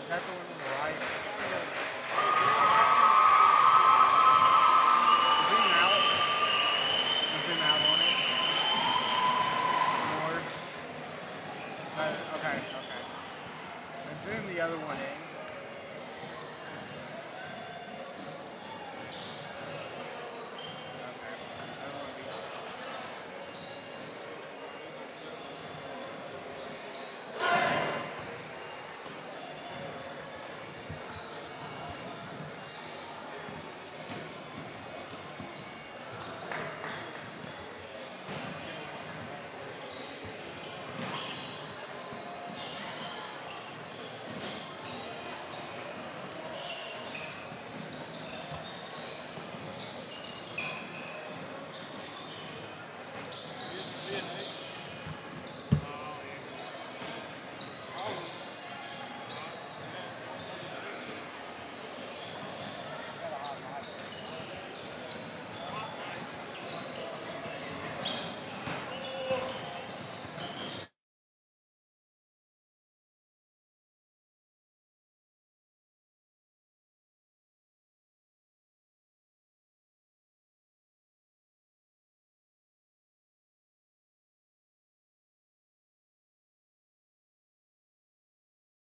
that the one on the right? Zoom out. Zoom out on it. More. Okay. And zoom the other one in.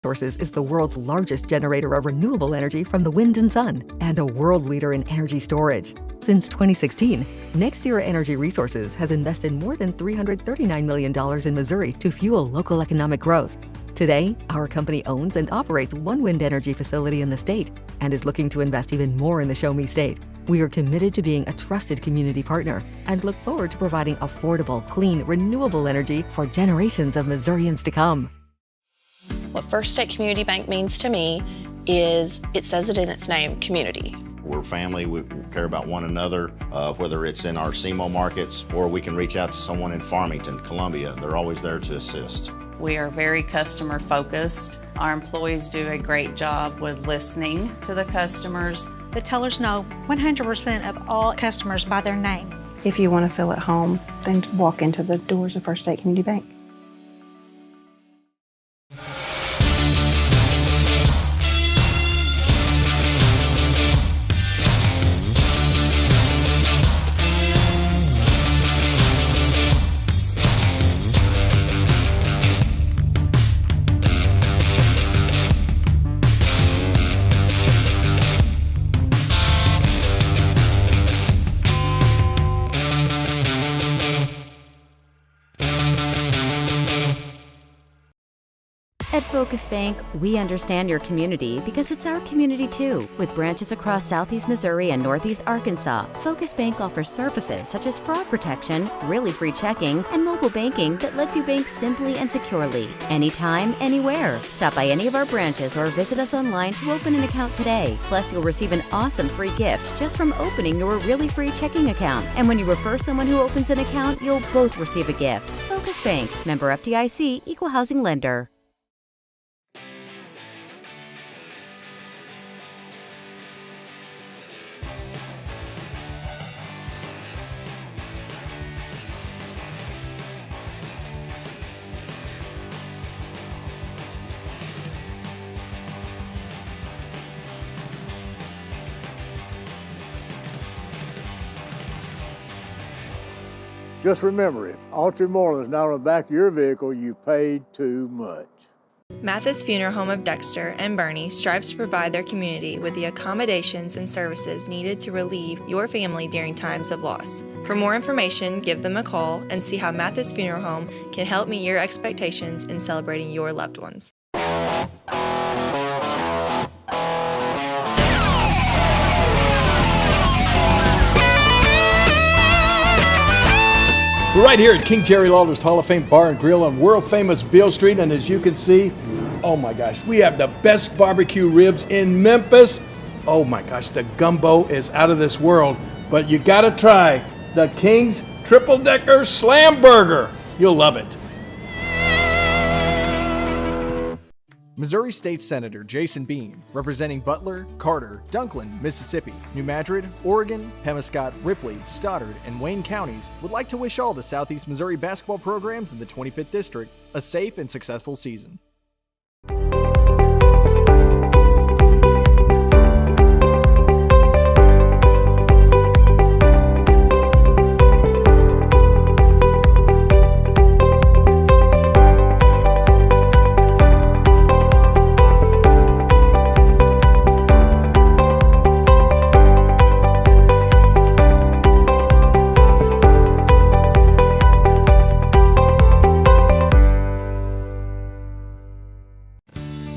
Resources is the world's largest generator of renewable energy from the wind and sun, and a world leader in energy storage. Since 2016, NextEra Energy Resources has invested more than $339 million in Missouri to fuel local economic growth. Today, our company owns and operates one wind energy facility in the state and is looking to invest even more in the Show Me State. We are committed to being a trusted community partner and look forward to providing affordable, clean, renewable energy for generations of Missourians to come. What First State Community Bank means to me is, it says it in its name, community. We're family, we care about one another, whether it's in our Simo markets or we can reach out to someone in Farmington, Columbia. They're always there to assist. We are very customer focused. Our employees do a great job with listening to the customers. The tellers know 100% of all customers by their name. If you want to feel at home, then walk into the doors of First State Community Bank. At Focus Bank, we understand your community because it's our community too. With branches across Southeast Missouri and Northeast Arkansas, Focus Bank offers services such as fraud protection, really free checking, and mobile banking that lets you bank simply and securely, anytime, anywhere. Stop by any of our branches or visit us online to open an account today. Plus, you'll receive an awesome free gift just from opening your really free checking account. And when you refer someone who opens an account, you'll both receive a gift. Focus Bank, member FDIC, equal housing lender. Just remember, if Ultramoreland is not on the back of your vehicle, you paid too much. Mathis Funeral Home of Dexter and Bernie strives to provide their community with the accommodations and services needed to relieve your family during times of loss. For more information, give them a call and see how Mathis Funeral Home can help meet your expectations in celebrating your loved ones. We're right here at King Jerry Lawler's Hall of Fame Bar and Grill on world famous Beale Street, and as you can see, oh my gosh, we have the best barbecue ribs in Memphis. Oh my gosh, the gumbo is out of this world, but you gotta try the King's Triple Decker Slam Burger. You'll love it. Missouri State Senator Jason Bean, representing Butler, Carter, Dunklin, Mississippi, New Madrid, Oregon, Pemiscot, Ripley, Stoddard, and Wayne counties, would like to wish all the Southeast Missouri basketball programs in the 25th District a safe and successful season.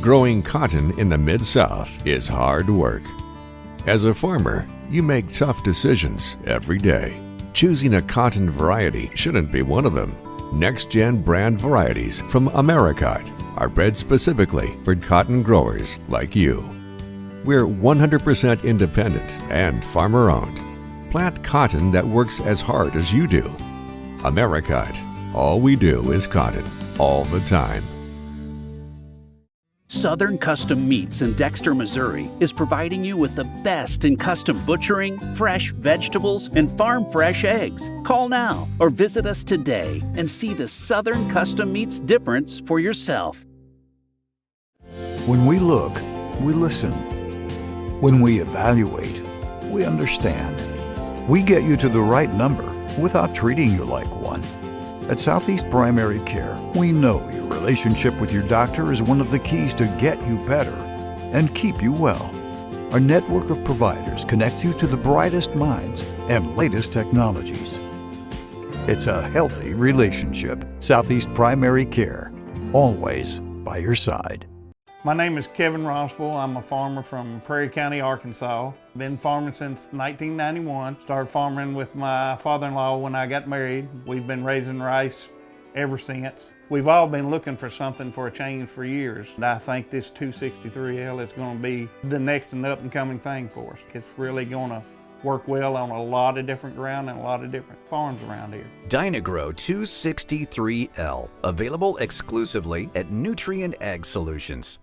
Growing cotton in the Mid-South is hard work. As a farmer, you make tough decisions every day. Choosing a cotton variety shouldn't be one of them. Next-gen brand varieties from Americot are bred specifically for cotton growers like you. We're 100% independent and farmer-owned. Plant cotton that works as hard as you do. Americot. All we do is cotton, all the time. Southern Custom Meats in Dexter, Missouri is providing you with the best in custom butchering, fresh vegetables, and farm fresh eggs. Call now or visit us today and see the Southern Custom Meats difference for yourself. When we look, we listen. When we evaluate, we understand. We get you to the right number without treating you like one. At Southeast Primary Care, we know your relationship with your doctor is one of the keys to get you better and keep you well. Our network of providers connects you to the brightest minds and latest technologies. It's a healthy relationship. Southeast Primary Care, always by your side. My name is Kevin Rossville. I'm a farmer from Prairie County, Arkansas. Been farming since 1991. Started farming with my father-in-law when I got married. We've been raising rice ever since. We've all been looking for something for a change for years. And I think this 263L is going to be the next and up-and-coming thing for us. It's really going to work well on a lot of different ground and a lot of different farms around here. Dynagrow 263L, available exclusively at Nutrient Ag Solutions.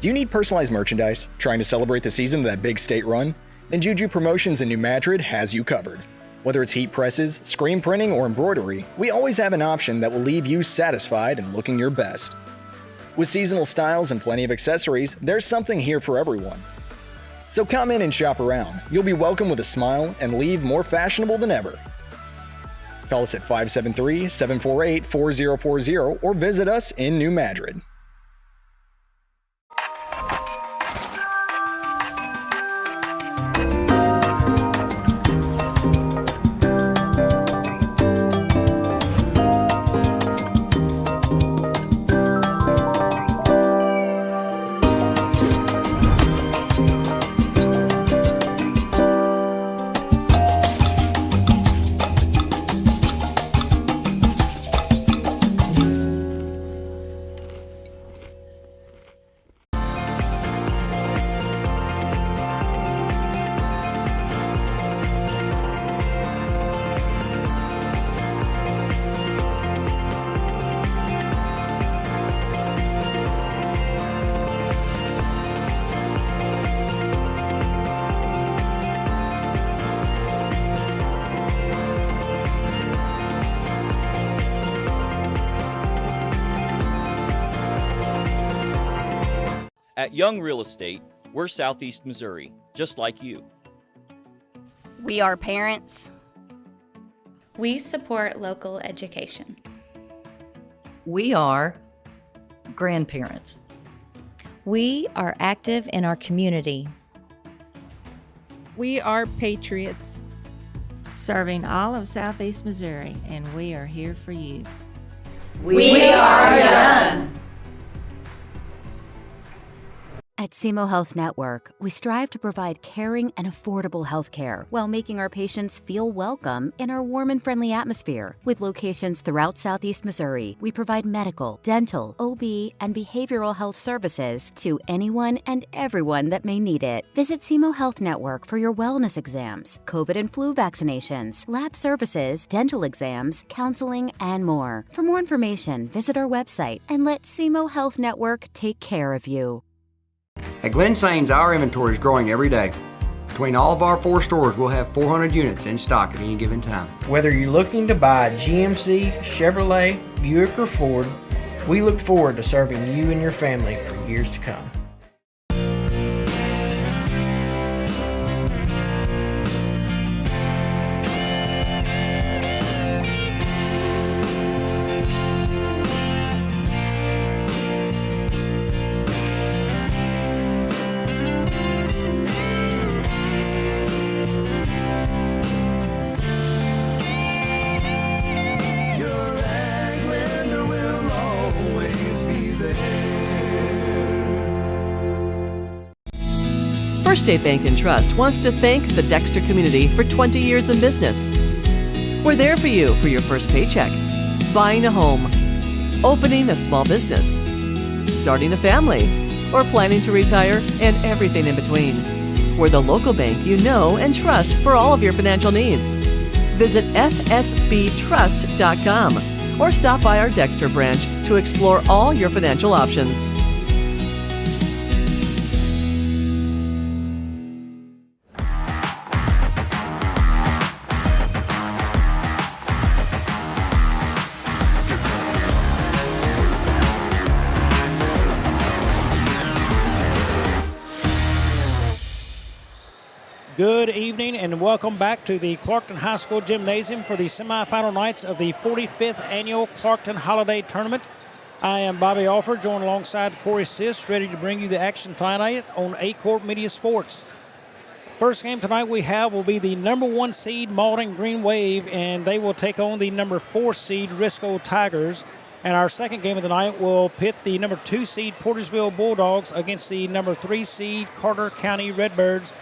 Do you need personalized merchandise? Trying to celebrate the season of that big state run? Then Juju Promotions in New Madrid has you covered. Whether it's heat presses, screen printing, or embroidery, we always have an option that will leave you satisfied and looking your best. With seasonal styles and plenty of accessories, there's something here for everyone. So come in and shop around. You'll be welcome with a smile and leave more fashionable than ever. Call us at 573-748-4040 or visit us in New Madrid. At Young Real Estate, we're Southeast Missouri, just like you. We are parents. We support local education. We are grandparents. We are active in our community. We are patriots. Serving all of Southeast Missouri, and we are here for you. We are young. At Simo Health Network, we strive to provide caring and affordable health care while making our patients feel welcome in our warm and friendly atmosphere. With locations throughout Southeast Missouri, we provide medical, dental, OB, and behavioral health services to anyone and everyone that may need it. Visit Simo Health Network for your wellness exams, COVID and flu vaccinations, lab services, dental exams, counseling, and more. For more information, visit our website and let Simo Health Network take care of you. At Glen SS, our inventory is growing every day. Between all of our 4 stores, we'll have 400 units in stock at any given time. Whether you're looking to buy a GMC, Chevrolet, Buick, or Ford, we look forward to serving you and your family for years to come. First State Bank and Trust wants to thank the Dexter community for 20 years in business. We're there for you for your first paycheck, buying a home, opening a small business, starting a family, or planning to retire, and everything in between. We're the local bank you know and trust for all of your financial needs. Visit fsbtrust.com or stop by our Dexter branch to explore all your financial options. Good evening and welcome back to the Clarkton High School Gymnasium for the semifinal nights of the 45th Annual Clarkton Holiday Tournament. I am Bobby Alford, joined alongside Corey Sisk, ready to bring you the action tonight on A-Court Media Sports. First game tonight we have will be the number 1 seed Malden Green Wave, and they will take on the number 4 seed Risco Tigers. And our second game of the night will pit the number 2 seed Portageville Bulldogs against the number 3 seed Carter County Redbirds.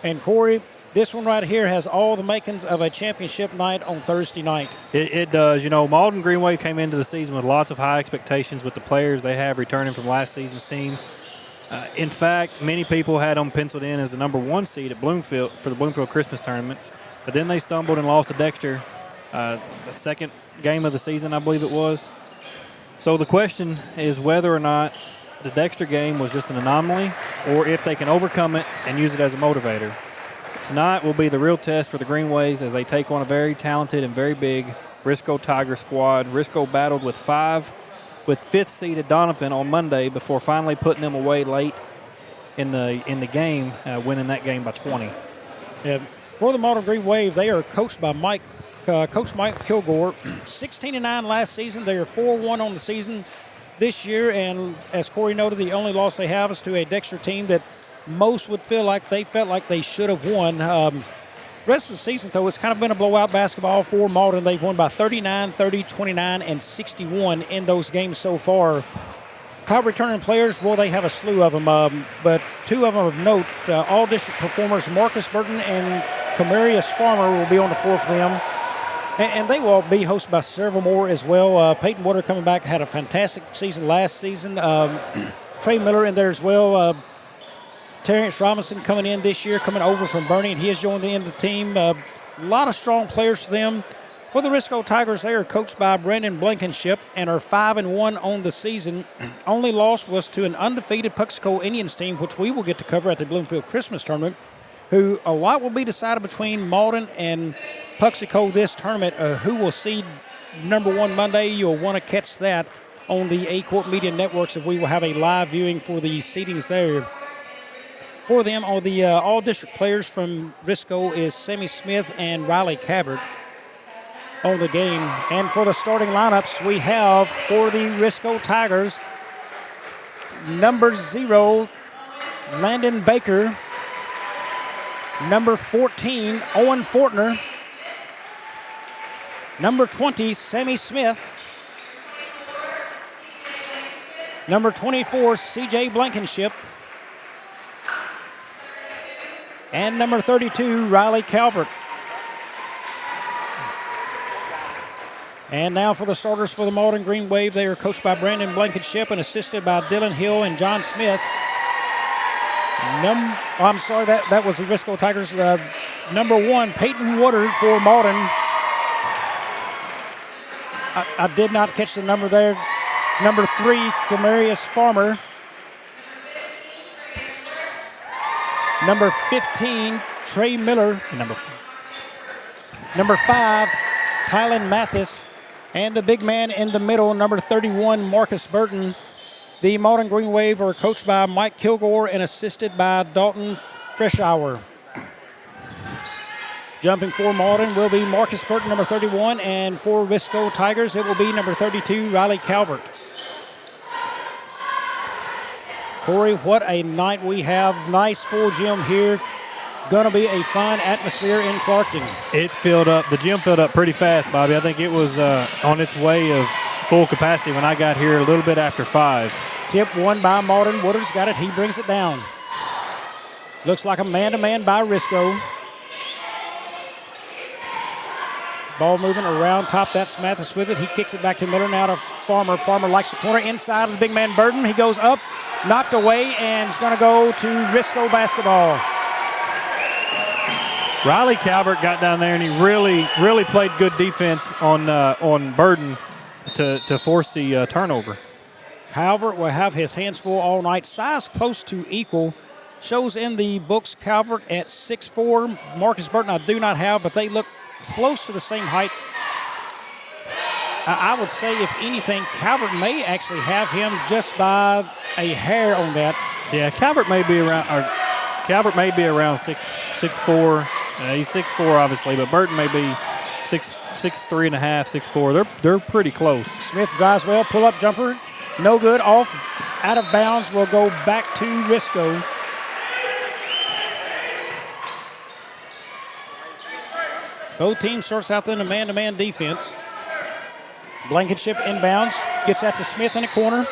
And Corey, this one right here has all the makings of a championship night on Thursday night. It does. You know, Malden Green Wave came into the season with lots of high expectations with the players they have returning from last season's team. In fact, many people had them penciled in as the number 1 seed at Bloomfield for the Bloomfield Christmas tournament. But then they stumbled and lost to Dexter, the second game of the season, I believe it was. So the question is whether or not the Dexter game was just an anomaly or if they can overcome it and use it as a motivator. Tonight will be the real test for the Green Waves as they take on a very talented and very big Risco Tiger squad. Risco battled with 5th seeded Donovan on Monday before finally putting them away late in the game, winning that game by 20. Yeah, for the Malden Green Wave, they are coached by Coach Mike Kilgore. 16-9 last season. They are 4-1 on the season this year, and as Corey noted, the only loss they have is to a Dexter team that most would felt like they should have won. Rest of the season, though, it's kind of been a blowout basketball for Malden. They've won by 39, 30, 29, and 61 in those games so far. Top returning players, well, they have a slew of them, but 2 of them of note, all-district performers Marcus Burton and Camarius Farmer will be on the floor for them. And they will be hosted by several more as well. Peyton Water coming back, had a fantastic season last season. Trey Miller in there as well. Terrence Robinson coming in this year, coming over from Bernie, and he has joined the team. A lot of strong players for them. For the Risco Tigers, they are coached by Brandon Blankenship and are 5-1 on the season. Only loss was to an undefeated Puxico Indians team, which we will get to cover at the Bloomfield Christmas Tournament, who a lot will be decided between Malden and Puxico this tournament. Who will seed number 1 Monday? You'll want to catch that on the A-Court Media Networks if we will have a live viewing for the seedings there. For them, all the all-district players from Risco is Sammy Smith and Riley Cavert on the game. And for the starting lineups, we have for the Risco Tigers, number 0, Landon Baker, number 14, Owen Fortner, number 20, Sammy Smith, number 24, C.J. Blankenship, and number 32, Riley Calvert. And now for the starters for the Malden Green Wave, they are coached by Brandon Blankenship and assisted by Dylan Hill and John Smith. That was the Risco Tigers. Number 1, Peyton Woodard for Malden. I did not catch the number there. Number 3, Camarius Farmer. Number 15, Trey Miller. Number 5, Tylen Mathis. And the big man in the middle, number 31, Marcus Burton. The Malden Green Wave are coached by Mike Kilgore and assisted by Dalton Frischauer. Jumping for Malden will be Marcus Burton, number 31, and for Risco Tigers, it will be number 32, Riley Calvert. Corey, what a night we have. Nice full gym here. Going to be a fun atmosphere in Clarkton. It filled up. The gym filled up pretty fast, Bobby. I think it was on its way of full capacity when I got here a little bit after 5. Tip won by Malden. Woodard's got it. He brings it down. Looks like a man-to-man by Risco. Ball moving around top. That's Mathis with it. He kicks it back to Miller. Now to Farmer. Farmer likes the corner. Inside of the big man Burton. He goes up, knocked away, and is going to go to Risco basketball. Riley Calvert got down there, and he really played good defense on Burton to force the turnover. Calvert will have his hands full all night. Size close to equal. Shows in the books Calvert at 6'4". Marcus Burton I do not have, but they look close to the same height. I would say, if anything, Calvert may actually have him just by a hair on that. Yeah, Calvert may be around 6'4". He's 6'4", obviously, but Burton may be 6'3 and a half, 6'4". They're pretty close. Smith drives well, pull up jumper, no good, off, out of bounds. Will go back to Risco. Both teams sorts out in a man-to-man defense. Blankenship inbounds, gets that to Smith in the corner.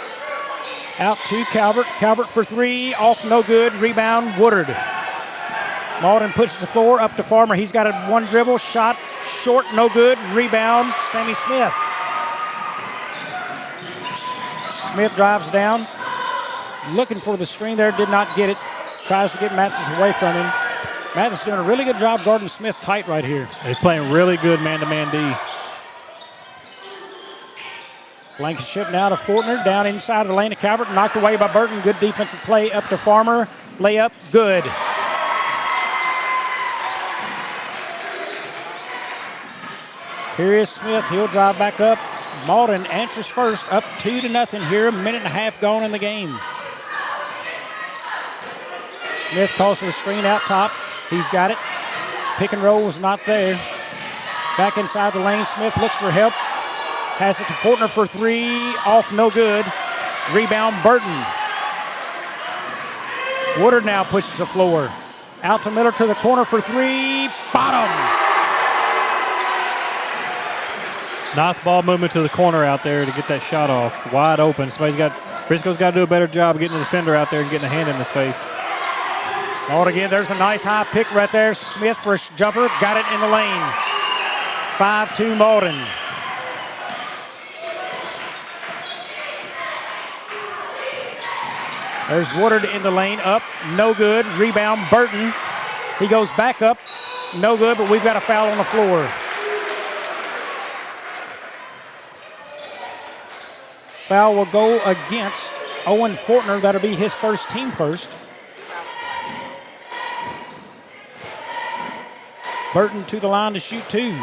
Out to Calvert. Calvert for 3, off no good. Rebound, Woodard. Malden pushes the floor up to Farmer. He's got a one dribble shot, short, no good. Rebound, Sammy Smith. Smith drives down, looking for the screen there, did not get it. Tries to get Mathis away from him. Mathis doing a really good job guarding Smith tight right here. They're playing really good man-to-man D. Blankenship now to Fortner, down inside the lane to Calvert, knocked away by Burton. Good defensive play up to Farmer. Layup, good. Here is Smith, he'll drive back up. Malden answers first, up 2-0 here, a minute and a half gone in the game. Smith calls for the screen out top. He's got it. Pick and roll was not there. Back inside the lane, Smith looks for help. Has it to Fortner for 3, off no good. Rebound, Burton. Woodard now pushes the floor. Out to Miller to the corner for 3, bottom. Nice ball movement to the corner out there to get that shot off. Wide open. Risco's got to do a better job of getting the defender out there and getting a hand in his face. Ball again, there's a nice high pick right there. Smith for a jumper, got it in the lane. 5-2 Malden. There's Woodard in the lane, up, no good. Rebound, Burton. He goes back up, no good, but we've got a foul on the floor. Foul will go against Owen Fortner. That'll be his first, team first. Burton to the line to shoot 2.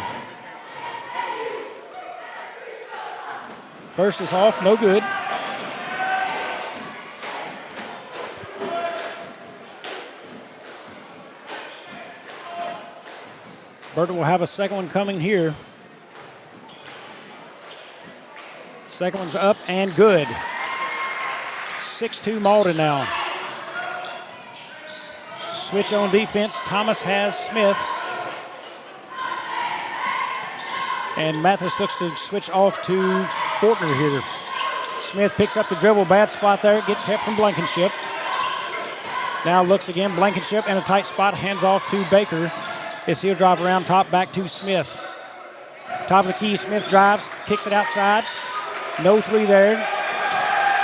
First is off, no good. Burton will have a second one coming here. Second one's up and good. 6-2 Malden now. Switch on defense. Thomas has Smith. And Mathis looks to switch off to Fortner here. Smith picks up the dribble. Bad spot there. Gets help from Blankenship. Now looks again. Blankenship in a tight spot. Hands off to Baker. As he'll drive around top back to Smith. Top of the key. Smith drives. Kicks it outside. No 3 there.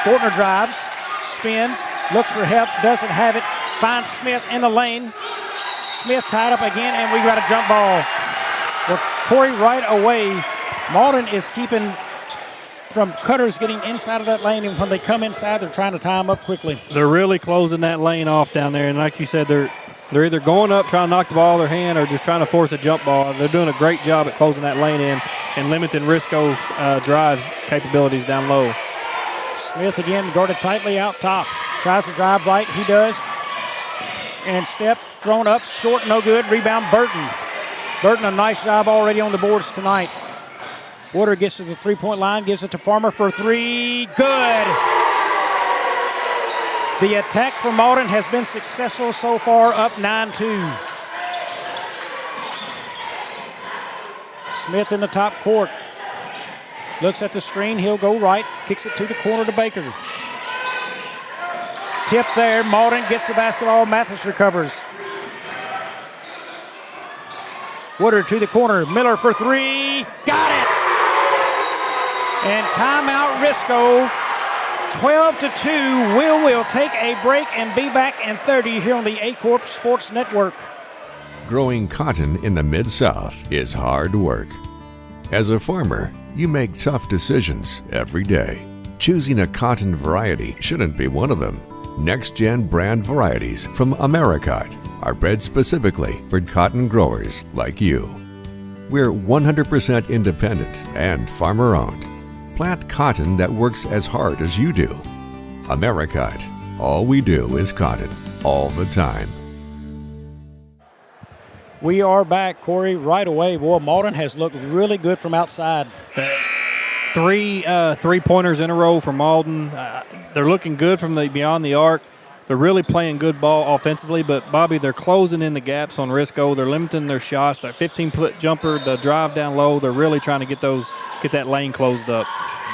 Fortner drives. Spins. Looks for help. Doesn't have it. Finds Smith in the lane. Smith tied up again, and we got a jump ball. Well, Corey, right away, Malden is keeping from cutters getting inside of that lane, and when they come inside, they're trying to tie them up quickly. They're really closing that lane off down there, and like you said, they're either going up trying to knock the ball out of their hand or just trying to force a jump ball. They're doing a great job at closing that lane in and limiting Risco's drive capabilities down low. Smith again guarded tightly out top. Tries to drive right. He does. And step thrown up. Short, no good. Rebound, Burton. Burton, a nice job already on the boards tonight. Woodard gets to the three-point line, gives it to Farmer for three. Good. The attack for Malden has been successful so far, up 9-2. Smith in the top court. Looks at the screen, he'll go right, kicks it to the corner to Baker. Tip there, Malden gets the basketball, Mathis recovers. Woodard to the corner, Miller for three, got it! And timeout Risco, 12-2. Will take a break and be back in 30 here on the A-Corp Sports Network. Growing cotton in the Mid-South is hard work. As a farmer, you make tough decisions every day. Choosing a cotton variety shouldn't be one of them. Next-gen brand varieties from Americot are bred specifically for cotton growers like you. We're 100% independent and farmer-owned. Plant cotton that works as hard as you do. Americot. All we do is cotton, all the time. We are back, Corey, right away. Boy, Malden has looked really good from outside. Three-pointers in a row for Malden. They're looking good from beyond the arc. They're really playing good ball offensively, but, Bobby, they're closing in the gaps on Risco. They're limiting their shots. That 15-foot jumper, the drive down low, they're really trying to get that lane closed up.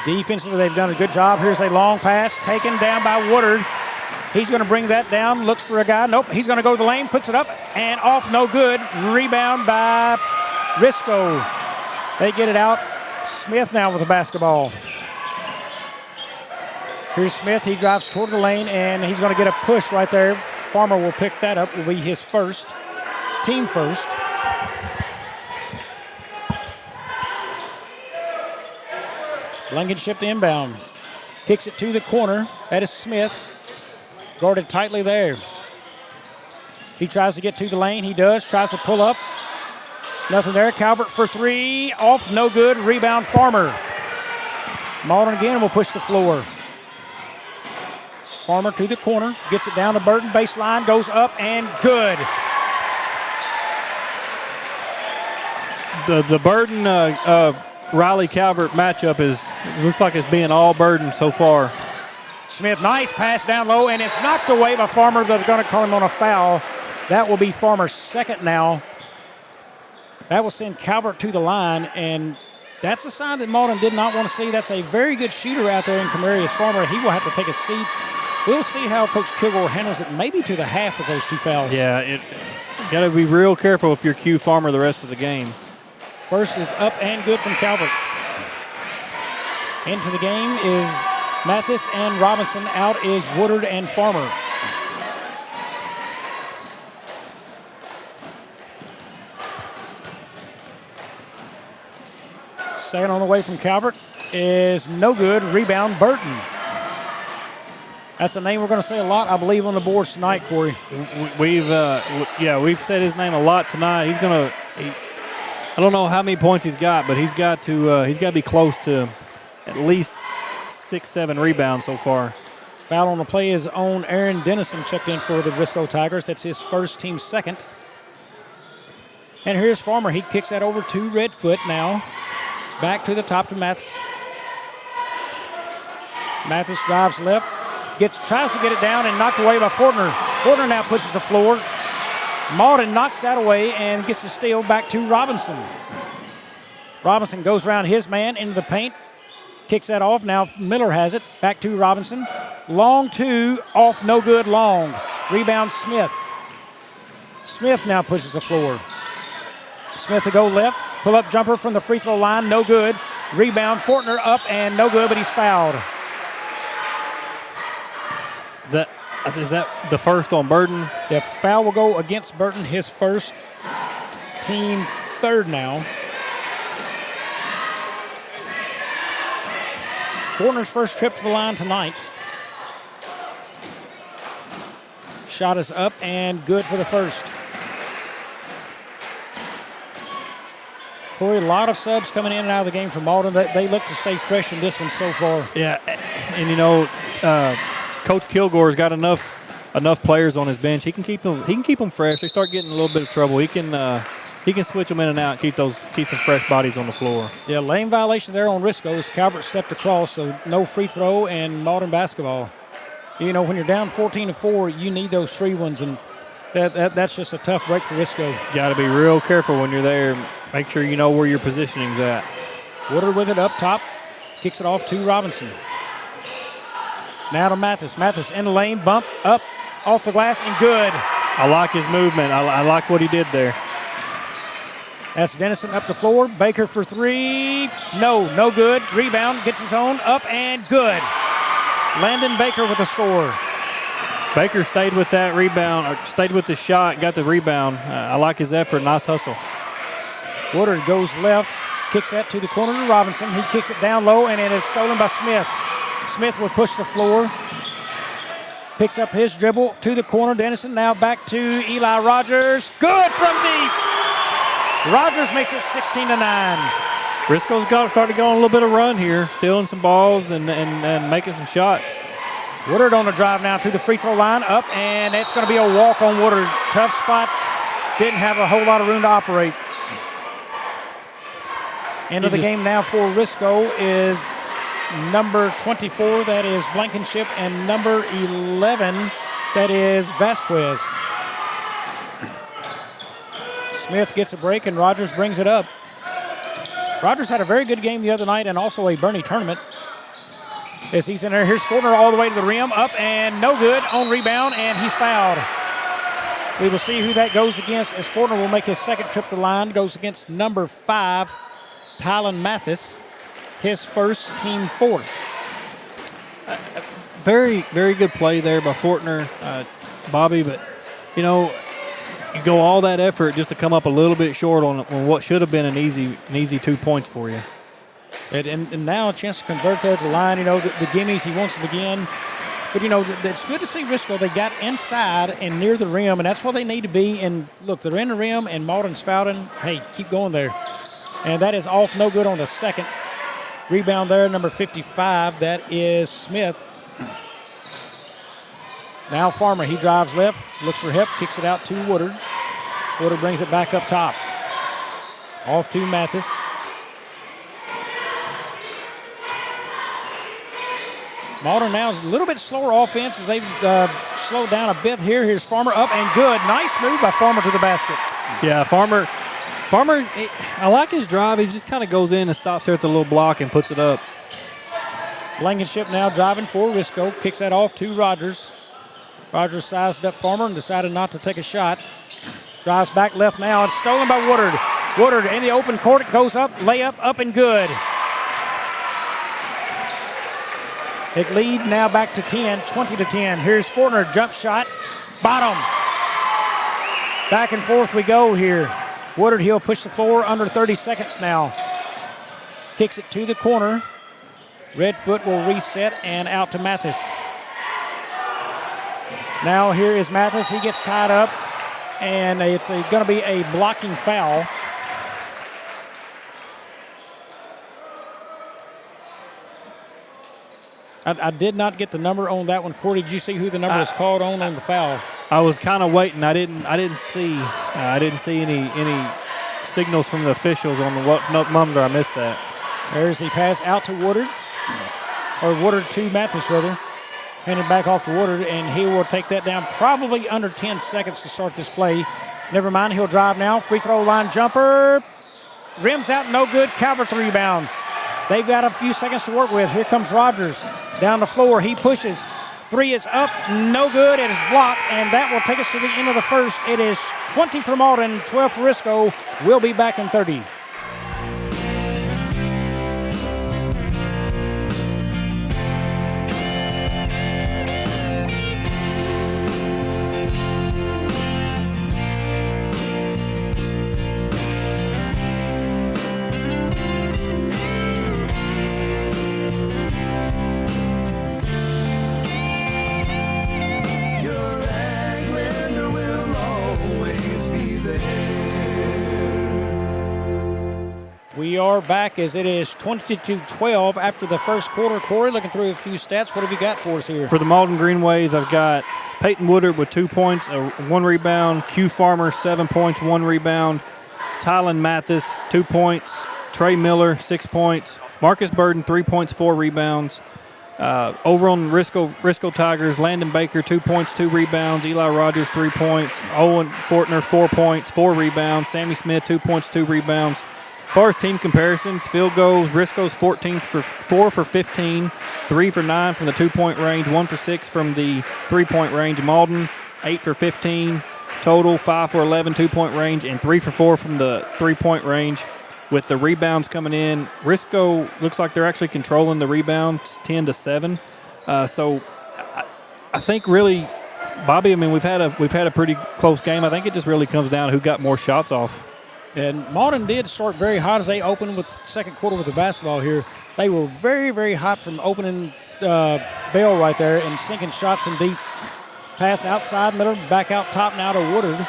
Defensively, they've done a good job. Here's a long pass taken down by Woodard. He's going to bring that down, looks for a guy. Nope, he's going to go to the lane, puts it up, and off, no good. Rebound by Risco. They get it out. Smith now with the basketball. Here's Smith. He drives toward the lane, and he's going to get a push right there. Farmer will pick that up. Will be his first, team first. Blankenship to inbound. Kicks it to the corner. That is Smith. Guarded tightly there. He tries to get to the lane. He does. Tries to pull up. Nothing there. Calvert for three. Off. No good. Rebound Farmer. Malden again will push the floor. Farmer to the corner. Gets it down to Burton. Baseline. Goes up and good. The Burton Riley Calvert matchup looks like it's being all Burton so far. Smith, nice pass down low, and it's knocked away by Farmer. They're going to call him on a foul. That will be Farmer's second now. That will send Calvert to the line, and that's a sign that Malden did not want to see. That's a very good shooter out there in Camarius Farmer. He will have to take a seat. We'll see how Coach Kilgore handles it, maybe to the half of those two fouls. Yeah, you got to be real careful if you're Q Farmer the rest of the game. First is up and good from Calvert. Into the game is Mathis and Robinson. Out is Woodard and Farmer. Second on the way from Calvert is no good. Rebound Burton. That's a name we're going to say a lot, I believe, on the boards tonight, Corey. We've said his name a lot tonight. He's going to. I don't know how many points he's got, but he's got to be close to at least 6-7 rebounds so far. Foul on the play is on Aaron Dennison, checked in for the Risco Tigers. That's his first, team second. And here's Farmer. He kicks that over to Redfoot now. Back to the top to Mathis. Mathis drives left. Tries to get it down and knocked away by Fortner. Fortner now pushes the floor. Malden knocks that away and gets the steal back to Robinson. Robinson goes around his man into the paint. Kicks that off. Now Miller has it. Back to Robinson. Long two. Off. No good. Long. Rebound Smith. Smith now pushes the floor. Smith to go left. Pull up jumper from the free throw line. No good. Rebound Fortner up and no good, but he's fouled. Is that the first on Burton? The foul will go against Burton, his first, team third now. Fortner's first trip to the line tonight. Shot is up and good for the first. Corey, a lot of subs coming in and out of the game from Malden. They look to stay fresh in this one so far. Yeah, and Coach Kilgore's got enough players on his bench. He can keep them fresh. They start getting a little bit of trouble. He can switch them in and out, keep some fresh bodies on the floor. Yeah, lane violation there on Risco. Calvert stepped across, so no free throw and Malden basketball. When you're down 14-4, you need those free ones, and that's just a tough break for Risco. Got to be real careful when you're there. Make sure you know where your positioning's at. Woodard with it up top, kicks it off to Robinson. Now to Mathis. Mathis in the lane, bump up off the glass and good. I like his movement. I like what he did there. That's Dennison up the floor. Baker for three. No good. Rebound, gets his own, up and good. Landon Baker with the score. Baker stayed with that rebound, or stayed with the shot, got the rebound. I like his effort. Nice hustle. Woodard goes left, kicks that to the corner to Robinson. He kicks it down low, and it is stolen by Smith. Smith will push the floor. Picks up his dribble to the corner. Dennison now back to Eli Rogers. Good from deep. Rogers makes it 16-9. Risco's starting to go on a little bit of run here, stealing some balls and making some shots. Woodard on the drive now to the free throw line, up, and it's going to be a walk on Woodard. Tough spot. Didn't have a whole lot of room to operate. End of the game now for Risco is number 24, that is Blankenship, and number 11, that is Vasquez. Smith gets a break, and Rogers brings it up. Rogers had a very good game the other night and also a Bernie tournament. As he's in there, here's Fortner all the way to the rim, up and no good on rebound, and he's fouled. We will see who that goes against, as Fortner will make his second trip to the line. Goes against number 5, Tylen Mathis, his first, team fourth. Very, very good play there by Fortner, Bobby, but, you go all that effort just to come up a little bit short on what should have been an easy 2 points for you. And now a chance to convert that to the line. The gimmies, he wants them again. But, it's good to see Risco. They got inside and near the rim, and that's where they need to be. And, look, they're in the rim, and Malden's fouling. Hey, keep going there. And that is off, no good on the second. Rebound there, number 55. That is Smith. Now Farmer, he drives left, looks for hip, kicks it out to Woodard. Woodard brings it back up top. Off to Mathis. Malden now is a little bit slower offense as they've slowed down a bit here. Here's Farmer up and good. Nice move by Farmer to the basket. Yeah, Farmer, I like his drive. He just kind of goes in and stops there at the little block and puts it up. Blankenship now driving for Risco. Kicks that off to Rogers. Rogers sized up Farmer and decided not to take a shot. Drives back left now. It's stolen by Woodard. Woodard in the open court. It goes up, layup, up and good. It lead now back to 10, 20-10. Here's Fortner, jump shot, bottom. Back and forth we go here. Woodard, he'll push the floor under 30 seconds now. Kicks it to the corner. Redfoot will reset and out to Mathis. Now here is Mathis. He gets tied up, and it's going to be a blocking foul. I did not get the number on that one. Corey, did you see who the number is called on the foul? I was kind of waiting. I didn't see any signals from the officials on what number. I missed that. There's the pass out to Woodard, or Woodard to Mathis rather. Handed back off to Woodard, and he will take that down probably under 10 seconds to start this play. Never mind, he'll drive now. Free throw line jumper. Rims out, no good. Calvert the rebound. They've got a few seconds to work with. Here comes Rogers down the floor. He pushes. Three is up, no good. It is blocked, and that will take us to the end of the first. It is 20 for Malden, 12 for Risco. We'll be back in 30. We are back as it is 22-12 after the first quarter. Corey, looking through a few stats, what have you got for us here? For the Malden Green Waves, I've got Peyton Woodard with 2 points, 1 rebound. Q Farmer, 7 points, 1 rebound. Tylen Mathis, 2 points. Trey Miller, 6 points. Marcus Burden, 3 points, 4 rebounds. Over on Risco Tigers, Landon Baker, 2 points, 2 rebounds. Eli Rogers, 3 points. Owen Fortner, 4 points, 4 rebounds. Sammy Smith, 2 points, 2 rebounds. As far as team comparisons, field goals, Risco's 4 for 15, 3 for 9 from the 2-point range, 1 for 6 from the 3-point range. Malden, 8 for 15 total, 5 for 11 2-point range, and 3 for 4 from the 3-point range. With the rebounds coming in, Risco looks like they're actually controlling the rebounds 10-7. So I think really, Bobby, I mean, we've had a pretty close game. I think it just really comes down to who got more shots off. And Malden did start very hot as they opened with the second quarter with the basketball here. They were very, very hot from opening bell right there and sinking shots from deep. Pass outside, Miller back out top now to Woodard.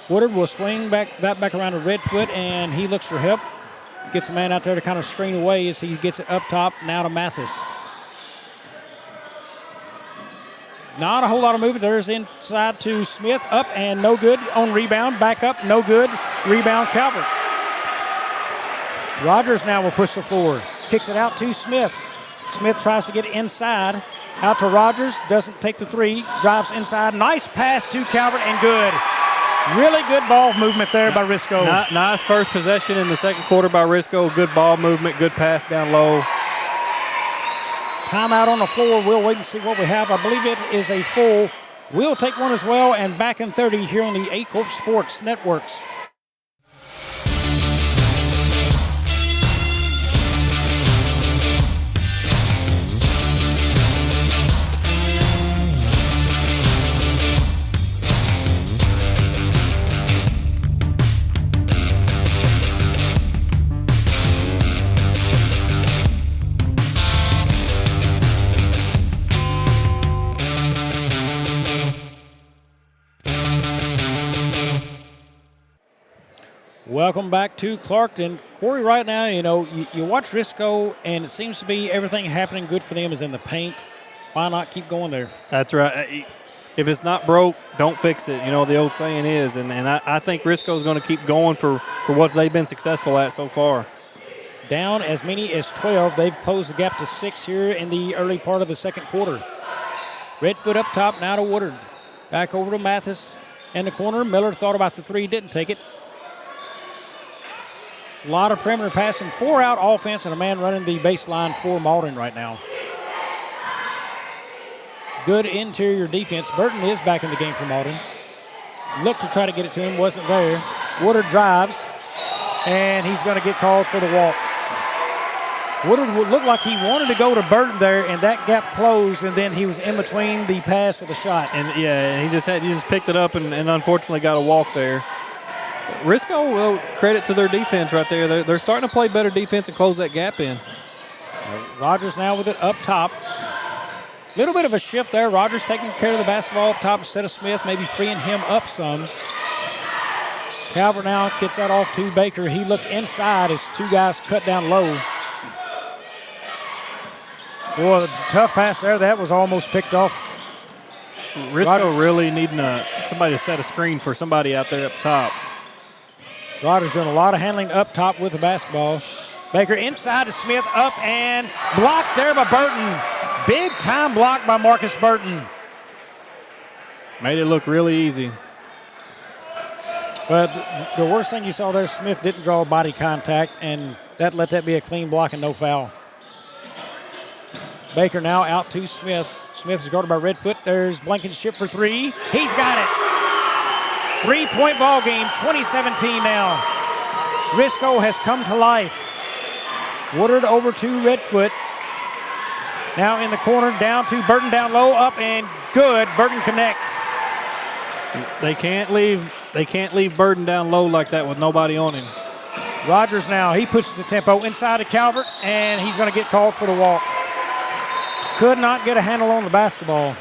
Woodard will swing back around to Redfoot, and he looks for help. Gets a man out there to kind of screen away as he gets it up top now to Mathis. Not a whole lot of movement. There's inside to Smith. Up and no good on rebound. Back up, no good. Rebound, Calvert. Rogers now will push the forward. Kicks it out to Smith. Smith tries to get inside. Out to Rogers. Doesn't take the three. Drives inside. Nice pass to Calvert and good. Really good ball movement there by Risco. Nice first possession in the second quarter by Risco. Good ball movement. Good pass down low. Timeout on the floor. We'll wait and see what we have. I believe it is a full. We'll take one as well, and back in 30 here on the A-Corp Sports Networks. Welcome back to Clarkton. Corey, right now, you know, you watch Risco, and it seems to be everything happening good for them is in the paint. Why not keep going there? That's right. If it's not broke, don't fix it. You know, the old saying is. And I think Risco's going to keep going for what they've been successful at so far. Down as many as 12. They've closed the gap to 6 here in the early part of the second quarter. Redfoot up top, now to Woodard. Back over to Mathis in the corner. Miller thought about the three, didn't take it. A lot of perimeter passing, 4-out offense, and a man running the baseline for Malden right now. Good interior defense. Burton is back in the game for Malden. Looked to try to get it to him, wasn't there. Woodard drives, and he's going to get called for the walk. Woodard would look like he wanted to go to Burton there, and that gap closed, and then he was in between the pass for the shot. And yeah, he just picked it up and unfortunately got a walk there. Risco, well, credit to their defense right there. They're starting to play better defense and close that gap in. Rogers now with it up top. Little bit of a shift there. Rogers taking care of the basketball up top instead of Smith, maybe freeing him up some. Calvert now gets that off to Baker. He looked inside as two guys cut down low. Boy, the tough pass there. That was almost picked off. Risco really needing somebody to set a screen for somebody out there up top. Rogers doing a lot of handling up top with the basketball. Baker inside to Smith, up and blocked there by Burton. Big time block by Marcus Burton. Made it look really easy. But the worst thing you saw there, Smith didn't draw body contact, and let that be a clean block and no foul. Baker now out to Smith. Smith is guarded by Redfoot. There's Blankenship for three. He's got it. 3-point ball game, 2017 now. Risco has come to life. Woodard over to Redfoot. Now in the corner, down to Burton, down low, up and good. Burton connects. They can't leave Burton down low like that with nobody on him. Rogers now, he pushes the tempo inside to Calvert, and he's going to get called for the walk. Could not get a handle on the basketball.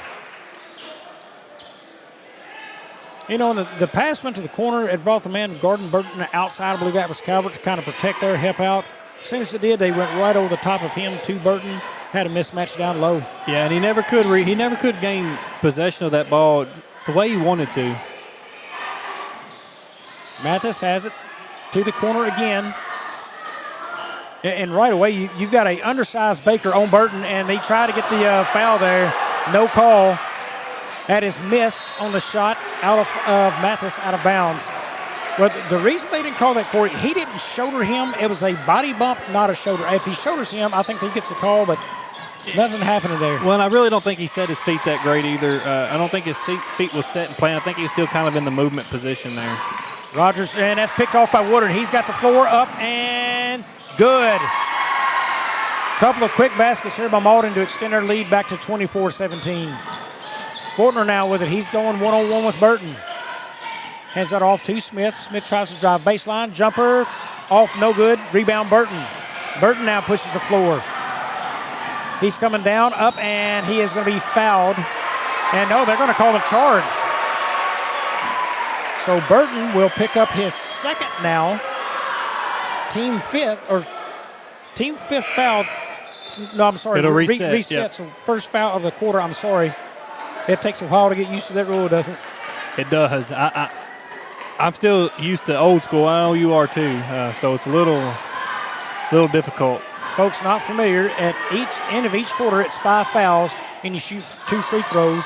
You know, the pass went to the corner. It brought the man, Gordon Burton, outside. I believe that was Calvert, to kind of protect their help out. As soon as it did, they went right over the top of him to Burton. Had a mismatch down low. Yeah, and he never could gain possession of that ball the way he wanted to. Mathis has it to the corner again. And right away, you've got an undersized Baker on Burton, and they try to get the foul there. No call. That is missed on the shot out of Mathis out of bounds. But the reason they didn't call that, Corey, he didn't shoulder him. It was a body bump, not a shoulder. If he shoulders him, I think he gets the call, but nothing happening there. Well, and I really don't think he set his feet that great either. I don't think his feet was set in play. I think he was still kind of in the movement position there. Rogers, and that's picked off by Woodard. He's got the floor up and good. Couple of quick baskets here by Malden to extend their lead back to 24-17. Fortner now with it. He's going one-on-one with Burton. Hands that off to Smith. Smith tries to drive baseline. Jumper off, no good. Rebound Burton. Burton now pushes the floor. He's coming down, up, and he is going to be fouled. And no, they're going to call the charge. So Burton will pick up his second now. Team fifth foul. No, I'm sorry. It'll reset. Reset. Yep. So first foul of the quarter. I'm sorry. It takes a while to get used to that rule, doesn't it? It does. I'm still used to old school. I know you are too. So it's a little difficult. Folks not familiar, at each end of each quarter, it's 5 fouls, and you shoot 2 free throws.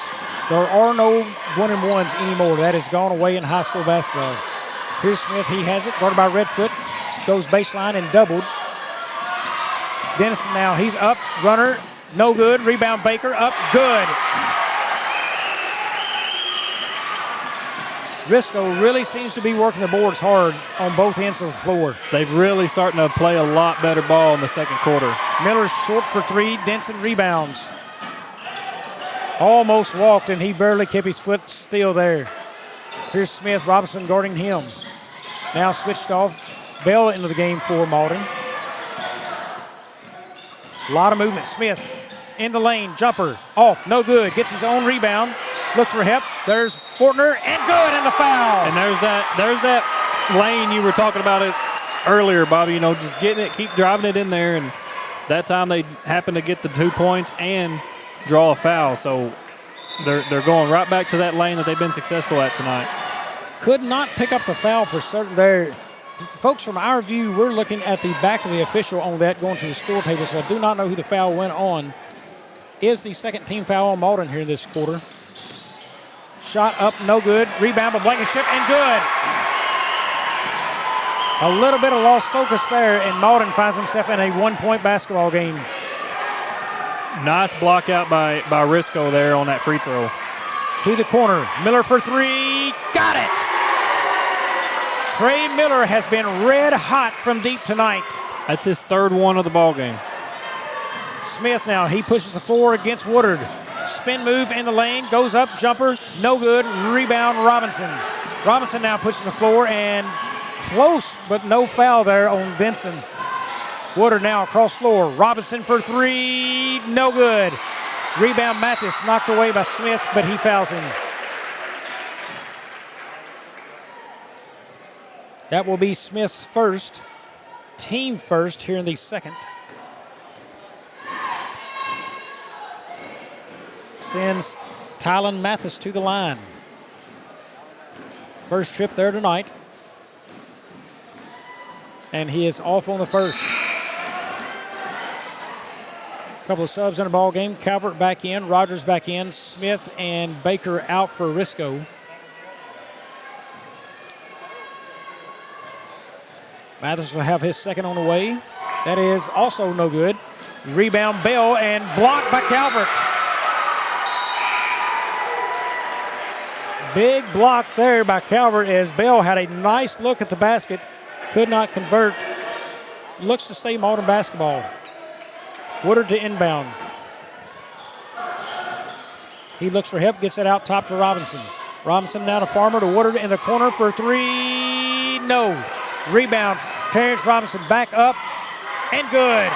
There are no 1-and-1s anymore. That has gone away in high school basketball. Here's Smith. He has it. Guarded by Redfoot. Goes baseline and doubled. Dennison now. He's up. Runner. No good. Rebound Baker. Up. Good. Risco really seems to be working the boards hard on both ends of the floor. They've really starting to play a lot better ball in the second quarter. Miller's short for 3. Denson rebounds. Almost walked, and he barely kept his foot still there. Here's Smith. Robinson guarding him. Now switched off. Bell into the game for Malden. A lot of movement. Smith in the lane. Jumper off. No good. Gets his own rebound. Looks for help. There's Fortner, and good, and the foul. And there's that lane you were talking about it earlier, Bobby. You know, just getting it, keep driving it in there, and that time they happen to get the 2 points and draw a foul. So they're going right back to that lane that they've been successful at tonight. Could not pick up the foul for certain there. Folks, from our view, we're looking at the back of the official on that going to the score table, so I do not know who the foul went on. Is the second team foul on Malden here this quarter. Shot up, no good. Rebound by Blankenship, and good. A little bit of lost focus there, and Malden finds himself in a 1-point basketball game. Nice block out by Risco there on that free throw. To the corner. Miller for 3. Got it! Trey Miller has been red hot from deep tonight. That's his third one of the ball game. Smith now, he pushes the floor against Woodard. Spin move in the lane, goes up, jumper, no good. Rebound Robinson. Robinson now pushes the floor, and close, but no foul there on Denson. Woodard now across floor. Robinson for 3, no good. Rebound Mathis knocked away by Smith, but he fouls him. That will be Smith's first, team first here in the second. Sends Tylen Mathis to the line. First trip there tonight. And he is off on the first. Couple of subs in the ball game. Calvert back in, Rogers back in, Smith and Baker out for Risco. Mathis will have his second on the way. That is also no good. Rebound Bell, and blocked by Calvert. Big block there by Calvert as Bell had a nice look at the basket. Could not convert. Looks to stay Malden basketball. Woodard to inbound. He looks for help, gets it out top to Robinson. Robinson now to Farmer, to Woodard in the corner for 3. No. Rebound. Terrence Robinson back up, and good.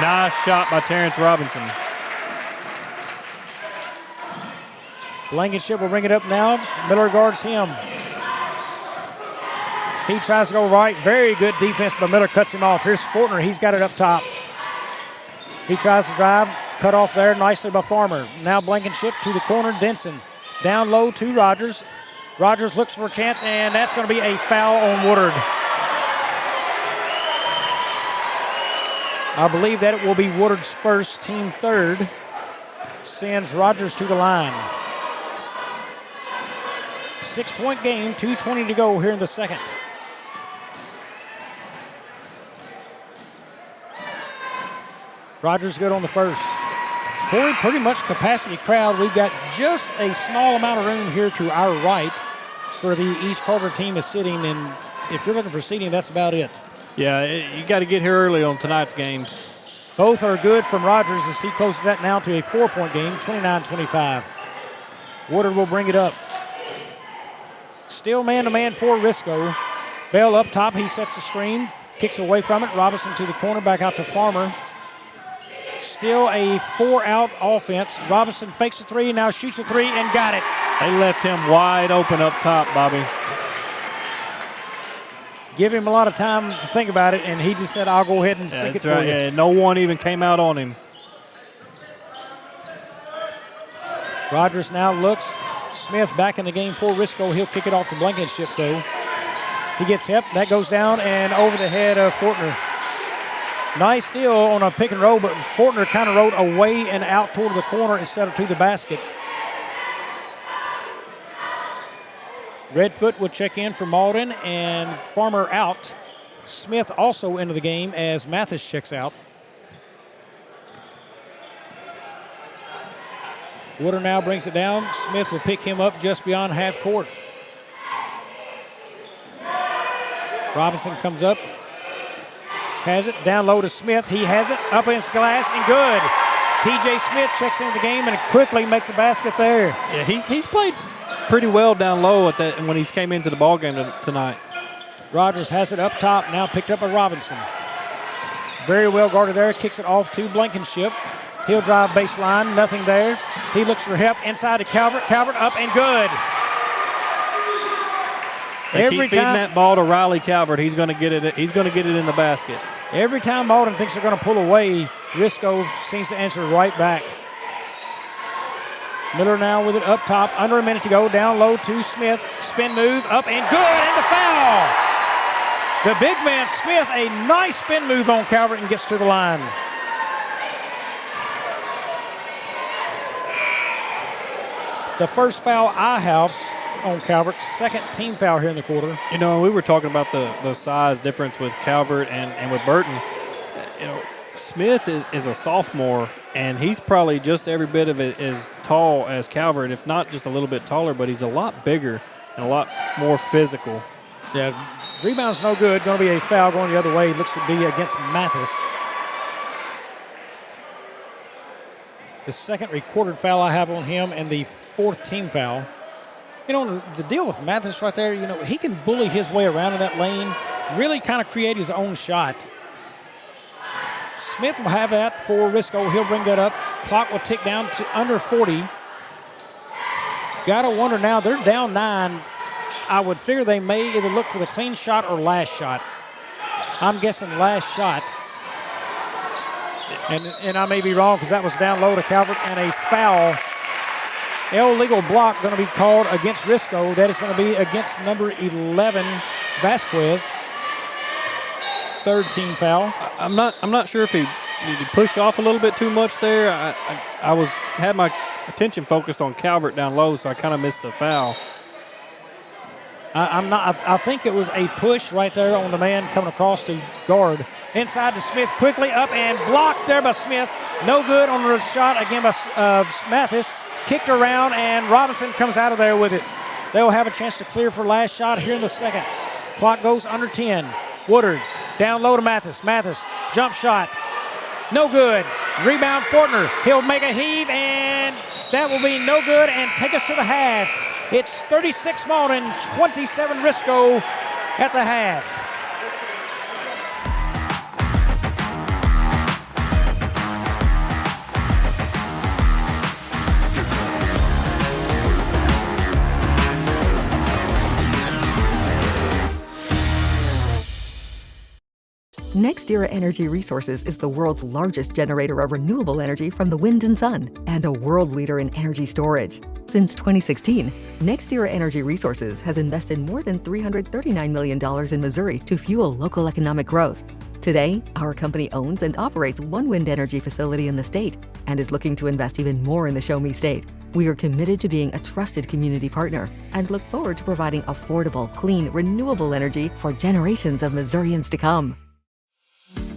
Nice shot by Terrence Robinson. Blankenship will bring it up now. Miller guards him. He tries to go right. Very good defense, but Miller cuts him off. Here's Fortner. He's got it up top. He tries to drive. Cut off there nicely by Farmer. Now Blankenship to the corner. Denson down low to Rogers. Rogers looks for a chance, and that's going to be a foul on Woodard. I believe that it will be Woodard's first, team third. Sends Rogers to the line. 6-point game, 2:20 to go here in the second. Rogers good on the first. Corey, pretty much capacity crowd. We've got just a small amount of room here to our right where the East Carter team is sitting, and if you're looking for seating, that's about it. Yeah, you got to get here early on tonight's games. Both are good from Rogers as he closes that now to a 4-point game, 29-25. Woodard will bring it up. Still man-to-man for Risco. Bell up top, he sets the screen, kicks away from it. Robinson to the corner, back out to Farmer. Still a 4-out offense. Robinson fakes a three, now shoots a three, and got it. They left him wide open up top, Bobby. Give him a lot of time to think about it, and he just said, I'll go ahead and sink it for you. Yeah, no one even came out on him. Rogers now looks. Smith back in the game for Risco. He'll kick it off to Blankenship, though. He gets hip. That goes down and over the head of Fortner. Nice steal on a pick and roll, but Fortner kind of rode away and out toward the corner instead of to the basket. Redfoot would check in for Malden, and Farmer out. Smith also into the game as Mathis checks out. Woodard now brings it down. Smith will pick him up just beyond half court. Robinson comes up. Has it down low to Smith. He has it up against glass and good. TJ Smith checks into the game and quickly makes a basket there. Yeah, he's played pretty well down low at that when he came into the ball game tonight. Rogers has it up top, now picked up by Robinson. Very well guarded there, kicks it off to Blankenship. He'll drive baseline, nothing there. He looks for help inside to Calvert. Calvert up and good. They keep feeding that ball to Riley Calvert. He's going to get it. He's going to get it in the basket. Every time Malden thinks they're going to pull away, Risco seems to answer right back. Miller now with it up top, under a minute to go, down low to Smith. Spin move, up and good, and the foul. The big man, Smith, a nice spin move on Calvert and gets to the line. The first foul I have on Calvert, second team foul here in the quarter. You know, we were talking about the size difference with Calvert and with Burton. You know, Smith is a sophomore, and he's probably just every bit of it as tall as Calvert, if not just a little bit taller, but he's a lot bigger and a lot more physical. Yeah, rebound's no good. Going to be a foul going the other way. Looks to be against Mathis. The second recorded foul I have on him and the fourth team foul. You know, the deal with Mathis right there, you know, he can bully his way around in that lane, really kind of create his own shot. Smith will have that for Risco. He'll bring that up. Clock will tick down to under 40. Got to wonder now, they're down 9. I would figure they may either look for the clean shot or last shot. I'm guessing last shot. And I may be wrong because that was down low to Calvert, and a foul. Illegal block going to be called against Risco. That is going to be against number 11, Vasquez. Third team foul. I'm not sure if he pushed off a little bit too much there. I had my attention focused on Calvert down low, so I kind of missed the foul. I think it was a push right there on the man coming across to guard. Inside to Smith, quickly up and blocked there by Smith. No good on the shot again by Mathis. Kicked around, and Robinson comes out of there with it. They'll have a chance to clear for last shot here in the second. Clock goes under 10. Woodard down low to Mathis. Mathis, jump shot. No good. Rebound Fortner. He'll make a heave, and that will be no good and take us to the half. It's 36 Malden, 27 Risco at the half. NextEra Energy Resources is the world's largest generator of renewable energy from the wind and sun, and a world leader in energy storage. Since 2016, NextEra Energy Resources has invested more than $339 million in Missouri to fuel local economic growth. Today, our company owns and operates one wind energy facility in the state and is looking to invest even more in the Show Me State. We are committed to being a trusted community partner and look forward to providing affordable, clean, renewable energy for generations of Missourians to come.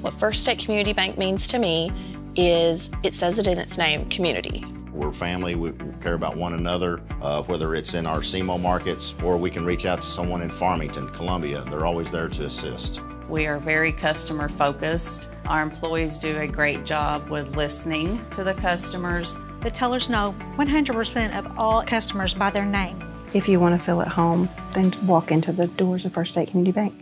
What First State Community Bank means to me is, it says it in its name, community. We're family, we care about one another, whether it's in our Simo markets or we can reach out to someone in Farmington, Columbia. They're always there to assist. We are very customer focused. Our employees do a great job with listening to the customers. The tellers know 100% of all customers by their name. If you want to feel at home, then walk into the doors of First State Community Bank.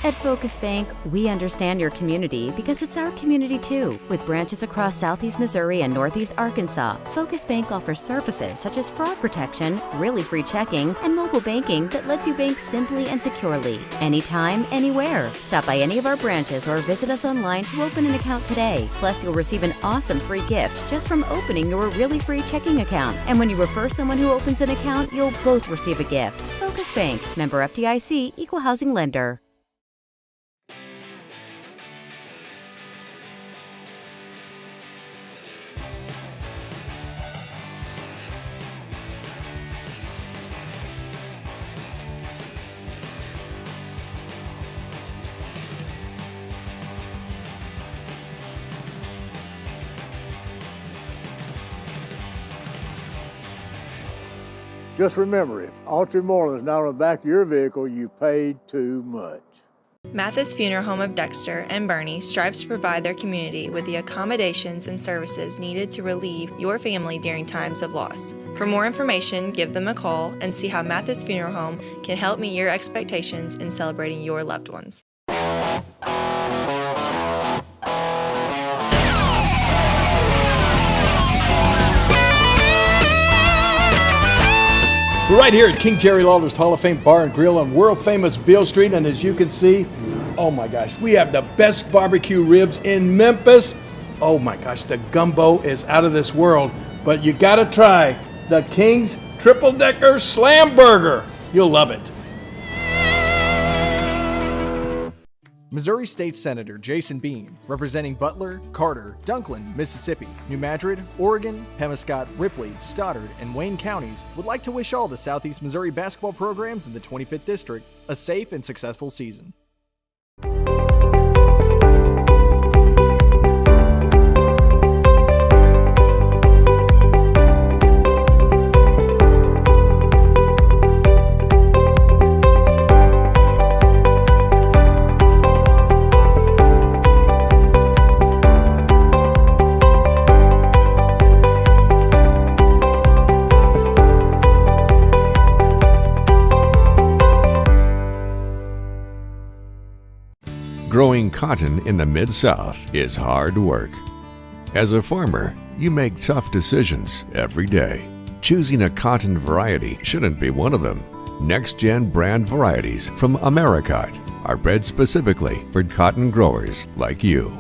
At Focus Bank, we understand your community because it's our community too. With branches across Southeast Missouri and Northeast Arkansas, Focus Bank offers services such as fraud protection, really free checking, and mobile banking that lets you bank simply and securely, anytime, anywhere. Stop by any of our branches or visit us online to open an account today. Plus, you'll receive an awesome free gift just from opening your really free checking account. And when you refer someone who opens an account, you'll both receive a gift. Focus Bank, member FDIC, equal housing lender. Just remember, if Autry Moreland is not on the back of your vehicle, you paid too much. Mathis Funeral Home of Dexter and Bernie strives to provide their community with the accommodations and services needed to relieve your family during times of loss. For more information, give them a call and see how Mathis Funeral Home can help meet your expectations in celebrating your loved ones. We're right here at King Jerry Lawler's Hall of Fame Bar and Grill on world famous Beale Street, and as you can see, oh my gosh, we have the best barbecue ribs in Memphis. Oh my gosh, the gumbo is out of this world, but you gotta try the King's Triple Decker Slam Burger. You'll love it. Missouri State Senator Jason Bean, representing Butler, Carter, Dunklin, Mississippi, New Madrid, Oregon, Hemescott, Ripley, Stoddard, and Wayne counties, would like to wish all the Southeast Missouri basketball programs in the 25th District a safe and successful season. Growing cotton in the Mid-South is hard work. As a farmer, you make tough decisions every day. Choosing a cotton variety shouldn't be one of them. Next-gen brand varieties from Americot are bred specifically for cotton growers like you.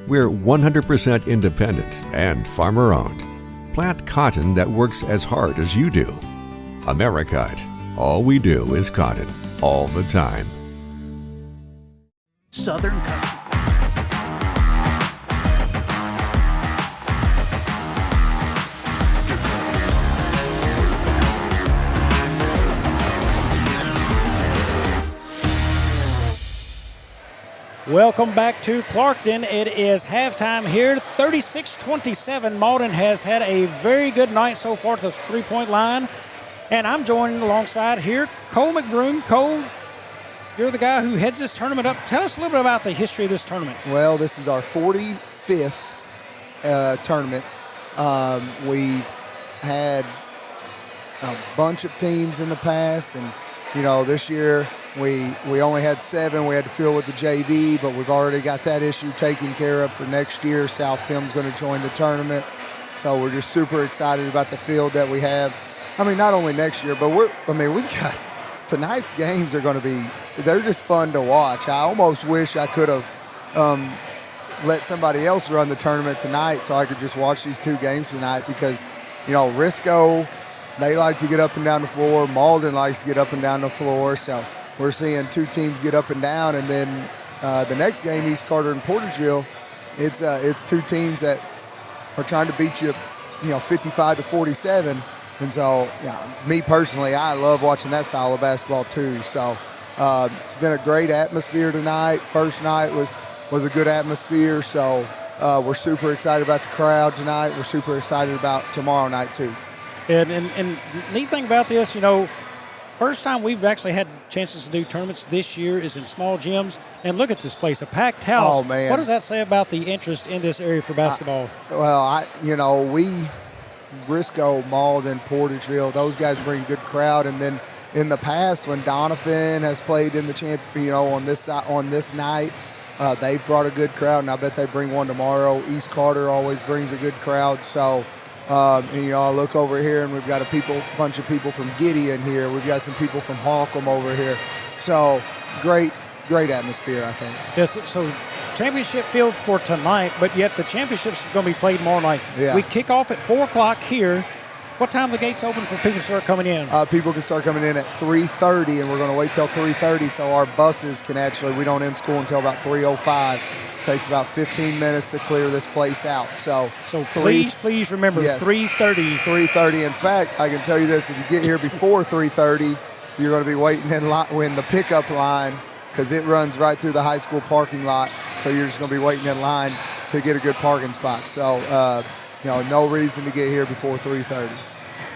We're 100% independent and farmer-owned. Plant cotton that works as hard as you do. Americot. All we do is cotton, all the time. Southern customers. Welcome back to Clarkton. It is halftime here. 36-27. Malden has had a very good night so far at the three-point line. And I'm joined alongside here Cole McBroom. Cole, you're the guy who heads this tournament up. Tell us a little bit about the history of this tournament. Well, this is our 45th tournament. We've had a bunch of teams in the past, and this year we only had 7. We had to fill with the JV, but we've already got that issue taken care of for next year. South Pim's going to join the tournament, so we're just super excited about the field that we have. I mean, not only next year, but we've got tonight's games are going to be, they're just fun to watch. I almost wish I could have let somebody else run the tournament tonight so I could just watch these 2 games tonight because, Risco, they like to get up and down the floor. Malden likes to get up and down the floor. So we're seeing 2 teams get up and down. And then the next game, East Carter and Portageville, it's 2 teams that are trying to beat you, 55-47. And so, me personally, I love watching that style of basketball too. So it's been a great atmosphere tonight. First night was a good atmosphere. So we're super excited about the crowd tonight. We're super excited about tomorrow night too. And neat thing about this, first time we've actually had chances to do tournaments this year is in small gyms. And look at this place, a packed house. Oh, man. What does that say about the interest in this area for basketball? Risco, Malden, Portageville, those guys bring a good crowd. And then in the past, when Donovan has played in the on this night, they've brought a good crowd, and I bet they bring one tomorrow. East Carter always brings a good crowd. So, I look over here, and we've got a bunch of people from Gideon here. We've got some people from Holcomb over here. So, great atmosphere, I think. Yes, so championship field for tonight, but yet the championship's going to be played tomorrow night. Yeah. We kick off at 4 o'clock here. What time the gates open for people to start coming in? People can start coming in at 3:30, and we're going to wait till 3:30 so our buses can we don't end school until about 3:05. Takes about 15 minutes to clear this place out. So please remember, yes, 3:30. 3:30. In fact, I can tell you this, if you get here before 3:30, you're going to be waiting in the pickup line because it runs right through the high school parking lot. So you're just going to be waiting in line to get a good parking spot. So, no reason to get here before 3:30.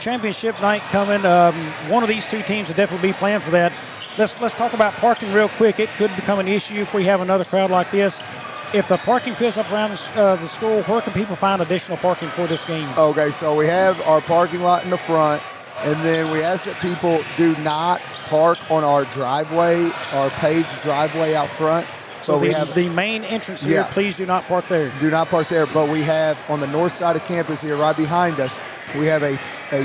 Championship night coming. One of these 2 teams will definitely be playing for that. Let's talk about parking real quick. It could become an issue if we have another crowd like this. If the parking fills up around the school, where can people find additional parking for this game? Okay, so we have our parking lot in the front, and then we ask that people do not park on our driveway, our paved driveway out front. So we have the main entrance here. Yeah. Please do not park there. Do not park there. But we have on the north side of campus here, right behind us, we have a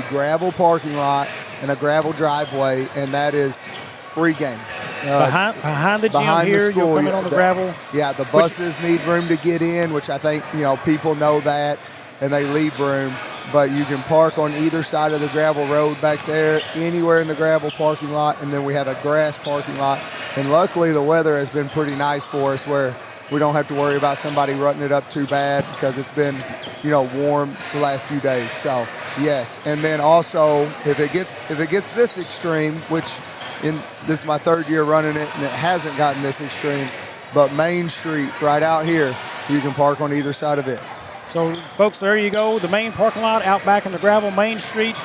gravel parking lot and a gravel driveway, and that is free game. Behind the gym here, you'll come in on the gravel. Yeah, the buses need room to get in, which I think people know that, and they leave room. But you can park on either side of the gravel road back there, anywhere in the gravel parking lot, and then we have a grass parking lot. And luckily, the weather has been pretty nice for us, where we don't have to worry about somebody rutting it up too bad because it's been, warm the last few days. So yes, and then also if it gets this extreme, which this is my 3rd year running it, and it hasn't gotten this extreme, but Main Street right out here, you can park on either side of it. So, folks, there you go. The main parking lot out back in the gravel, Main Street.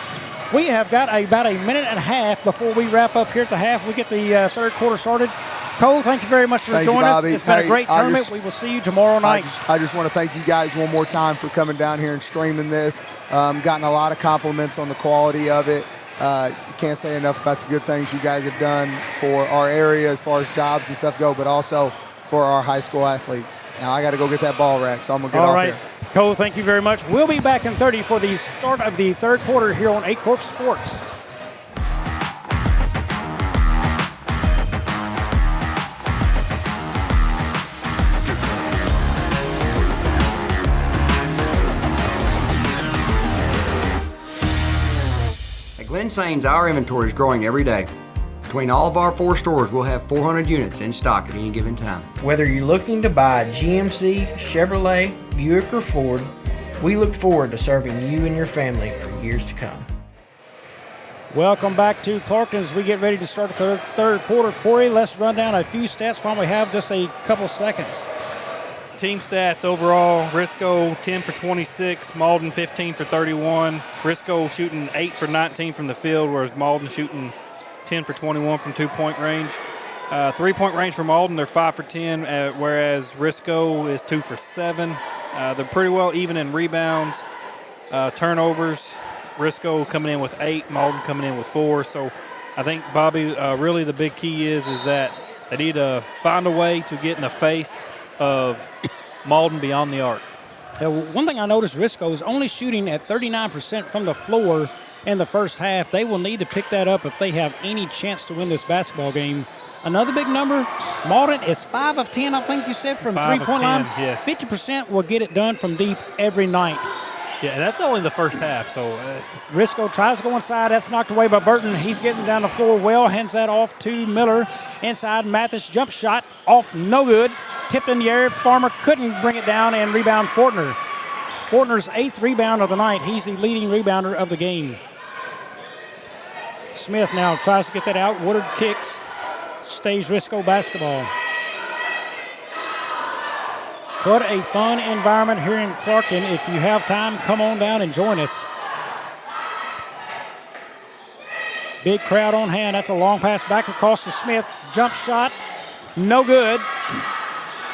We have got about a minute and a half before we wrap up here at the half. We get the third quarter started. Cole, thank you very much for joining us. It's been a great tournament. We will see you tomorrow night. I just want to thank you guys one more time for coming down here and streaming this. Gotten a lot of compliments on the quality of it. Can't say enough about the good things you guys have done for our area as far as jobs and stuff go, but also for our high school athletes. Now I got to go get that ball rack, so I'm going to get off here. Cole, thank you very much. We'll be back in 30 for the start of the third quarter here on 8 Corp Sports. At Glen Sains, our inventory is growing every day. Between all of our 4 stores, we'll have 400 units in stock at any given time. Whether you're looking to buy GMC, Chevrolet, Buick, or Ford, we look forward to serving you and your family for years to come. Welcome back to Clarkton as we get ready to start the third quarter. Corey, let's run down a few stats while we have just a couple seconds. Team stats overall, Risco 10 for 26, Malden 15 for 31. Risco shooting 8 for 19 from the field, whereas Malden shooting 10 for 21 from 2-point range. 3-point range for Malden, they're 5 for 10, whereas Risco is 2 for 7. They're pretty well even in rebounds, turnovers. Risco coming in with 8, Malden coming in with 4. So I think, Bobby, really the big key is that they need to find a way to get in the face of Malden beyond the arc. One thing I noticed, Risco is only shooting at 39% from the floor in the first half. They will need to pick that up if they have any chance to win this basketball game. Another big number, Malden is 5 of 10, I think you said, from three-point line. Yes. 50% will get it done from deep every night. Yeah, that's only the first half. So Risco tries to go inside. That's knocked away by Burton. He's getting down the floor well. Hands that off to Miller. Inside, Mathis jump shot off, no good. Tipped in the air. Farmer couldn't bring it down, and rebound Fortner. Fortner's 8th rebound of the night. He's the leading rebounder of the game. Smith now tries to get that out. Woodard kicks. Stays Risco basketball. What a fun environment here in Clarkton. If you have time, come on down and join us. Big crowd on hand. That's a long pass back across to Smith. Jump shot, no good.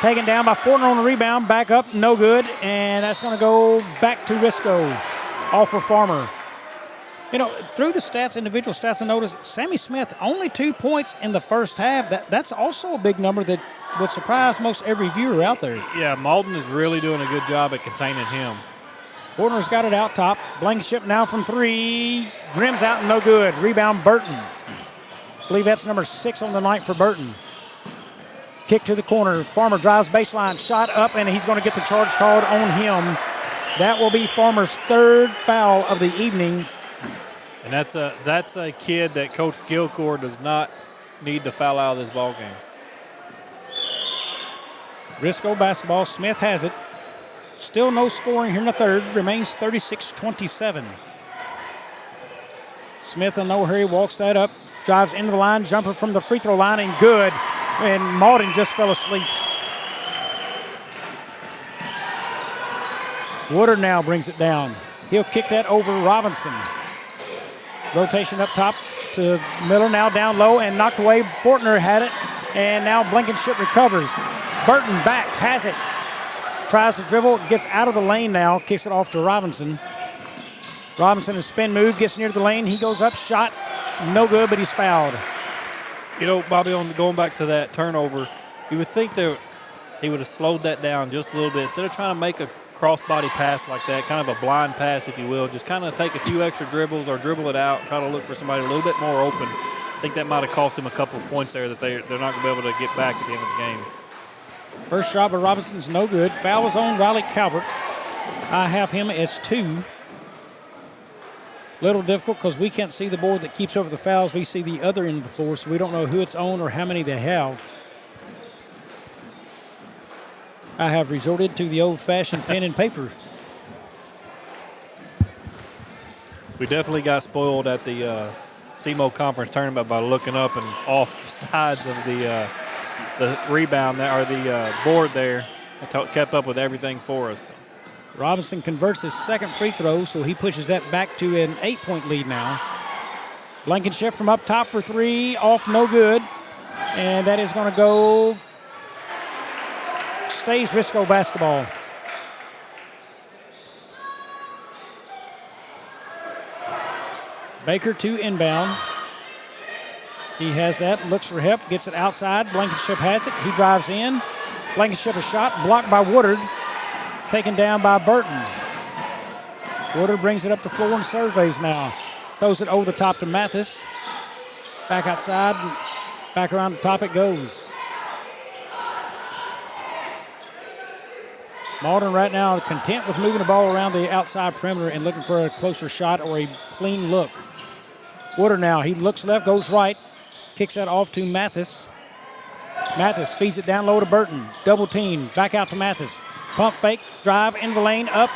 Taken down by Fortner on the rebound. Back up, no good. And that's going to go back to Risco. All for Farmer. You know, through the stats, individual stats, I noticed Sammy Smith, only 2 points in the first half. That's also a big number that would surprise most every viewer out there. Yeah, Malden is really doing a good job at containing him. Fortner's got it out top. Blankenship now from 3. Grims out, no good. Rebound Burton. I believe that's number 6 on the night for Burton. Kick to the corner. Farmer drives baseline, shot up, and he's going to get the charge called on him. That will be Farmer's 3rd foul of the evening. And that's a kid that Coach Gilcourt does not need to foul out of this ball game. Risco basketball. Smith has it. Still no scoring here in the third. Remains 36-27. Smith in no hurry walks that up. Drives into the line. Jumper from the free throw line and good. And Malden just fell asleep. Woodard now brings it down. He'll kick that over Robinson. Rotation up top to Miller, now down low and knocked away. Fortner had it, and now Blankenship recovers. Burton back, has it. Tries to dribble, gets out of the lane now, kicks it off to Robinson. Robinson, a spin move, gets near the lane. He goes up, shot, no good, but he's fouled. You know, Bobby, going back to that turnover, you would think that he would have slowed that down just a little bit. Instead of trying to make a cross-body pass like that, kind of a blind pass, if you will, just kind of take a few extra dribbles or dribble it out, try to look for somebody a little bit more open. I think that might have cost him a couple of points there that they're not going to be able to get back at the end of the game. First shot by Robinson's no good. Foul is on Riley Calvert. I have him as 2. Little difficult because we can't see the board that keeps up with the fouls. We see the other end of the floor, so we don't know who it's on or how many they have. I have resorted to the old-fashioned pen and paper. We definitely got spoiled at the Simo conference tournament by looking up and off sides of the rebound there, or the board there. It kept up with everything for us. Robinson converts his second free throw, so he pushes that back to an 8-point lead now. Blankenship from up top for 3, off no good. And that is going to go, stays Risco basketball. Baker to inbound. He has that, looks for help, gets it outside. Blankenship has it, he drives in. Blankenship a shot, blocked by Woodard. Taken down by Burton. Woodard brings it up the floor and surveys now. Throws it over the top to Mathis. Back outside, back around the top it goes. Malden right now content with moving the ball around the outside perimeter and looking for a closer shot or a clean look. Woodard now, he looks left, goes right. Kicks that off to Mathis. Mathis feeds it down low to Burton. Double team, back out to Mathis. Pump fake, drive, into the lane, up,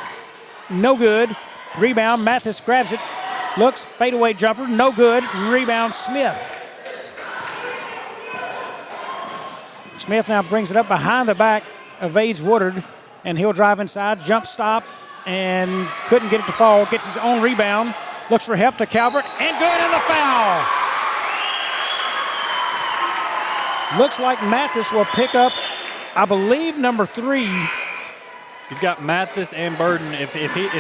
no good. Rebound, Mathis grabs it, looks, fadeaway jumper, no good. Rebound, Smith. Smith now brings it up behind the back, evades Woodard, and he'll drive inside, jump stop, and couldn't get it to fall. Gets his own rebound, looks for help to Calvert, and good in the foul. Looks like Mathis will pick up, I believe, number 3. You've got Mathis and Burden. If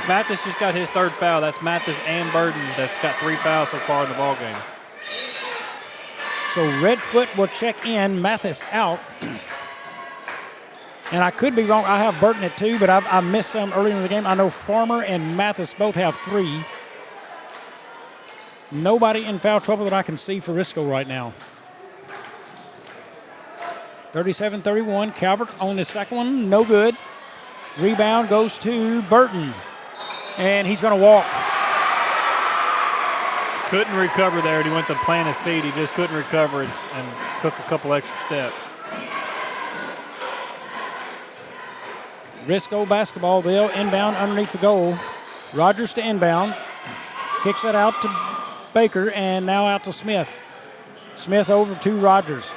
Mathis just got his 3rd foul, that's Mathis and Burden that's got 3 fouls so far in the ballgame. So Redfoot will check in, Mathis out. And I could be wrong. I have Burton at 2, but I missed some earlier in the game. I know Farmer and Mathis both have 3. Nobody in foul trouble that I can see for Risco right now. 37-31. Calvert on the second one. No good. Rebound goes to Burton. And he's going to walk. Couldn't recover there. He went to plant his feet. He just couldn't recover and took a couple extra steps. Risco basketball. They'll inbound underneath the goal. Rogers to inbound. Kicks it out to Baker and now out to Smith. Smith over to Rogers.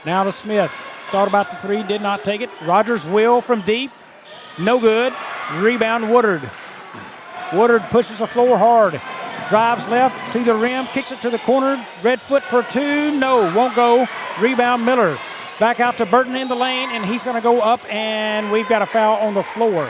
Now to Smith. Thought about the 3, did not take it. Rogers will from deep. No good. Rebound Woodard. Woodard pushes the floor hard. Drives left to the rim. Kicks it to the corner. Redfoot for 2. No, won't go. Rebound Miller. Back out to Burton in the lane, and he's going to go up, and we've got a foul on the floor.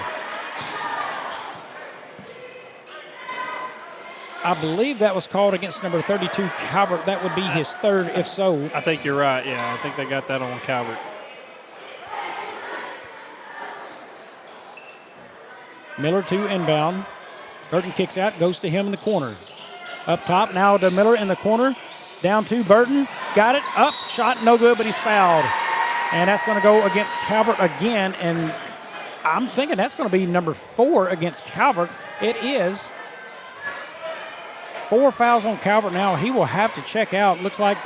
I believe that was called against number 32, Calvert. That would be his 3rd, if so. I think you're right, yeah. I think they got that on Calvert. Miller to inbound. Burton kicks out, goes to him in the corner. Up top, now to Miller in the corner. Down to Burton. Got it. Up. Shot no good, but he's fouled. And that's going to go against Calvert again. And I'm thinking that's going to be number 4 against Calvert. It is. 4 fouls on Calvert now. He will have to check out. Looks like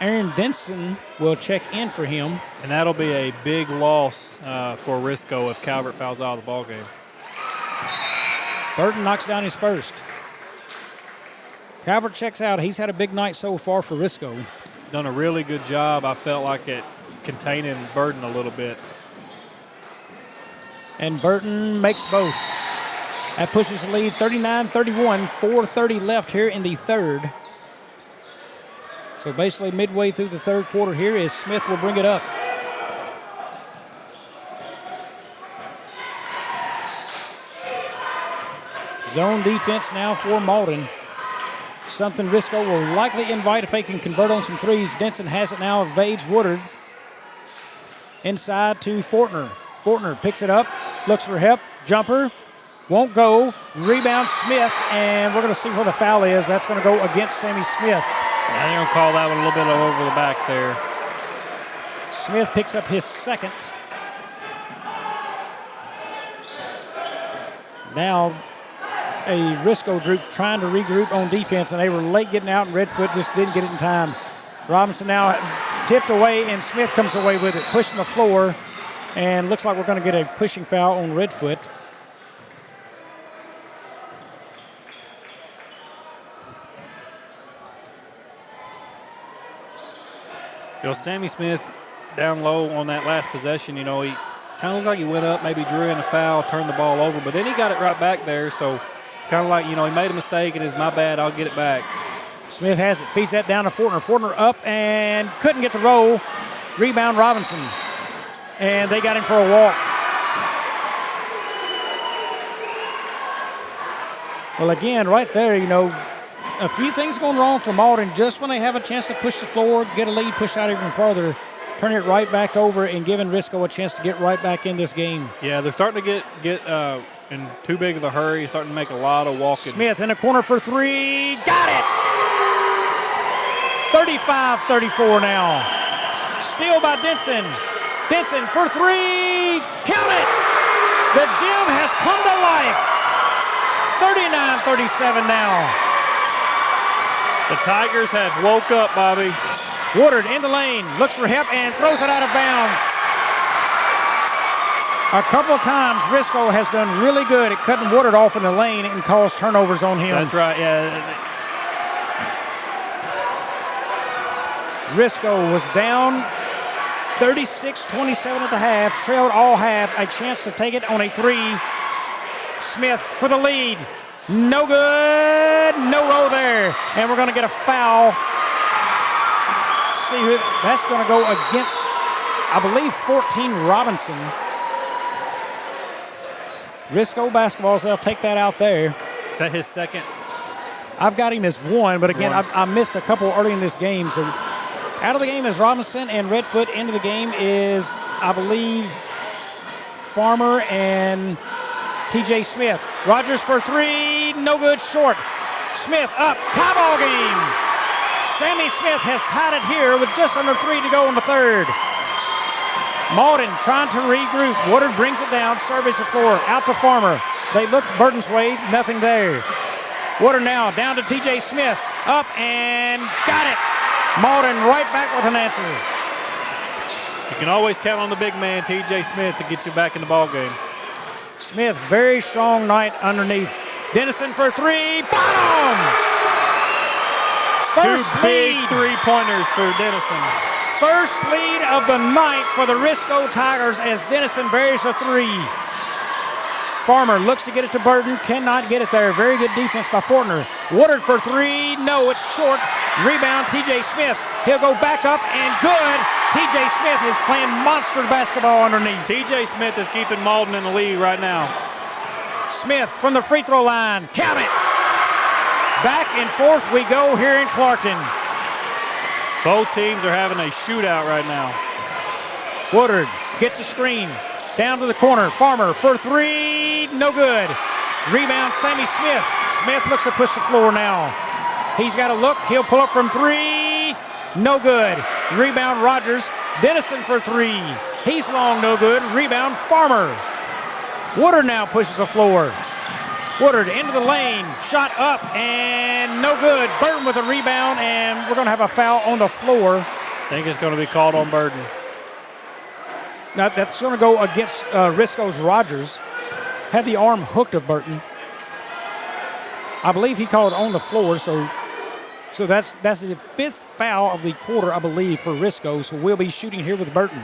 Aaron Denson will check in for him. And that'll be a big loss for Risco if Calvert fouls out of the ballgame. Burton knocks down his first. Calvert checks out. He's had a big night so far for Risco. Done a really good job, I felt like, at containing Burton a little bit. And Burton makes both. That pushes the lead 39-31, 4:30 left here in the 3rd. So basically midway through the 3rd quarter here is Smith will bring it up. Zone defense now for Malden. Something Risco will likely invite if they can convert on some 3s. Denson has it now, evades Woodard. Inside to Fortner. Fortner picks it up, looks for help, jumper, won't go. Rebound Smith, and we're going to see where the foul is. That's going to go against Sammy Smith. Yeah, they're going to call that one a little bit over the back there. Smith picks up his 2nd. Now a Risco group trying to regroup on defense, and they were late getting out, and Redfoot just didn't get it in time. Robinson now tipped away, and Smith comes away with it, pushing the floor, and looks like we're going to get a pushing foul on Redfoot. You know, Sammy Smith down low on that last possession, he kind of looked like he went up, maybe drew in a foul, turned the ball over, but then he got it right back there, so it's kind of like, he made a mistake and it's my bad, I'll get it back. Smith has it, feeds that down to Fortner. Fortner up and couldn't get the roll. Rebound Robinson. And they got him for a walk. Well, again, right there, a few things going wrong for Malden. Just when they have a chance to push the floor, get a lead, push out even further, turn it right back over and giving Risco a chance to get right back in this game. Yeah, they're starting to get in too big of a hurry, starting to make a lot of walking. Smith in the corner for 3. Got it! 35-34 now. Steal by Denson. Denson for 3. Count it! The gym has come to life. 39-37 now. The Tigers have woke up, Bobby. Woodard in the lane, looks for help and throws it out of bounds. A couple of times, Risco has done really good at cutting Woodard off in the lane and caused turnovers on him. That's right, yeah. Risco was down 36-27 at the half, trailed all half, a chance to take it on a 3. Smith for the lead. No good, no roll there. And we're going to get a foul. see who that's going to go against, I believe, 14 Robinson. Risco basketball, so they'll take that out there. Is that his second? I've got him as one, but again, I missed a couple early in this game. So out of the game is Robinson, and Redfoot. Into the game is, I believe, Farmer and T.J. Smith. Rogers for three, no good, short. Smith up, tie ball game. Sammy Smith has tied it here with just under 3 to go in the third. Malden trying to regroup. Woodard brings it down, surveys the floor, out to Farmer. They look Burton's way, nothing there. Woodard now down to T.J. Smith, up and got it. Malden right back with an answer. You can always count on the big man, T.J. Smith, to get you back in the ball game. Smith, very strong night underneath. Dennison for three, bottom! First Two big lead. three-pointers for Dennison. First lead of the night for the Risco Tigers as Dennison buries a three. Farmer looks to get it to Burton, cannot get it there. Very good defense by Fortner. Woodard for three, no, it's short. Rebound, T.J. Smith. He'll go back up and good. T.J. Smith is playing monster basketball underneath. T.J. Smith is keeping Malden in the lead right now. Smith from the free throw line, count it. Back and forth we go here in Clarkton. Both teams are having a shootout right now. Woodard gets a screen. Down to the corner. Farmer for three. No good. Rebound, Sammy Smith. Smith looks to push the floor now. He's got a look. He'll pull up from three. No good. Rebound, Rogers. Dennison for three. He's long, no good. Rebound, Farmer. Woodard now pushes the floor. Woodard into the lane. Shot up and no good. Burton with a rebound, and we're going to have a foul on the floor. I think it's going to be called on Burton. Now, that's going to go against Risco's Rogers. Had the arm hooked of Burton. I believe he called on the floor, so that's the fifth foul of the quarter, I believe, for Risco. So we'll be shooting here with Burton.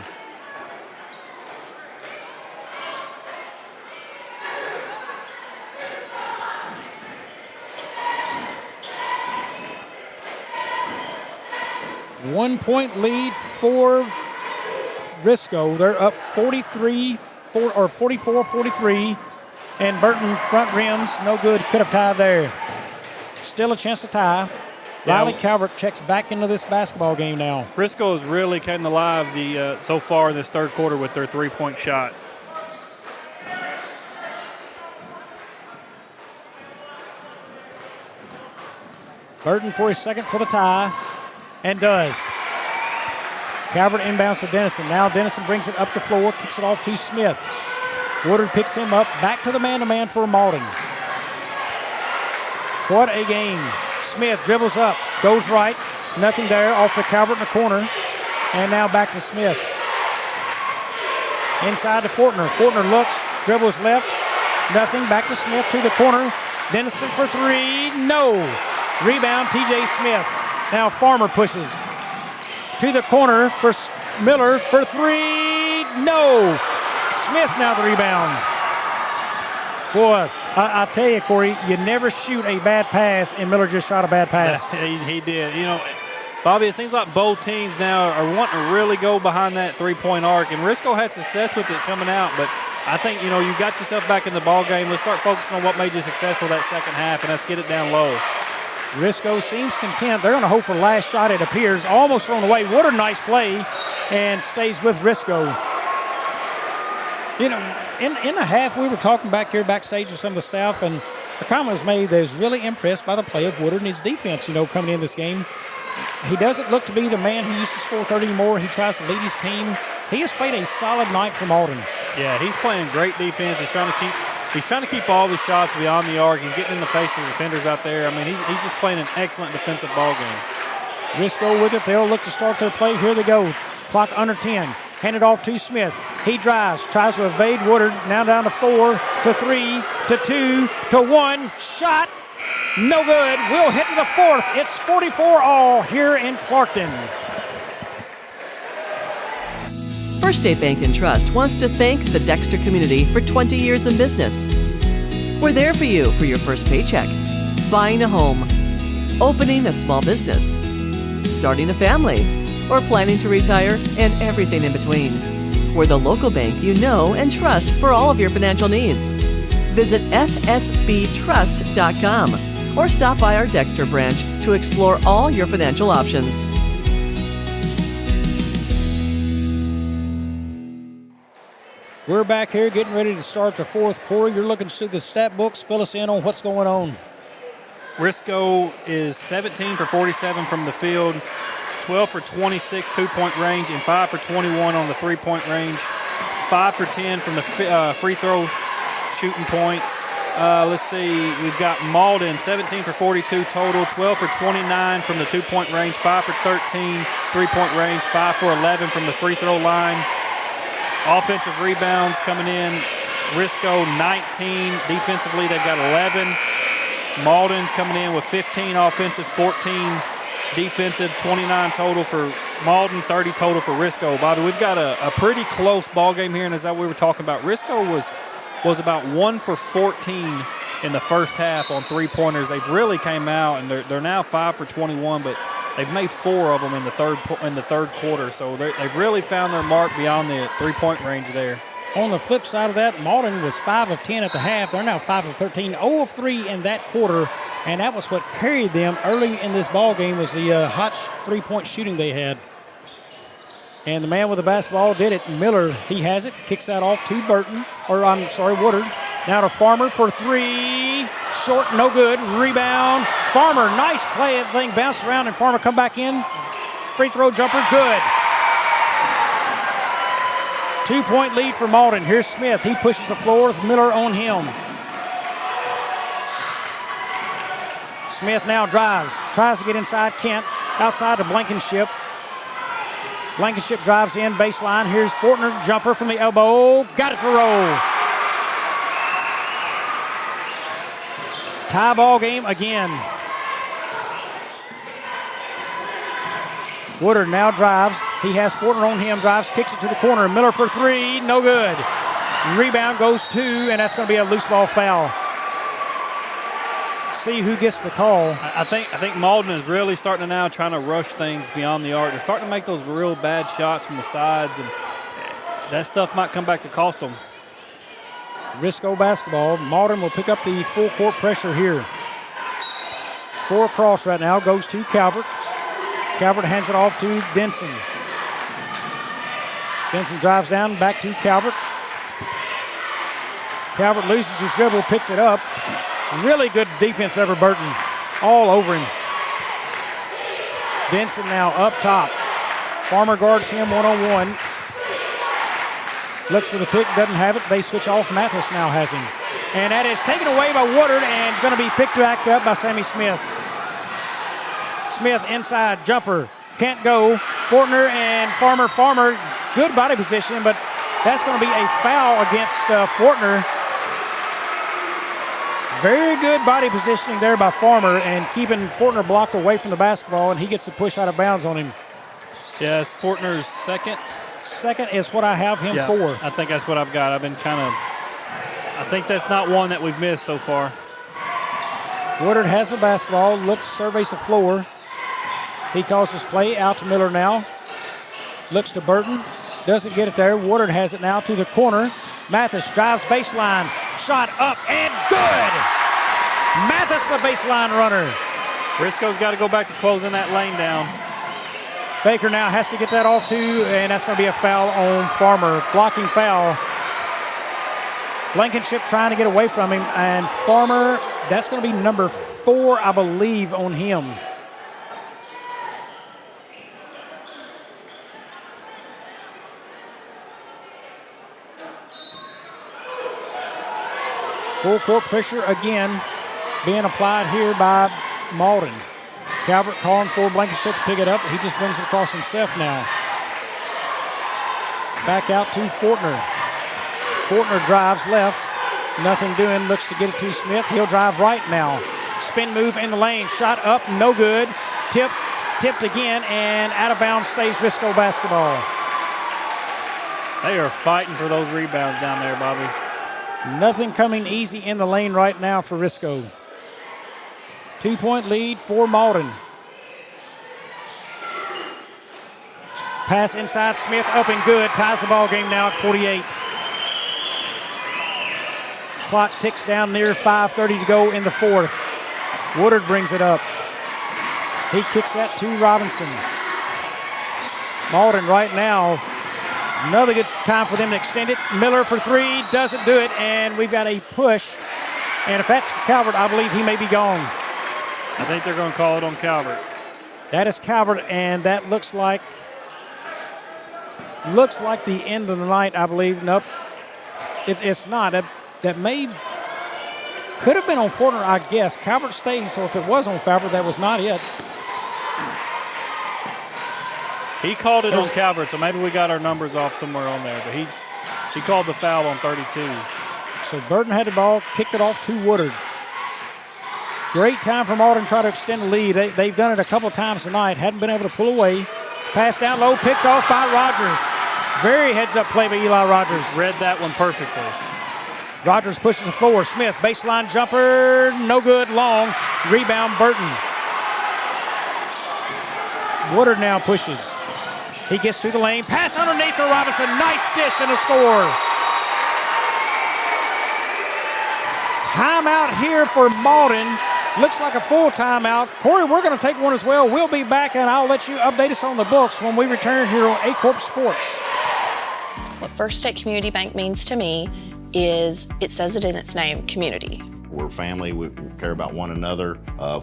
One-point lead for Risco. They're up 44-43. And Burton front rims, no good. Could have tied there. Still a chance to tie. Riley Calvert checks back into this basketball game now. Risco is really came alive so far in this third quarter with their three-point shot. Burton for his second for the tie, and does. Calvert inbounds to Dennison. Now Dennison brings it up the floor, kicks it off to Smith. Woodard picks him up, back to the man-to-man for Malden. What a game. Smith dribbles up, goes right, nothing there, off to Calvert in the corner, and now back to Smith. Inside to Fortner. Fortner looks, dribbles left, nothing, back to Smith to the corner. Dennison for three, no. Rebound, T.J. Smith. Now Farmer pushes to the corner for Miller for three, no. Smith now the rebound. Boy, I tell you, Corey, you never shoot a bad pass, and Miller just shot a bad pass. He did. You know, Bobby, it seems like both teams now are wanting to really go behind that three-point arc, and Risco had success with it coming out, but I think, you know, you got yourself back in the ball game. Let's start focusing on what made you successful that second half, and let's get it down low. Risco seems content. They're going to hope for last shot, it appears. Almost thrown away. What a nice play, and stays with Risco. You know, in the half, we were talking back here backstage with some of the staff, and the comment was made that was really impressed by the play of Woodard and his defense, you know, coming in this game. He doesn't look to be the man who used to score 30 more. He tries to lead his team. He has played a solid night for Malden. Yeah, he's playing great defense. He's trying to keep all the shots beyond the arc. He's getting in the face of the defenders out there. I mean, he's just playing an excellent defensive ball game. Risco with it. They'll look to start their play. Here they go. Clock under 10. Hand it off to Smith. He drives, tries to evade Woodard. Now down to 4, to 3, to 2, to 1. Shot. No good. We'll hit to the fourth. It's 44-all here in Clarkton. First State Bank and Trust wants to thank the Dexter community for 20 years in business. We're there for you for your first paycheck, buying a home, opening a small business, starting a family, or planning to retire, and everything in between. We're the local bank you know and trust for all of your financial needs. Visit fsbtrust.com or stop by our Dexter branch to explore all your financial options. We're back here getting ready to start the fourth quarter. You're looking through the stat books. Fill us in on what's going on. Risco is 17 for 47 from the field, 12 for 26 two-point range, and 5 for 21 on the three-point range, 5 for 10 from the free throw shooting points. Let's see, we've got Malden, 17 for 42 total, 12 for 29 from the two-point range, 5 for 13 three-point range, 5 for 11 from the free throw line. Offensive rebounds coming in, Risco 19. Defensively, they've got 11. Malden's coming in with 15 offensive, 14 defensive, 29 total for Malden, 30 total for Risco. Bobby, we've got a pretty close ball game here, and as we were talking about, Risco was about 1 for 14 in the first half on three-pointers. They've really came out, and they're now 5 for 21, but they've made 4 of them in the third quarter, so they've really found their mark beyond the three-point range there. On the flip side of that, Malden was 5 of 10 at the half. They're now 5 of 13, 0 of 3 in that quarter, and that was what carried them early in this ball game was the hot three-point shooting they had. And the man with the basketball did it. Miller, he has it, kicks that off to Woodard. Now to Farmer for 3, short, no good, rebound. Farmer, nice play, that thing bounced around, and Farmer come back in. Free throw jumper, good. 2-point lead for Malden. Here's Smith. He pushes the floor with Miller on him. Smith now drives. Tries to get inside Kent. Outside to Blankenship. Blankenship drives in baseline. Here's Fortner. Jumper from the elbow. Got it to roll. Tie ball game again. Woodard now drives. He has Fortner on him, drives, kicks it to the corner. Miller for 3, no good. Rebound goes 2, and that's going to be a loose ball foul. See who gets the call. I think Malden is really starting to now trying to rush things beyond the arc. They're starting to make those real bad shots from the sides, and that stuff might come back to cost them. Risco basketball. Malden will pick up the full court pressure here. 4 across right now, goes to Calvert. Calvert hands it off to Denson. Denson drives down, back to Calvert. Calvert loses his dribble, picks it up. Really good defense over Burton. All over him. Denson now up top. Farmer guards him one-on-one. Looks for the pick, doesn't have it. They switch off. Mathis now has him. And that is taken away by Woodard and it's going to be picked back up by Sammy Smith. Smith inside, jumper, can't go. Fortner and Farmer, good body position, but that's going to be a foul against Fortner. Very good body positioning there by Farmer and keeping Fortner blocked away from the basketball, and he gets the push out of bounds on him. Yeah, it's Fortner's second. Second is what I have him for. I think that's what I've got. I think that's not one that we've missed so far. Woodard has the basketball, surveys the floor. He calls his play out to Miller now. Looks to Burton, doesn't get it there. Woodard has it now to the corner. Mathis drives baseline, shot up and good. Mathis, the baseline runner. Risco's got to go back to closing that lane down. Baker now has to get that off too, and that's going to be a foul on Farmer. Blocking foul. Blankenship trying to get away from him, and Farmer, that's going to be number 4, I believe, on him. Full court pressure again being applied here by Malden. Calvert calling for Blankenship to pick it up. He just brings it across himself now. Back out to Fortner. Fortner drives left. Nothing doing. Looks to get it to Smith. He'll drive right now. Spin move in the lane. Shot up. No good. Tipped again. And out of bounds stays Risco basketball. They are fighting for those rebounds down there, Bobby. Nothing coming easy in the lane right now for Risco. 2-point lead for Malden. Pass inside, Smith up and good. Ties the ball game now at 48. Clock ticks down near 5:30 to go in the fourth. Woodard brings it up. He kicks that to Robinson. Malden right now, another good time for them to extend it. Miller for three, doesn't do it, and we've got a push. And if that's Calvert, I believe he may be gone. I think they're going to call it on Calvert. That is Calvert, and that looks like the end of the night, I believe. Nope, it's not. That could have been on Fortner, I guess. Calvert stays, so if it was on Calvert, that was not it. He called it on Calvert, so maybe we got our numbers off somewhere on there. But he called the foul on 32. So Burton had the ball, kicked it off to Woodard. Great time for Malden to try to extend the lead. They've done it a couple times tonight. Hadn't been able to pull away. Pass down low, picked off by Rogers. Very heads-up play by Eli Rogers. Read that one perfectly. Rogers pushes the floor. Smith, baseline jumper, no good, long. Rebound, Burton. Woodard now pushes. He gets to the lane. Pass underneath to Robinson. Nice dish and a score. Timeout here for Malden. Looks like a full timeout. Corey, we're going to take one as well. We'll be back, and I'll let you update us on the books when we return here on A-Corp Sports. What First State Community Bank means to me is, it says it in its name, community. We're family. We care about one another,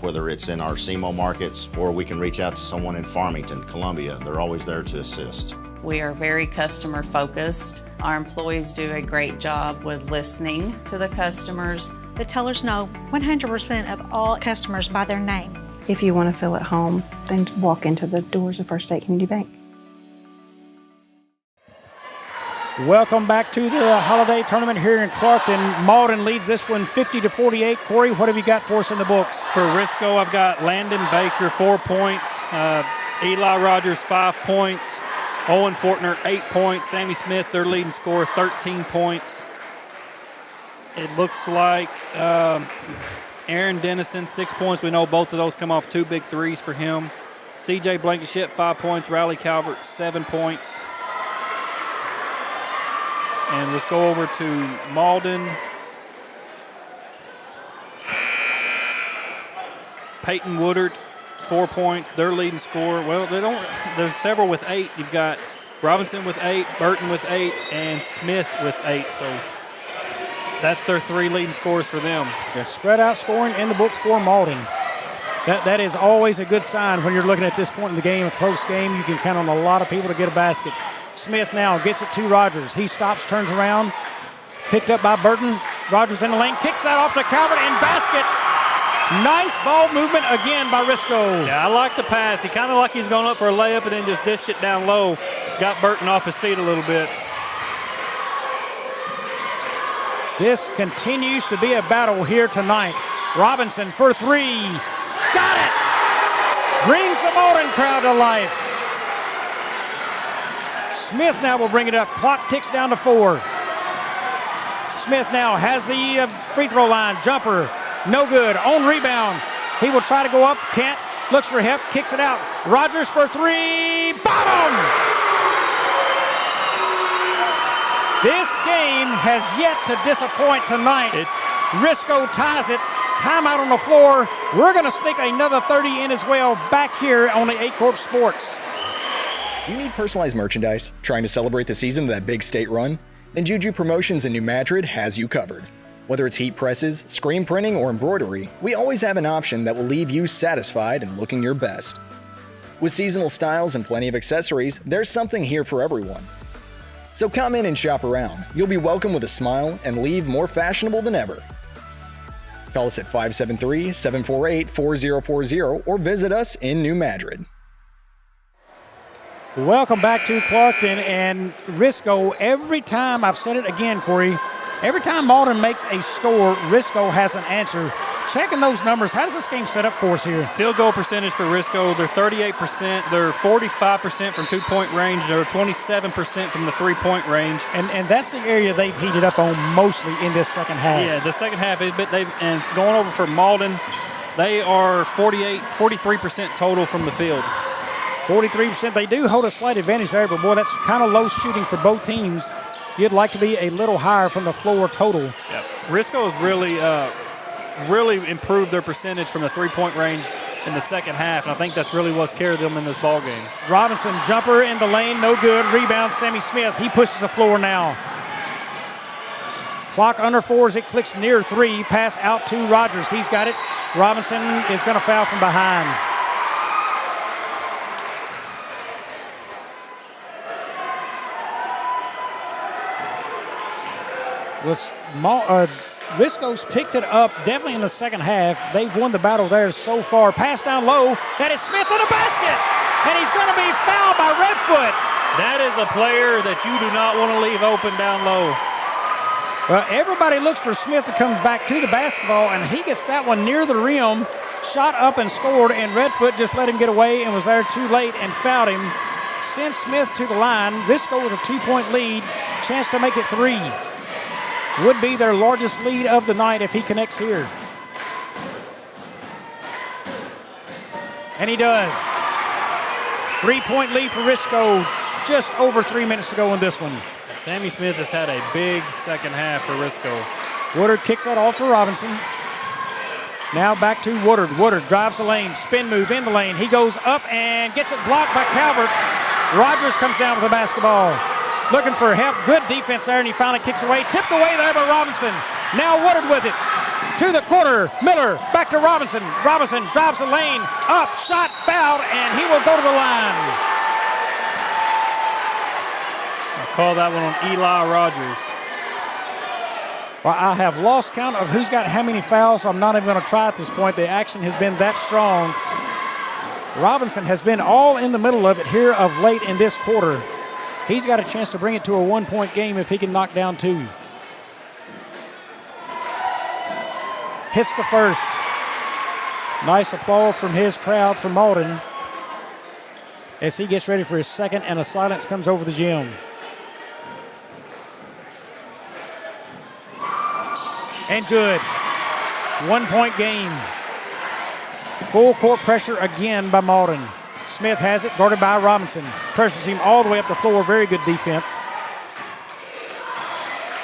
whether it's in our Simo markets or we can reach out to someone in Farmington, Columbia. They're always there to assist. We are very customer focused. Our employees do a great job with listening to the customers. The tellers know 100% of all customers by their name. If you want to feel at home, then walk into the doors of First State Community Bank. Welcome back to the holiday tournament here in Clarkton. Malden leads this one 50-48. Corey, what have you got for us in the books? For Risco, I've got Landon Baker, 4 points. Eli Rogers, 5 points. Owen Fortner, 8 points. Sammy Smith, their leading scorer, 13 points. It looks like Aaron Dennison, 6 points. We know both of those come off 2 big threes for him. CJ Blankenship, 5 points. Riley Calvert, 7 points. And let's go over to Malden. Peyton Woodard, 4 points. Their leading scorer. Well, there's several with 8. You've got Robinson with 8, Burton with 8, and Smith with 8. So that's their 3 leading scorers for them. Yeah, spread out scoring in the books for Malden. That is always a good sign when you're looking at this point in the game, a close game. You can count on a lot of people to get a basket. Smith now gets it to Rogers. He stops, turns around. Picked up by Burton. Rogers in the lane, kicks that off to Calvert and basket. Nice ball movement again by Risco. Yeah, I like the pass. He kind of like he's going up for a layup and then just dished it down low. Got Burton off his feet a little bit. This continues to be a battle here tonight. Robinson for 3. Got it! Brings the Malden crowd to life. Smith now will bring it up. Clock ticks down to 4. Smith now has the free throw line. Jumper, no good. On rebound, he will try to go up. Can't. Looks for help. Kicks it out. Rogers for 3. Bottom! This game has yet to disappoint tonight. Risco ties it. Timeout on the floor. We're going to sneak another 30 in as well back here on the A-Corp Sports. Do you need personalized merchandise? Trying to celebrate the season of that big state run? Then Juju Promotions in New Madrid has you covered. Whether it's heat presses, screen printing, or embroidery, we always have an option that will leave you satisfied and looking your best. With seasonal styles and plenty of accessories, there's something here for everyone. So come in and shop around. You'll be welcome with a smile and leave more fashionable than ever. Call us at 573-748-4040 or visit us in New Madrid. Welcome back to Clarkton and Risco. Every time, I've said it again, Corey, every time Malden makes a score, Risco has an answer. Checking those numbers, how does this game set up for us here? Field goal percentage for Risco, they're 38%. They're 45% from 2-point range. They're 27% from the 3-point range. And that's the area they've heated up on mostly in this second half. Yeah, the second half, and going over for Malden, they are 43% total from the field. 43%. They do hold a slight advantage there, but boy, that's kind of low shooting for both teams. You'd like to be a little higher from the floor total. Yep. Risco has really improved their percentage from the three-point range in the second half, and I think that's really what's carried them in this ball game. Robinson, jumper in the lane, no good. Rebound, Sammy Smith. He pushes the floor now. Clock under 4 as it clicks near 3. Pass out to Rogers. He's got it. Robinson is going to foul from behind. Risco's picked it up definitely in the second half. They've won the battle there so far. Pass down low. That is Smith in the basket. And he's going to be fouled by Redfoot. That is a player that you do not want to leave open down low. Well, everybody looks for Smith to come back to the basketball, and he gets that one near the rim, shot up and scored, and Redfoot just let him get away and was there too late and fouled him. Sends Smith to the line. Risco with a 2-point lead. Chance to make it 3. Would be their largest lead of the night if he connects here. And he does. 3-point lead for Risco. Just over 3 minutes to go in this one. Sammy Smith has had a big second half for Risco. Woodard kicks that off to Robinson. Now back to Woodard. Woodard drives the lane, spin move in the lane. He goes up and gets it blocked by Calvert. Rogers comes down with the basketball. Looking for help. Good defense there, and he finally kicks away. Tipped away there by Robinson. Now Woodard with it. To the corner. Miller back to Robinson. Robinson drives the lane. Up, shot, fouled, and he will go to the line. I'll call that one on Eli Rogers. Well, I have lost count of who's got how many fouls, so I'm not even going to try at this point. The action has been that strong. Robinson has been all in the middle of it here of late in this quarter. He's got a chance to bring it to a 1-point game if he can knock down 2. Hits the first. Nice applause from his crowd for Malden as he gets ready for his second, and a silence comes over the gym. And good. 1-point game. Full court pressure again by Malden. Smith has it, guarded by Robinson. Pressures him all the way up the floor. Very good defense.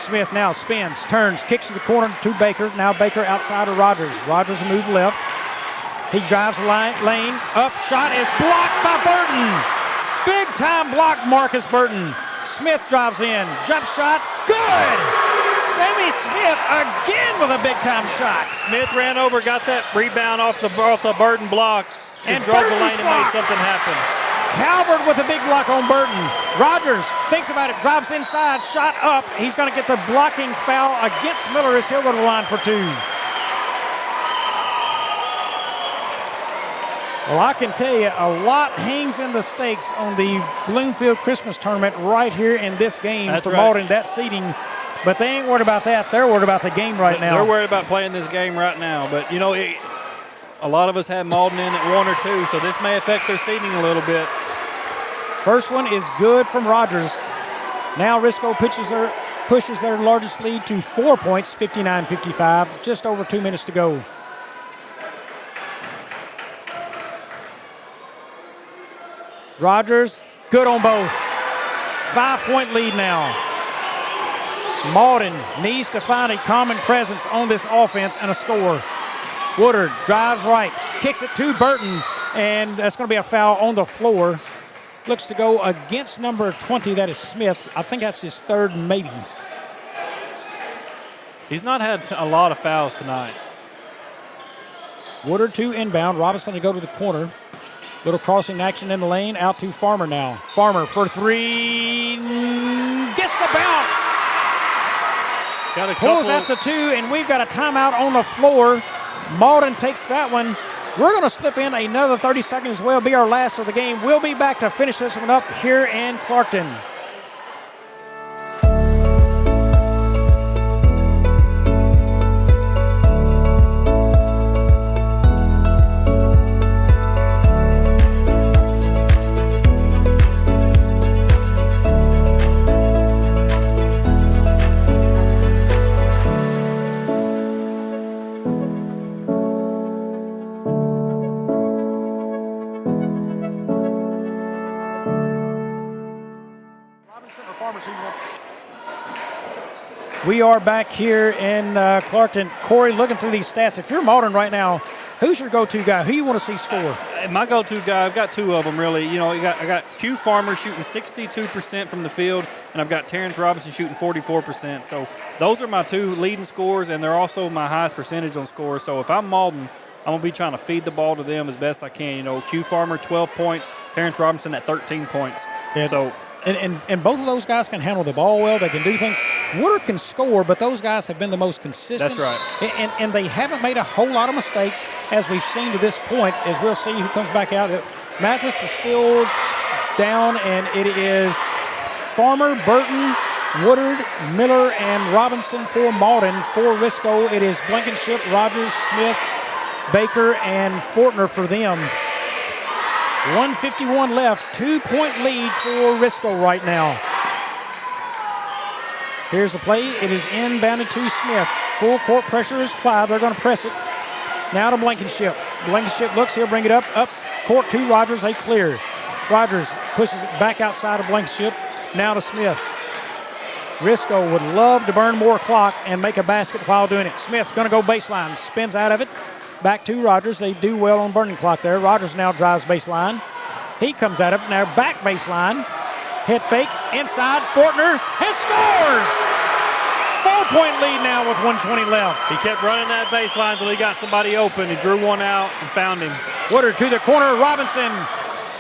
Smith now spins, turns, kicks to the corner to Baker. Now Baker outside of Rogers. Rogers a move left. He drives the lane. Up, shot is blocked by Burton. Big time block, Marcus Burton. Smith drives in. Jump shot, good! Sammy Smith again with a big time shot. Smith ran over, got that rebound off the Burton block. And drove the lane and made something happen. Calvert with a big block on Burton. Rogers thinks about it, drives inside, shot up. He's going to get the blocking foul against Miller as he'll go to the line for 2. Well, I can tell you a lot hangs in the stakes on the Bloomfield Christmas tournament right here in this game for Malden, that seeding. But they ain't worried about that. They're worried about the game right now. They're worried about playing this game right now. But, you know, a lot of us have Malden in at 1 or 2, so this may affect their seeding a little bit. First one is good from Rogers. Now Risco pushes their largest lead to 4 points, 59-55, just over 2 minutes to go. Rogers, good on both. 5-point lead now. Malden needs to find a common presence on this offense and a score. Woodard drives right, kicks it to Burton, and that's going to be a foul on the floor. Looks to go against number 20, that is Smith. I think that's his third, maybe. He's not had a lot of fouls tonight. Woodard to inbound. Robinson to go to the corner. Little crossing action in the lane. Out to Farmer now. Farmer for 3. Gets the bounce. Pulls out to 2, and we've got a timeout on the floor. Malden takes that one. We're going to slip in another 30 seconds as well. Be our last of the game. We'll be back to finish this one up here in Clarkton. We are back here in Clarkton. Corey, looking through these stats, if you're Malden right now, who's your go-to guy? Who you want to see score? My go-to guy, I've got two of them really. You know, I got Q Farmer shooting 62% from the field, and I've got Terrence Robinson shooting 44%. So those are my two leading scorers, and they're also my highest percentage on scores. So if I'm Malden, I'm going to be trying to feed the ball to them as best I can. You know, Q Farmer, 12 points, Terrence Robinson at 13 points. Yeah. So. And both of those guys can handle the ball well. They can do things. Woodard can score, but those guys have been the most consistent. That's right. And they haven't made a whole lot of mistakes, as we've seen to this point, as we'll see who comes back out. Mathis is still down, and it is Farmer, Burton, Woodard, Miller, and Robinson for Malden. For Risco, it is Blankenship, Rogers, Smith, Baker, and Fortner for them. 1:51 left, 2-point lead for Risco right now. Here's the play. It is inbounded to Smith. Full court pressure is applied. They're going to press it. Now to Blankenship. Blankenship looks. He'll bring it up court to Rogers. They clear. Rogers pushes it back outside of Blankenship. Now to Smith. Risco would love to burn more clock and make a basket while doing it. Smith's going to go baseline. Spins out of it. Back to Rogers. They do well on burning clock there. Rogers now drives baseline. He comes out of it. Now back baseline. Head fake. Inside. Fortner. And scores! 4-point lead now with 1:20 left. He kept running that baseline until he got somebody open. He drew one out and found him. Woodard to the corner. Robinson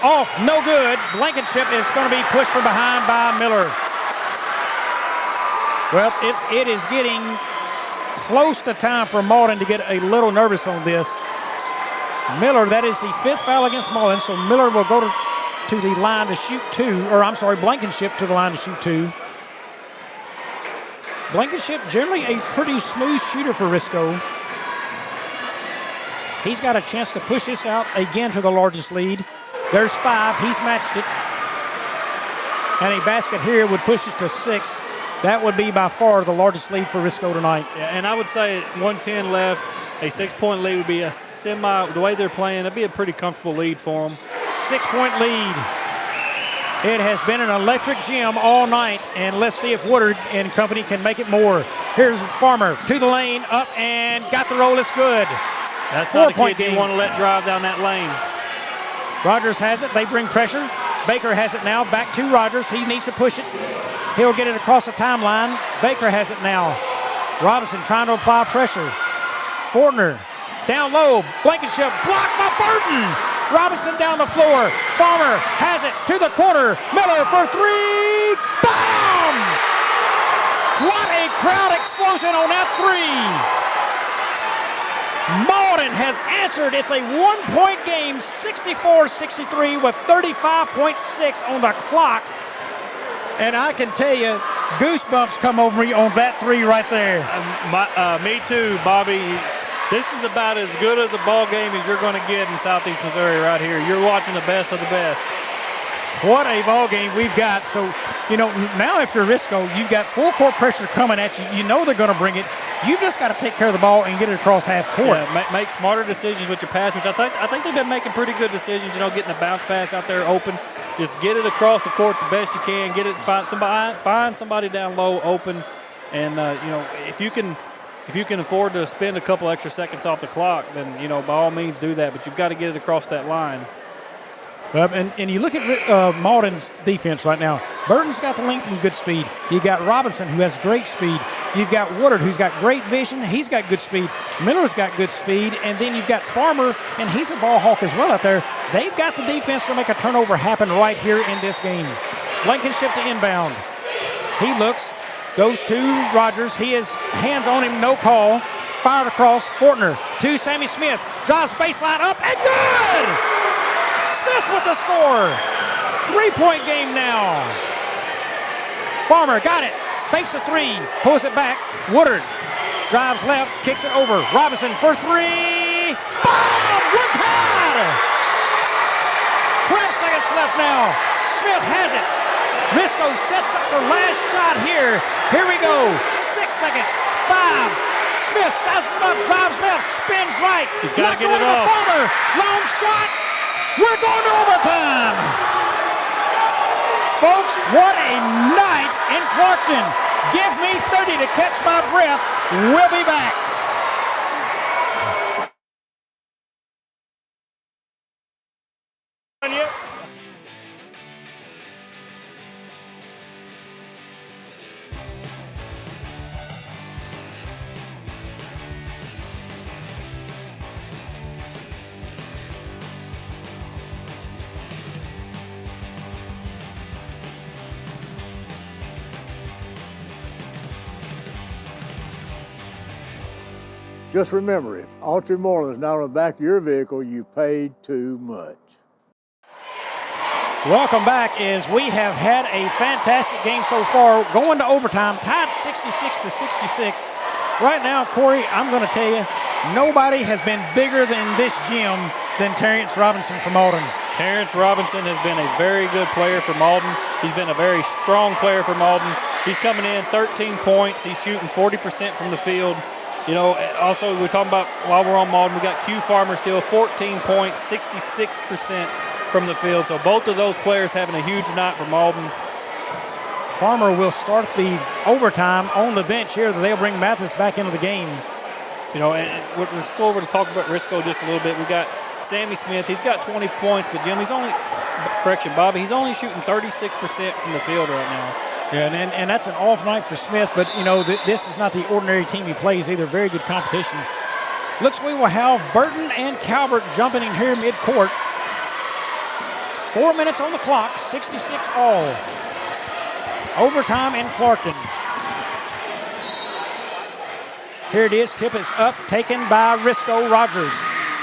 off. No good. Blankenship is going to be pushed from behind by Miller. Well, it is getting close to time for Malden to get a little nervous on this. Miller, that is the 5th foul against Malden, so Miller will go to the line to shoot 2, or I'm sorry, Blankenship to the line to shoot 2. Blankenship, generally a pretty smooth shooter for Risco. He's got a chance to push this out again to the largest lead. There's 5, he's matched it. And a basket here would push it to 6. That would be by far the largest lead for Risco tonight. Yeah, and I would say at 1:10 left, a 6-point lead would be a the way they're playing, it'd be a pretty comfortable lead for them. 6-point lead. It has been an electric gym all night, and let's see if Woodard and company can make it more. Here's Farmer to the lane, up and got the roll. It's good. That's not a kid you want to let drive down that lane. Rogers has it. They bring pressure. Baker has it now. Back to Rogers. He needs to push it. He'll get it across the timeline. Baker has it now. Robinson trying to apply pressure. Fortner down low. Blankenship blocked by Burton. Robinson down the floor. Farmer has it to the corner. Miller for 3. Bam! What a crowd explosion on that 3. Malden has answered. It's a 1-point game, 64-63 with 35.6 on the clock. And I can tell you, goosebumps come over me on that 3 right there. Me too, Bobby. This is about as good as a ball game as you're going to get in Southeast Missouri right here. You're watching the best of the best. What a ball game we've got. So, you know, now if you're Risco, you've got full court pressure coming at you. You know they're going to bring it. You've just got to take care of the ball and get it across half court. Yeah, make smarter decisions with your pass, which I think they've been making pretty good decisions, you know, getting the bounce pass out there open. Just get it across the court the best you can. Get it, find somebody down low open. And, you know, if you can afford to spend a couple extra seconds off the clock, then, you know, by all means do that. But you've got to get it across that line. And you look at Malden's defense right now. Burton's got the length and good speed. You got Robinson, who has great speed. You've got Woodard, who's got great vision. He's got good speed. Miller's got good speed. And then you've got Farmer, and he's a ball hawk as well out there. They've got the defense to make a turnover happen right here in this game. Blankenship to inbound. He looks, goes to Rogers. He has hands on him, no call. Fired across, Fortner to Sammy Smith. Drives baseline up, and good! Smith with the score. 3-point game now. Farmer got it. Fakes a 3. Pulls it back. Woodard drives left. Kicks it over. Robinson for 3. Boom! We're tied. 12 seconds left now. Smith has it. Risco sets up for last shot here. Here we go. 6 seconds. 5. Smith sizes up. Drives left. Spins right. He's got to get it off. Farmer. Long shot. We're going to overtime. Folks, what a night in Clarkton. Give me 30 to catch my breath. We'll be back. Just remember, if Autry Moreland is not on the back of your vehicle, you paid too much. Welcome back as we have had a fantastic game so far, going to overtime, tied 66-66. Right now, Corey, I'm going to tell you, nobody has been bigger than this gym than Terrence Robinson from Malden. Terrence Robinson has been a very good player for Malden. He's been a very strong player for Malden. He's coming in 13 points. He's shooting 40% from the field. You know, also we're talking about, while we're on Malden, we got Q Farmer still 14 points, 66% from the field. So both of those players having a huge night for Malden. Farmer will start the overtime on the bench here. They'll bring Mathis back into the game. You know, and let's go over to talk about Risco just a little bit. We got Sammy Smith. He's got 20 points, but Jim, Bobby, he's only shooting 36% from the field right now. Yeah, and that's an off night for Smith, but, you know, this is not the ordinary team he plays either. Very good competition. Looks we will have Burton and Calvert jumping in here mid-court. 4 minutes on the clock, 66 all. Overtime in Clarkton. Here it is, tip is up, taken by Risco Rogers.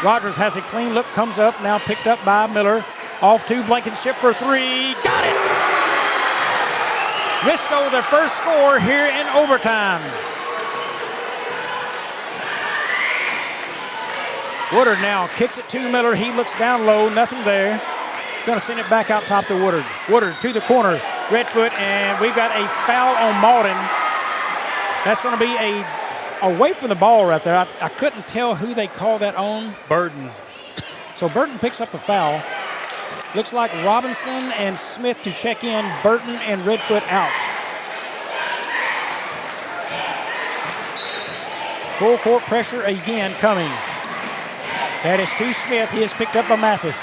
Rogers has a clean look, comes up, now picked up by Miller. Off to Blankenship for three, got it! Risco, their first score here in overtime. Woodard now kicks it to Miller. He looks down low, nothing there. Going to send it back out top to Woodard. Woodard to the corner, Redfoot, and we've got a foul on Malden. That's going to be away from the ball right there. I couldn't tell who they called that on. Burton. So Burton picks up the foul. Looks like Robinson and Smith to check in. Burton and Redfoot out. Full court pressure again coming. That is to Smith. He is picked up by Mathis.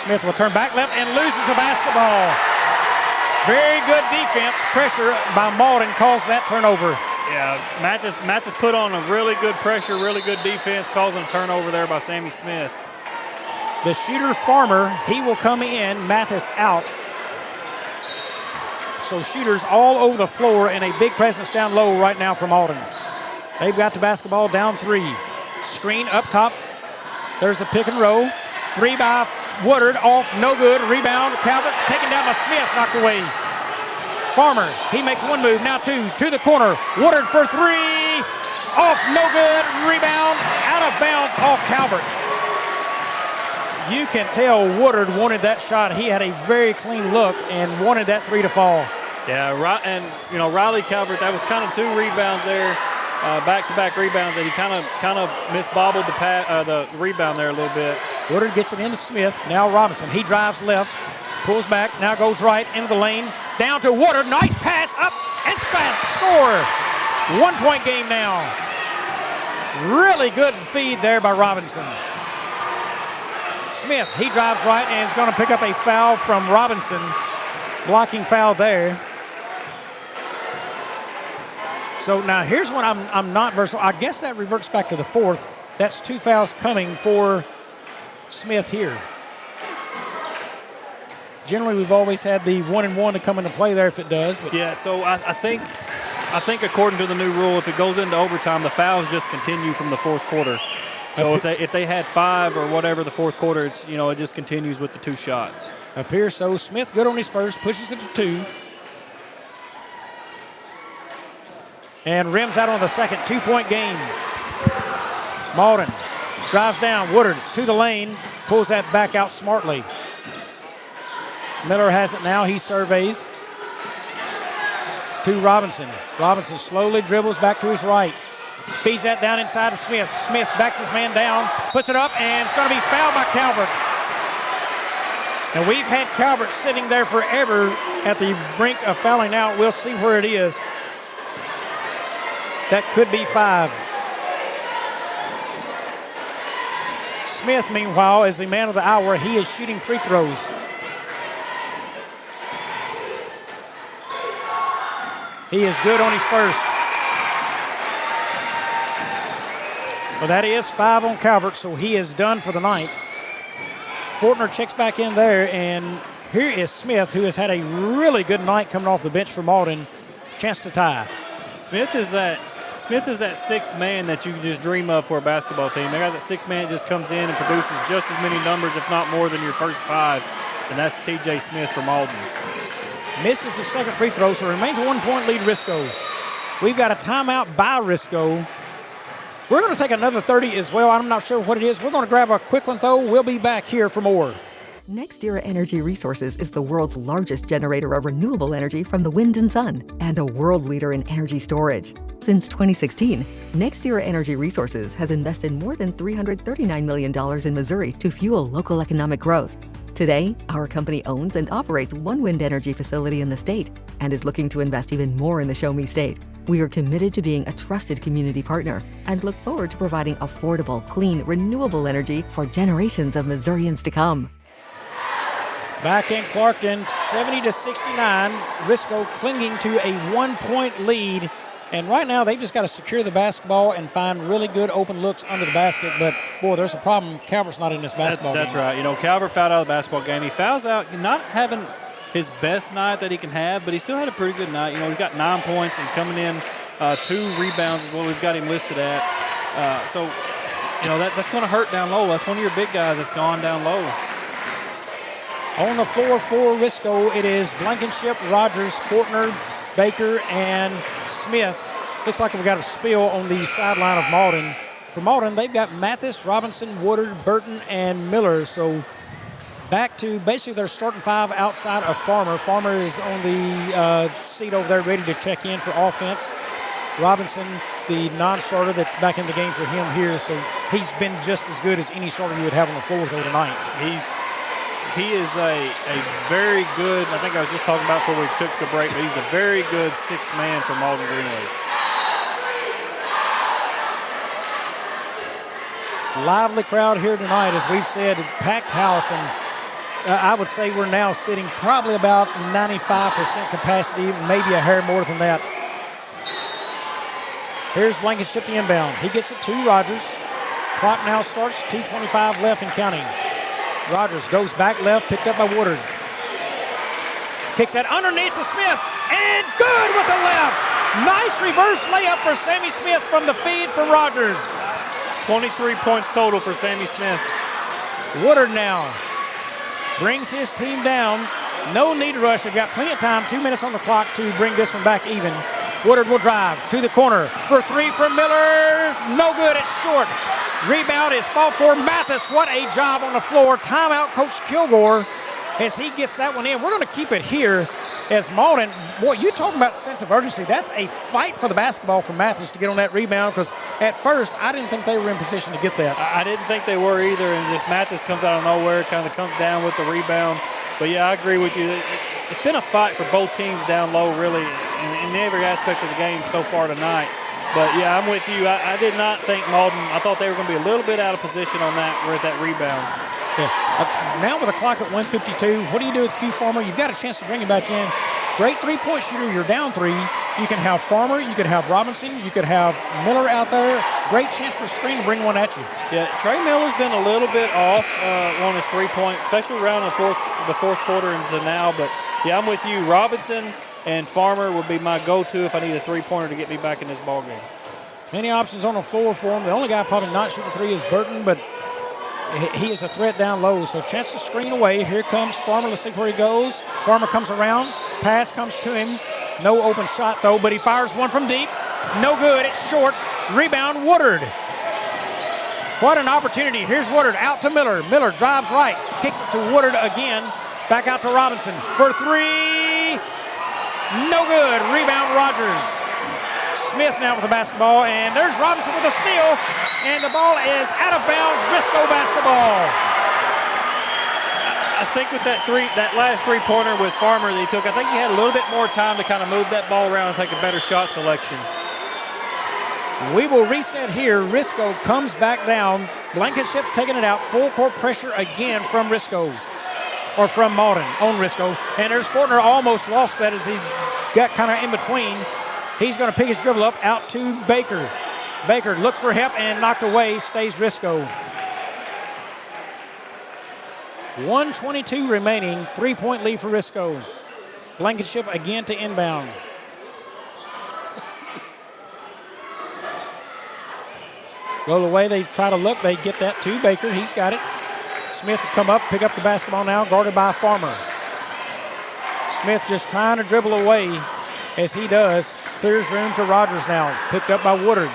Smith will turn back left and loses the basketball. Very good defense. Pressure by Malden caused that turnover. Yeah, Mathis put on a really good pressure, really good defense, causing a turnover there by Sammy Smith. The shooter Farmer, he will come in, Mathis out. So shooters all over the floor and a big presence down low right now from Malden. They've got the basketball down three. Screen up top. There's a pick and roll. Three by Woodard, off, no good. Rebound, Calvert taken down by Smith, knocked away. Farmer, he makes one move, now two, to the corner. Woodard for three, off, no good. Rebound, out of bounds, off Calvert. You can tell Woodard wanted that shot. He had a very clean look and wanted that three to fall. Yeah, and you know, Riley Calvert, that was kind of two rebounds there, back-to-back rebounds, and he kind of misbobbled the rebound there a little bit. Woodard gets it into Smith. Now Robinson. He drives left, pulls back, now goes right into the lane. Down to Woodard. Nice pass up and score. 1 point game now. Really good feed there by Robinson. Smith, he drives right and is going to pick up a foul from Robinson. Blocking foul there. So now here's one I'm not versatile. I guess that reverts back to the fourth. That's two fouls coming for Smith here. Generally, we've always had the 1-and-1 to come into play there if it does. But yeah, so I think according to the new rule, if it goes into overtime, the fouls just continue from the fourth quarter. So if they had five or whatever the fourth quarter, it's, you know, it just continues with the two shots. Appears so. Smith good on his first, pushes it to two. And rims out on the second. 2 point game. Malden drives down. Woodard to the lane. Pulls that back out smartly. Miller has it now. He surveys. To Robinson. Robinson slowly dribbles back to his right. Feeds that down inside to Smith. Smith backs his man down. Puts it up, and it's going to be fouled by Calvert. And we've had Calvert sitting there forever at the brink of fouling out. We'll see where it is. That could be 5. Smith, meanwhile, is the man of the hour. He is shooting free throws. He is good on his first. Well, that is 5 on Calvert, so he is done for the night. Fortner checks back in there, and here is Smith, who has had a really good night coming off the bench for Malden. Chance to tie. Smith is that sixth man that you can just dream of for a basketball team. They got that sixth man that just comes in and produces just as many numbers, if not more, than your first 5, and that's T.J. Smith for Malden. Misses the second free throw, so it remains a 1-point lead, Risco. We've got a timeout by Risco. We're going to take another 30 as well. I'm not sure what it is. We're going to grab a quick one, though. We'll be back here for more. NextEra Energy Resources is the world's largest generator of renewable energy from the wind and sun, and a world leader in energy storage. Since 2016, NextEra Energy Resources has invested more than $339 million in Missouri to fuel local economic growth. Today, our company owns and operates one wind energy facility in the state and is looking to invest even more in the Show Me State. We are committed to being a trusted community partner and look forward to providing affordable, clean, renewable energy for generations of Missourians to come. Back in Clarkton, 70-69. Risco clinging to a 1-point lead. And right now, they've just got to secure the basketball and find really good open looks under the basket. But, boy, there's a problem. Calvert's not in this basketball game. That's right. You know, Calvert fouled out of the basketball game. He fouls out, not having his best night that he can have, but he still had a pretty good night. You know, he's got 9 points and coming in 2 rebounds is what we've got him listed at. So, you know, that's going to hurt down low. That's one of your big guys that's gone down low. On the floor for Risco, it is Blankenship, Rogers, Fortner, Baker, and Smith. Looks like we've got a spill on the sideline of Malden. For Malden, they've got Mathis, Robinson, Woodard, Burton, and Miller. So back to basically their starting 5 outside of Farmer. Farmer is on the seat over there ready to check in for offense. Robinson, the non-starter that's back in the game for him here. So he's been just as good as any starter you would have on the floor though tonight. He is a very good, I think I was just talking about before we took the break, but he's a very good 6th man for Malden Greenway. Lively crowd here tonight, as we've said, packed house, and I would say we're now sitting probably about 95% capacity, maybe a hair more than that. Here's Blankenship the inbound. He gets it to Rogers. Clock now starts, 2:25 left and counting. Rogers goes back left, picked up by Woodard. Kicks that underneath to Smith, and good with the left. Nice reverse layup for Sammy Smith from the feed for Rogers. 23 points total for Sammy Smith. Woodard now brings his team down. No need to rush. They've got plenty of time, 2 minutes on the clock to bring this one back even. Woodard will drive to the corner for 3 from Miller. No good, it's short. Rebound is fought for Mathis. What a job on the floor. Timeout, Coach Kilgore, as he gets that one in. We're going to keep it here as Malden. Boy, you talking about sense of urgency. That's a fight for the basketball for Mathis to get on that rebound, because at first I didn't think they were in position to get that. I didn't think they were either, and just Mathis comes out of nowhere, kind of comes down with the rebound. But, yeah, I agree with you. It's been a fight for both teams down low, really, in every aspect of the game so far tonight. But, yeah, I'm with you. I did not think Malden, I thought they were going to be a little bit out of position on that, with that rebound. Yeah. Now with a clock at 1:52, what do you do with Q Farmer? You've got a chance to bring him back in. Great three-point shooter. You're down 3. You can have Farmer. You could have Robinson. You could have Miller out there. Great chance for screen to bring one at you. Yeah, Trey Miller's been a little bit off on his three-point, especially around the fourth quarter into now. But, yeah, I'm with you. Robinson and Farmer would be my go-to if I need a three-pointer to get me back in this ballgame. Many options on the floor for him. The only guy probably not shooting 3 is Burton, but he is a threat down low. So chance to screen away. Here comes Farmer. Let's see where he goes. Farmer comes around. Pass comes to him. No open shot, though, but he fires one from deep. No good. It's short. Rebound, Woodard. What an opportunity. Here's Woodard out to Miller. Miller drives right. Kicks it to Woodard again. Back out to Robinson for 3. No good. Rebound, Rogers. Smith now with the basketball, and there's Robinson with a steal, and the ball is out of bounds. Risco basketball. I think with that last three-pointer with Farmer that he took, I think he had a little bit more time to kind of move that ball around and take a better shot selection. We will reset here. Risco comes back down. Blankenship taking it out. Full court pressure again from Risco, or from Malden on Risco. And there's Fortner, almost lost that as he got kind of in between. He's going to pick his dribble up out to Baker. Baker looks for help and knocked away. Stays Risco. 1:22 remaining. 3-point lead for Risco. Blankenship again to inbound. Roll away, they try to look, they get that to Baker, he's got it. Smith will come up, pick up the basketball now, guarded by Farmer. Smith just trying to dribble away as he does. Clears room to Rogers now, picked up by Woodard.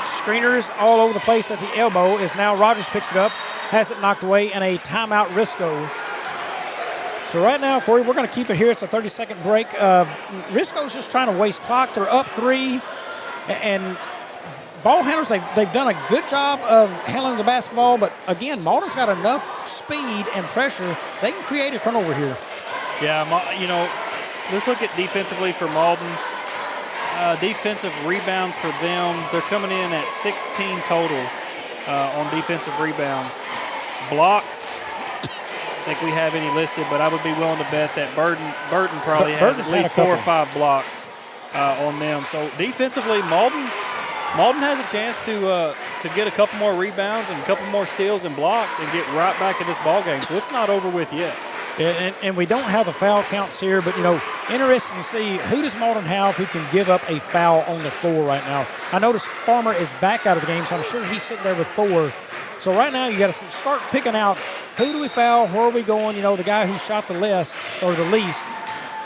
Screeners all over the place at the elbow as now Rogers picks it up, has it knocked away, and a timeout Risco. So right now, Corey, we're going to keep it here. It's a 30-second break. Risco's just trying to waste clock. They're up 3, and ball handlers, they've done a good job of handling the basketball, but again, Malden's got enough speed and pressure. They can create a turnover here. Yeah, let's look at defensively for Malden. Defensive rebounds for them, they're coming in at 16 total on defensive rebounds. Blocks, I think we have any listed, but I would be willing to bet that Burton probably has at least 4 or 5 blocks on them. So defensively, Malden has a chance to get a couple more rebounds and a couple more steals and blocks and get right back in this ball game. So it's not over with yet. Yeah, and we don't have the foul counts here, but, interesting to see who does Malden have who can give up a foul on the floor right now. I notice Farmer is back out of the game, so I'm sure he's sitting there with 4. So right now you got to start picking out who do we foul, where are we going, the guy who shot the least.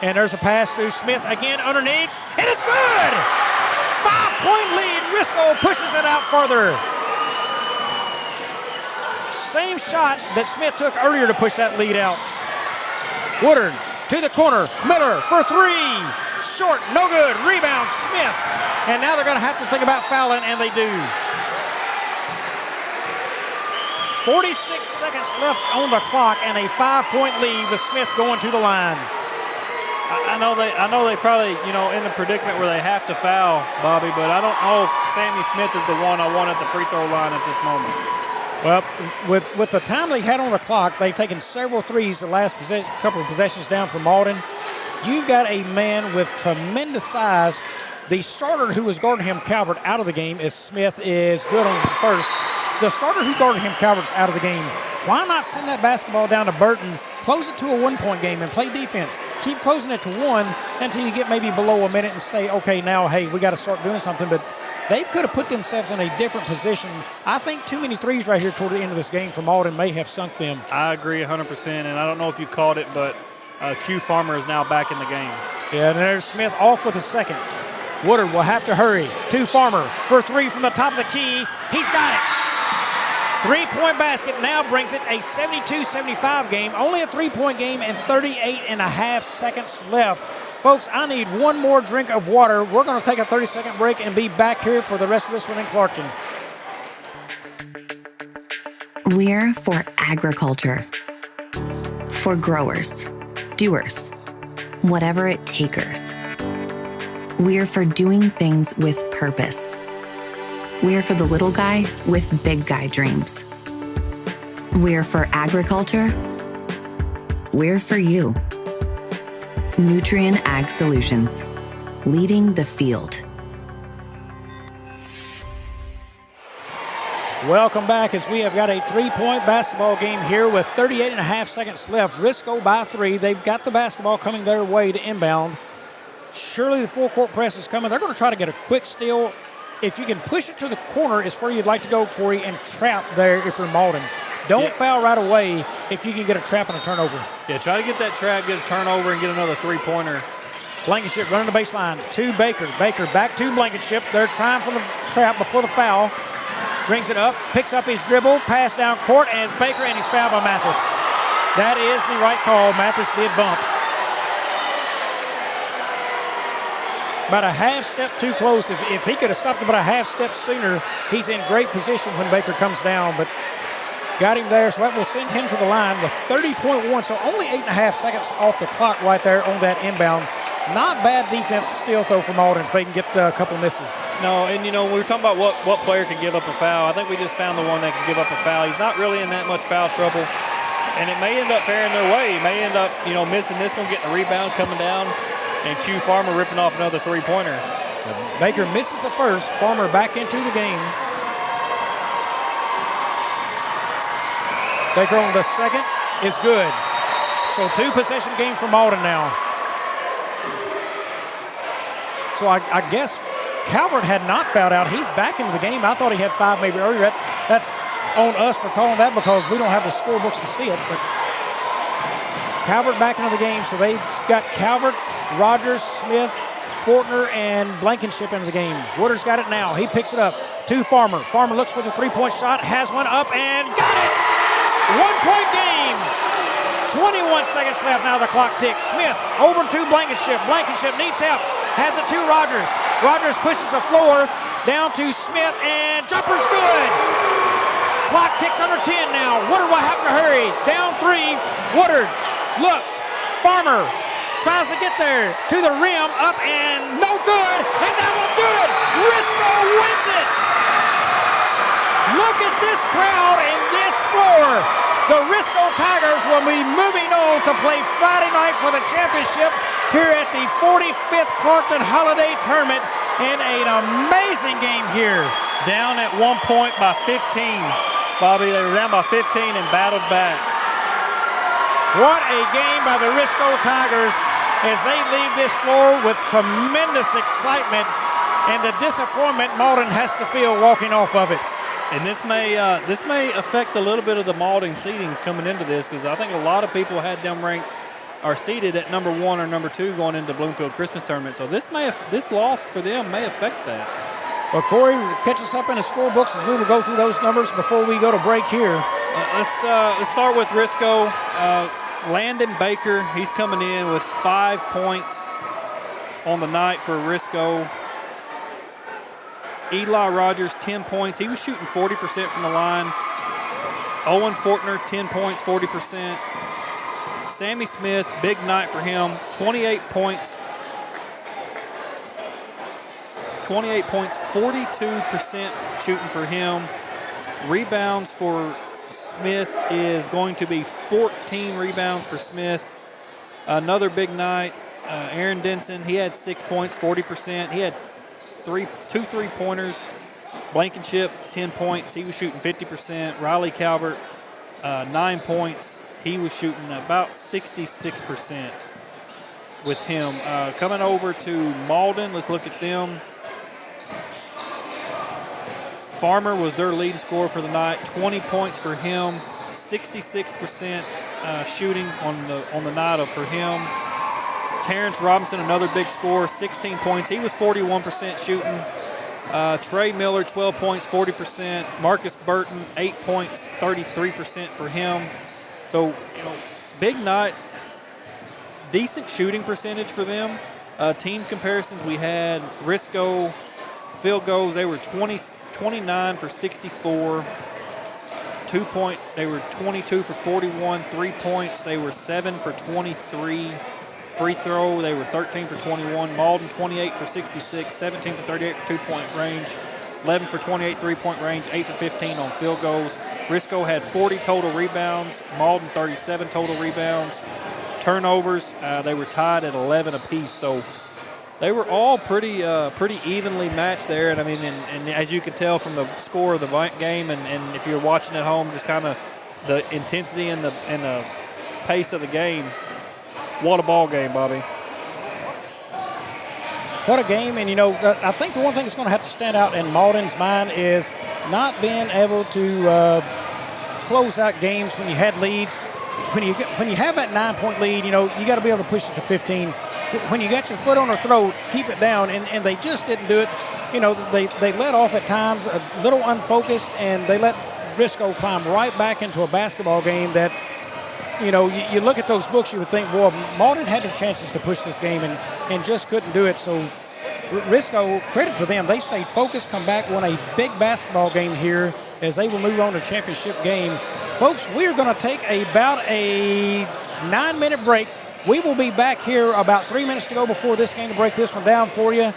And there's a pass through Smith again underneath, and it's good! 5-point lead. Risco pushes it out further. Same shot that Smith took earlier to push that lead out. Woodard to the corner. Miller for 3. Short, no good. Rebound, Smith. And now they're going to have to think about fouling, and they do. 46 seconds left on the clock, and a 5-point lead with Smith going to the line. I know they probably, in the predicament where they have to foul, Bobby, but I don't know if Sammy Smith is the one I want at the free throw line at this moment. Well, with the time they had on the clock, they've taken several threes the last couple of possessions down from Malden. You've got a man with tremendous size. The starter who was guarding him, Calvert, out of the game as Smith is good on the first. The starter who guarded him, Calvert's out of the game. Why not send that basketball down to Burton, close it to a 1-point game, and play defense? Keep closing it to 1 until you get maybe below a minute and say, okay, now, hey, we got to start doing something. But they could have put themselves in a different position. I think too many threes right here toward the end of this game for Malden may have sunk them. I agree 100%, and I don't know if you caught it, but Q Farmer is now back in the game. Yeah, and there's Smith off with a second. Woodard will have to hurry to Farmer for 3 from the top of the key. He's got it. 3-point basket now brings it a 72-75 game. Only a 3-point game and 38.5 seconds left. Folks, I need one more drink of water. We're going to take a 30-second break and be back here for the rest of this one in Clarkton. We're for agriculture. For growers, doers, whatever it takers. We're for doing things with purpose. We're for the little guy with big guy dreams. We're for agriculture. We're for you. Nutrien Ag Solutions, leading the field. Welcome back as we have got a 3-point basketball game here with 38.5 seconds left. Risco by 3. They've got the basketball coming their way to inbound. Surely the full court press is coming. They're going to try to get a quick steal. If you can push it to the corner is where you'd like to go, Corey, and trap there if you're Malden. Don't foul right away if you can get a trap and a turnover. Yeah, try to get that trap, get a turnover, and get another 3-pointer. Blankenship running the baseline to Baker. Baker back to Blankenship. They're trying for the trap before the foul. Brings it up, picks up his dribble, pass down court, and it's Baker, and he's fouled by Mathis. That is the right call. Mathis did bump. About a half step too close. If he could have stopped about a half step sooner, he's in great position when Baker comes down. But Got him there, so that will send him to the line with 30.1, so only 8.5 seconds off the clock right there on that inbound. Not bad defense still, though, for Malden if they can get a couple misses. No, and, we were talking about what player can give up a foul. I think we just found the one that can give up a foul. He's not really in that much foul trouble, and it may end up faring their way. He may end up, missing this one, getting a rebound, coming down, and Q Farmer ripping off another three-pointer. Baker misses the first. Farmer back into the game. Baker on the second is good. So 2-possession game for Malden now. So I guess Calvert had not fouled out. He's back into the game. I thought he had 5 maybe earlier. That's on us for calling that because we don't have the scorebooks to see it. But Calvert back into the game. So they've got Calvert, Rogers, Smith, Fortner, and Blankenship into the game. Woodard's got it now. He picks it up to Farmer. Farmer looks for the three-point shot, has one up, and got it! 1-point game. 21 seconds left. Now the clock ticks. Smith over to Blankenship. Blankenship needs help. Has it to Rogers. Rogers pushes the floor down to Smith, and jumper's good. Clock ticks under 10 now. Woodard will have to hurry. Down 3. Woodard looks. Farmer tries to get there to the rim. Up and no good. And that will do it. Risco wins it. Look at this crowd and this floor. The Risco Tigers will be moving on to play Friday night for the championship here at the 45th Clarkton Holiday Tournament in an amazing game here. Down at 1 point by 15. Bobby, they were down by 15 and battled back. What a game by the Risco Tigers as they leave this floor with tremendous excitement and the disappointment Malden has to feel walking off of it. And this may affect a little bit of the Malden seedings coming into this because I think a lot of people had them ranked or seeded at number 1 or number 2 going into Bloomfield Christmas Tournament. So this loss for them may affect that. Well, Corey, catch us up in the scorebooks as we will go through those numbers before we go to break here. Let's start with Risco. Landon Baker, he's coming in with 5 points on the night for Risco. Eli Rogers, 10 points. He was shooting 40% from the line. Owen Fortner, 10 points, 40%. Sammy Smith, big night for him, 28 points. 28 points, 42% shooting for him. Rebounds for Smith is going to be 14 rebounds for Smith. Another big night, Aaron Denson, he had 6 points, 40%. He had two three-pointers. Blankenship, 10 points. He was shooting 50%. Riley Calvert, 9 points. He was shooting about 66% with him. Coming over to Malden, let's look at them. Farmer was their leading scorer for the night. 20 points for him. 66% shooting on the night for him. Terrence Robinson, another big scorer, 16 points. He was 41% shooting. Trey Miller, 12 points, 40%. Marcus Burton, 8 points, 33% for him. So, big night. Decent shooting percentage for them. Team comparisons, we had Risco field goals. They were 29 for 64. 2 point, they were 22 for 41. 3 points, they were 7 for 23. Free throw, they were 13 for 21. Malden, 28 for 66, 17 for 38 for 2-point range, 11 for 28 3-point range, 8 for 15 on field goals. Risco had 40 total rebounds. Malden, 37 total rebounds. Turnovers, they were tied at 11 apiece. So they were all pretty evenly matched there. And I mean, and as you could tell from the score of the game, and if you're watching at home, just kind of the intensity and the pace of the game. What a ball game, Bobby. What a game. And, I think the one thing that's going to have to stand out in Malden's mind is not being able to close out games when you had leads. When you have that 9-point lead, you got to be able to push it to 15. When you got your foot on their throat, keep it down. And they just didn't do it. They let off at times, a little unfocused, and they let Risco climb right back into a basketball game that, you look at those books, you would think, boy, Malden had their chances to push this game and just couldn't do it. So Risco, credit to them. They stayed focused, come back, won a big basketball game here as they will move on to championship game Folks, we're going to take about a 9-minute break. We will be back here about 3 minutes to go before this game to break this one down for you.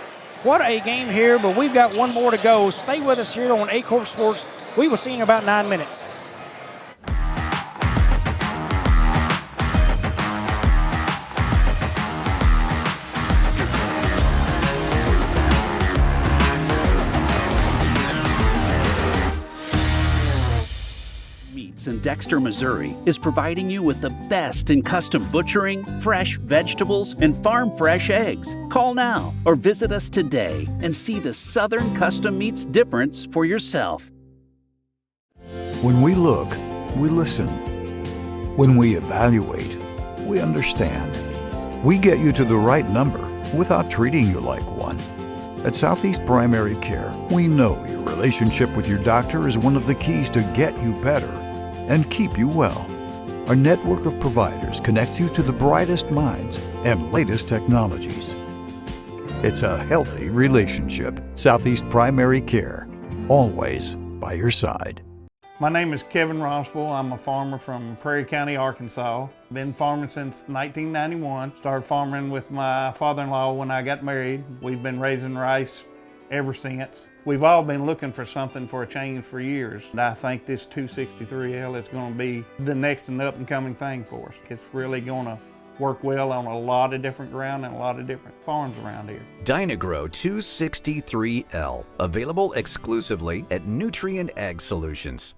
What a game here, but we've got one more to go. Stay with us here on A-Corp Sports. We will see you in about 9 minutes. In Dexter, Missouri is providing you with the best in custom butchering, fresh vegetables, and farm fresh eggs. Call now or visit us today and see the Southern Custom Meats difference for yourself. When we look, we listen. When we evaluate, we understand. We get you to the right number without treating you like one. At Southeast Primary Care, we know your relationship with your doctor is one of the keys to get you better and keep you well. Our network of providers connects you to the brightest minds and latest technologies. It's a healthy relationship. Southeast Primary Care, always by your side. My name is Kevin Rossville. I'm a farmer from Prairie County, Arkansas. Been farming since 1991. Started farming with my father-in-law when I got married. We've been raising rice ever since. We've all been looking for something for a change for years. And I think this 263L is going to be the next and up and coming thing for us. It's really going to work well on a lot of different ground and a lot of different farms around here. Dynagrow 263L, available exclusively at Nutrient Ag Solutions.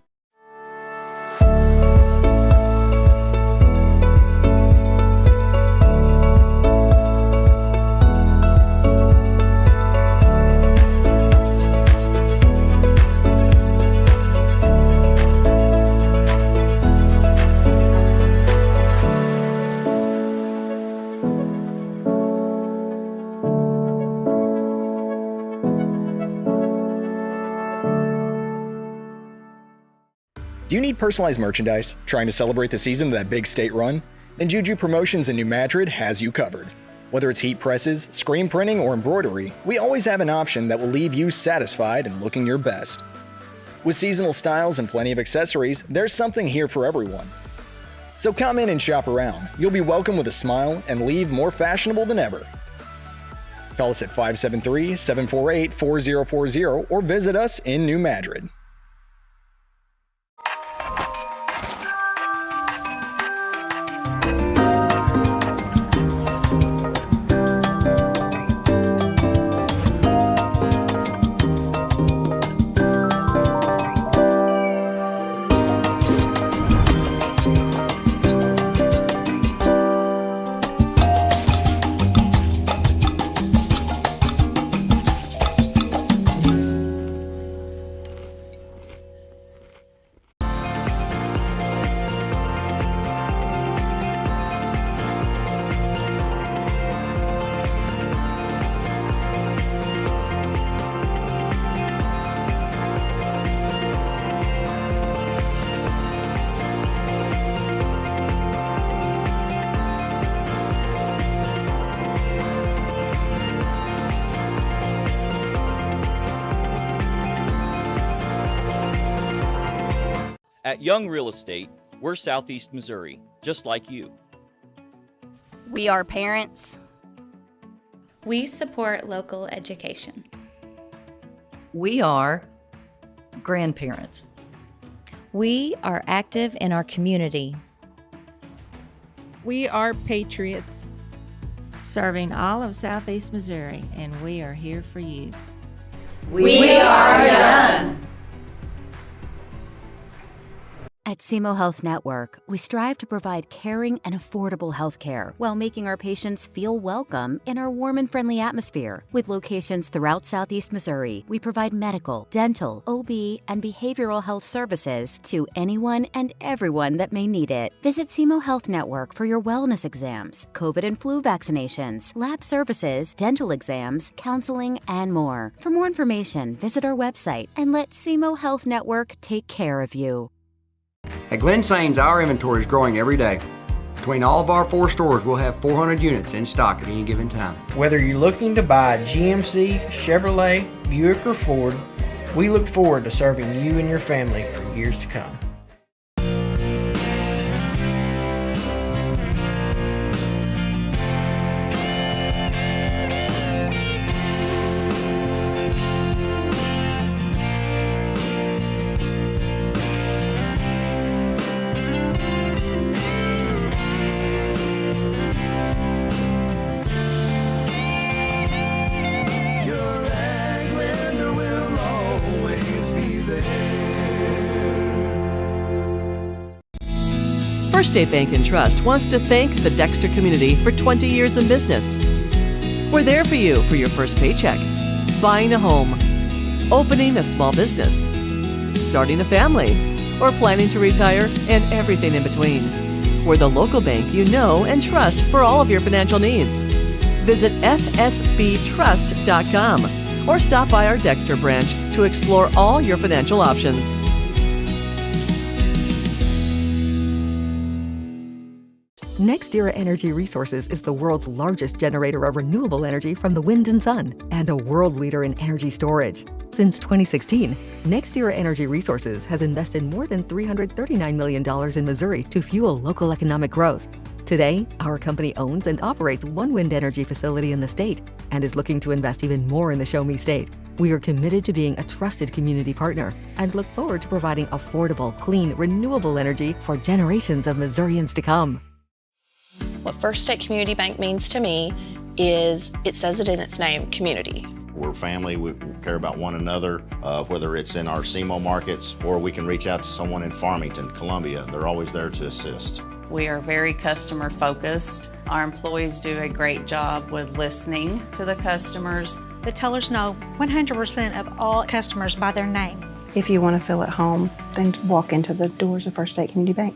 Do you need personalized merchandise? Trying to celebrate the season of that big state run? Then Juju Promotions in New Madrid has you covered. Whether it's heat presses, screen printing, or embroidery, we always have an option that will leave you satisfied and looking your best. With seasonal styles and plenty of accessories, there's something here for everyone. So come in and shop around. You'll be welcome with a smile and leave more fashionable than ever. Call us at 573-748-4040 or visit us in New Madrid. At Young Real Estate, we're Southeast Missouri, just like you. We are parents. We support local education. We are grandparents. We are active in our community. We are patriots. Serving all of Southeast Missouri, and we are here for you. We are young. At Simo Health Network, we strive to provide caring and affordable health care while making our patients feel welcome in our warm and friendly atmosphere. With locations throughout Southeast Missouri, we provide medical, dental, OB, and behavioral health services to anyone and everyone that may need it. Visit Simo Health Network for your wellness exams, COVID and flu vaccinations, lab services, dental exams, counseling, and more. For more information, visit our website and let Simo Health Network take care of you. At Glen SS, our inventory is growing every day. Between all of our 4 stores, we'll have 400 units in stock at any given time. Whether you're looking to buy GMC, Chevrolet, Buick, or Ford, we look forward to serving you and your family for years to come. First State Bank and Trust wants to thank the Dexter community for 20 years in business. We're there for you for your first paycheck, buying a home, opening a small business, starting a family, or planning to retire, and everything in between. We're the local bank you know and trust for all of your financial needs. Visit fsbtrust.com or stop by our Dexter branch to explore all your financial options. NextEra Energy Resources is the world's largest generator of renewable energy from the wind and sun and a world leader in energy storage. Since 2016, NextEra Energy Resources has invested more than $339 million in Missouri to fuel local economic growth. Today, our company owns and operates one wind energy facility in the state and is looking to invest even more in the Show Me State. We are committed to being a trusted community partner and look forward to providing affordable, clean, renewable energy for generations of Missourians to come. What First State Community Bank means to me is, it says it in its name, community. We're family, we care about one another, whether it's in our Simo markets or we can reach out to someone in Farmington, Columbia. They're always there to assist. We are very customer focused. Our employees do a great job with listening to the customers. The tellers know 100% of all customers by their name. If you want to feel at home, then walk into the doors of First State Community Bank.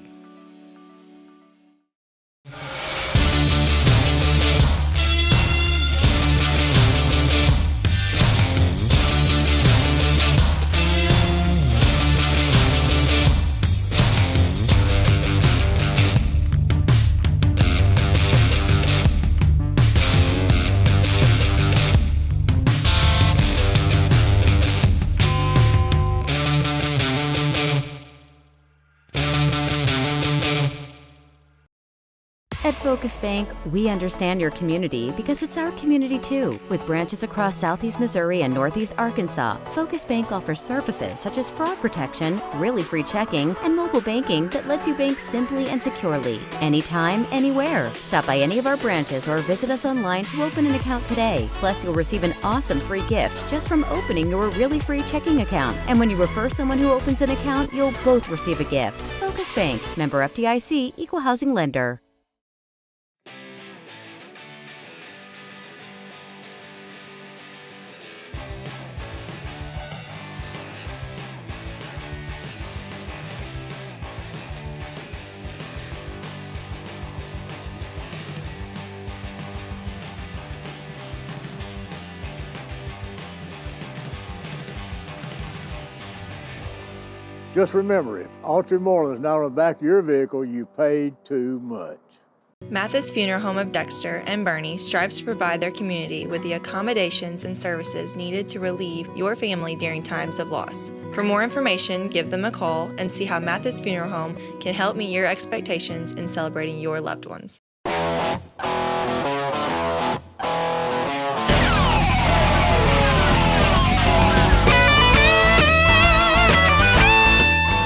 At Focus Bank, we understand your community because it's our community too. With branches across Southeast Missouri and Northeast Arkansas, Focus Bank offers services such as fraud protection, really free checking, and mobile banking that lets you bank simply and securely, anytime, anywhere. Stop by any of our branches or visit us online to open an account today. Plus, you'll receive an awesome free gift just from opening your really free checking account. And when you refer someone who opens an account, you'll both receive a gift. Focus Bank, member FDIC, equal housing lender. Just remember, if Autry Moreland is not on the back of your vehicle, you paid too much. Mathis Funeral Home of Dexter and Bernie strives to provide their community with the accommodations and services needed to relieve your family during times of loss. For more information, give them a call and see how Mathis Funeral Home can help meet your expectations in celebrating your loved ones.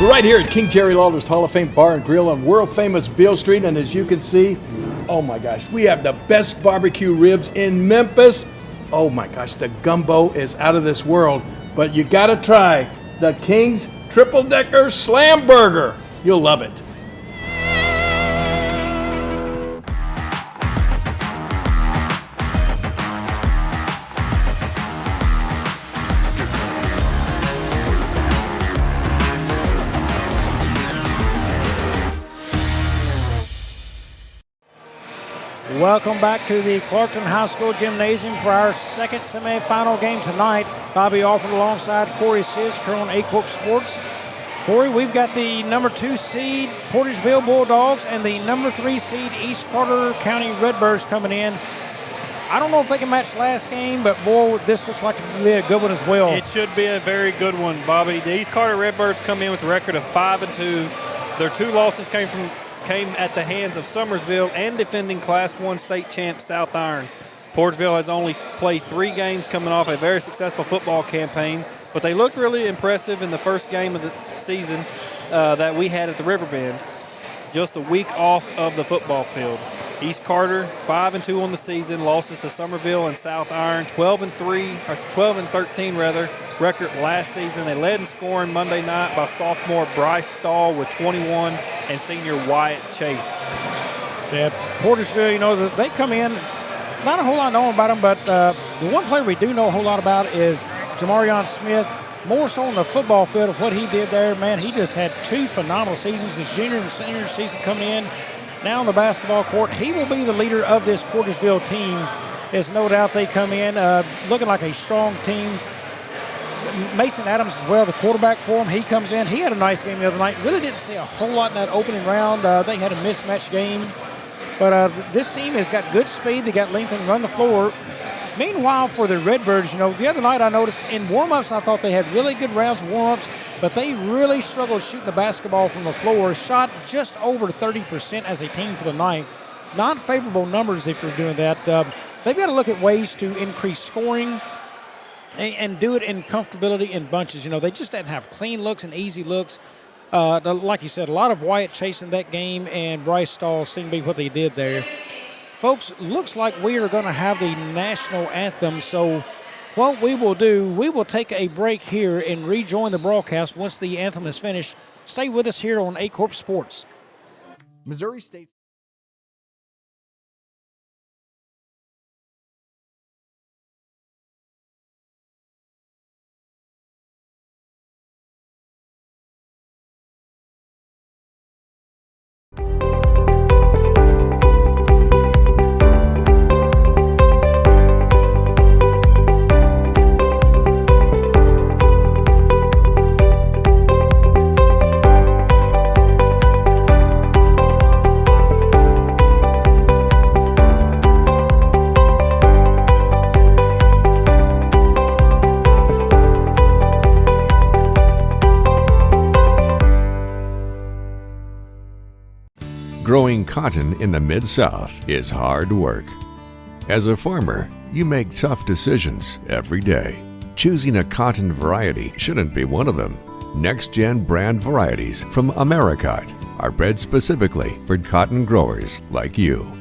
We're right here at King Jerry Lawler's Hall of Fame Bar and Grill on world famous Beale Street, and as you can see, oh my gosh, we have the best barbecue ribs in Memphis. Oh my gosh, the gumbo is out of this world, but you gotta try the King's Triple Decker Slam Burger. You'll love it. Welcome back to the Clarkton High School Gymnasium for our second semifinal game tonight. Bobby Alford alongside Corey Sisker on A-Corp Sports. Corey, we've got the number 2 seed Portageville Bulldogs and the number 3 seed East Carter County Redbirds coming in. I don't know if they can match last game, but boy, this looks like to be a good one as well. It should be a very good one, Bobby. The East Carter Redbirds come in with a record of 5-2. Their 2 losses came at the hands of Summersville and defending Class 1 state champ South Iron. Portageville has only played 3 games coming off a very successful football campaign, but they looked really impressive in the first game of the season that we had at the Riverbend, just a week off of the football field. East Carter, 5-2 on the season, losses to Summerville and South Iron, 12-13 rather, record last season. They led in scoring Monday night by sophomore Bryce Stahl with 21 and senior Wyatt Chase. Yeah, Portageville, they come in, not a whole lot known about them, but the one player we do know a whole lot about is Jamarion Smith. More so on the football field of what he did there, man, he just had 2 phenomenal seasons, his junior and senior season coming in. Now on the basketball court, he will be the leader of this Portageville team. There's no doubt they come in looking like a strong team. Mason Adams as well, the quarterback for him. He comes in. He had a nice game the other night. Really didn't see a whole lot in that opening round. They had a mismatched game. But this team has got good speed. They got length and run the floor. Meanwhile, for the Redbirds, the other night I noticed in warm-ups, I thought they had really good rounds of warm-ups, but they really struggled shooting the basketball from the floor. Shot just over 30% as a team for the night. Not favorable numbers if you're doing that. They've got to look at ways to increase scoring and do it in comfortability in bunches. They just didn't have clean looks and easy looks. Like you said, a lot of Wyatt chasing that game, and Bryce Stahl seemed to be what they did there. Folks, looks like we are going to have the national anthem, so what we will do, we will take a break here and rejoin the broadcast once the anthem is finished. Stay with us here on A-Corp Sports. Missouri State. Growing cotton in the Mid-South is hard work. As a farmer, you make tough decisions every day. Choosing a cotton variety shouldn't be one of them. Next-gen brand varieties from Americot are bred specifically for cotton growers like you.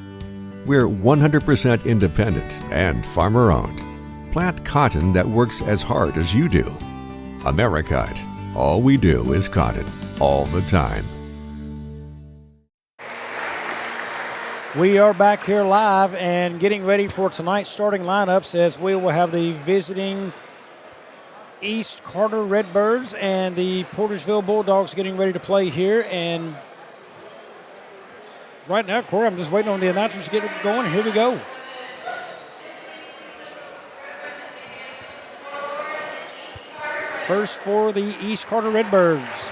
We're 100% independent and farmer-owned. Plant cotton that works as hard as you do. Americot. All we do is cotton, all the time. We are back here live and getting ready for tonight's starting lineups, as we will have the visiting East Carter Redbirds and the Portageville Bulldogs getting ready to play here. And right now, Corey, I'm just waiting on the announcers to get it going. Here we go. First for the East Carter Redbirds.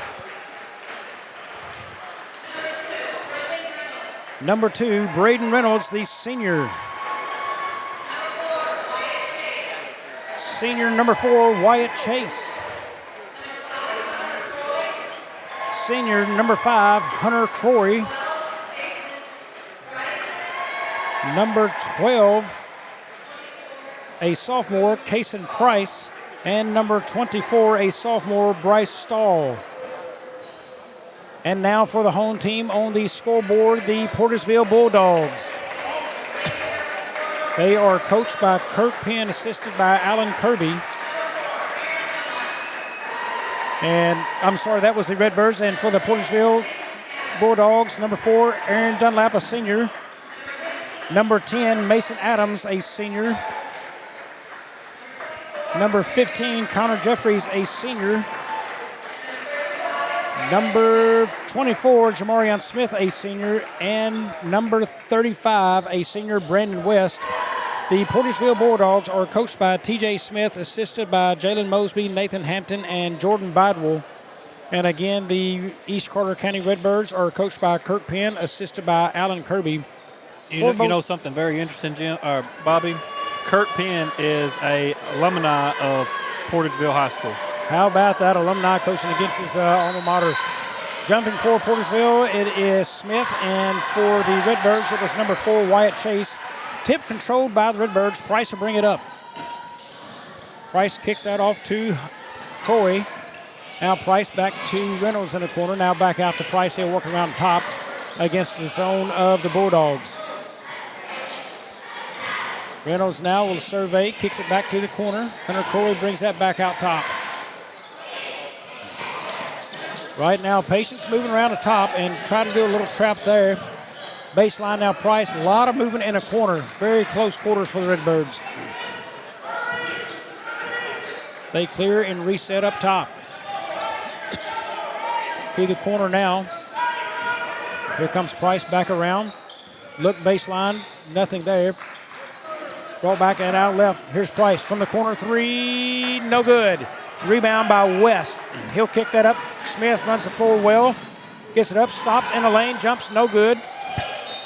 Number 2, Braden Reynolds, the senior. Senior number 4, Wyatt Chase. Senior number 5, Hunter Croy. Number 12, a sophomore, Kason Price. And number 24, a sophomore, Bryce Stahl. And now for the home team on the scoreboard, the Portageville Bulldogs. They are coached by Kirk Penn, assisted by Alan Kirby. And I'm sorry, that was the Redbirds. And for the Portageville Bulldogs, number 4, Aaron Dunlap, a senior. Number 10, Mason Adams, a senior. Number 15, Connor Jeffries, a senior. Number 24, Jamarion Smith, a senior. And number 35, a senior, Brandon West. The Portageville Bulldogs are coached by T.J. Smith, assisted by Jalen Mosby, Nathan Hampton, and Jordan Bidwell. And again, the East Carter County Redbirds are coached by Kirk Penn, assisted by Alan Kirby. You know something very interesting, Bobby? Kirk Penn is a alumni of Portageville High School. How about that, alumni coaching against his alma mater? Jumping for Portageville, it is Smith, and for the Redbirds, it was number 4, Wyatt Chase. Tip controlled by the Redbirds. Price will bring it up. Price kicks that off to Coy. Now Price back to Reynolds in the corner. Now back out to Price. He'll work around top against the zone of the Bulldogs. Reynolds now will survey, kicks it back to the corner. Hunter Croy brings that back out top. Right now, Patience moving around the top and try to do a little trap there. Baseline now, Price. A lot of movement in a corner. Very close quarters for the Redbirds. They clear and reset up top. To the corner now. Here comes Price back around. Look baseline, nothing there. Brought back and out left. Here's Price from the corner, three, no good. Rebound by West. He'll kick that up. Smith runs the floor well. Gets it up, stops in the lane, jumps, no good.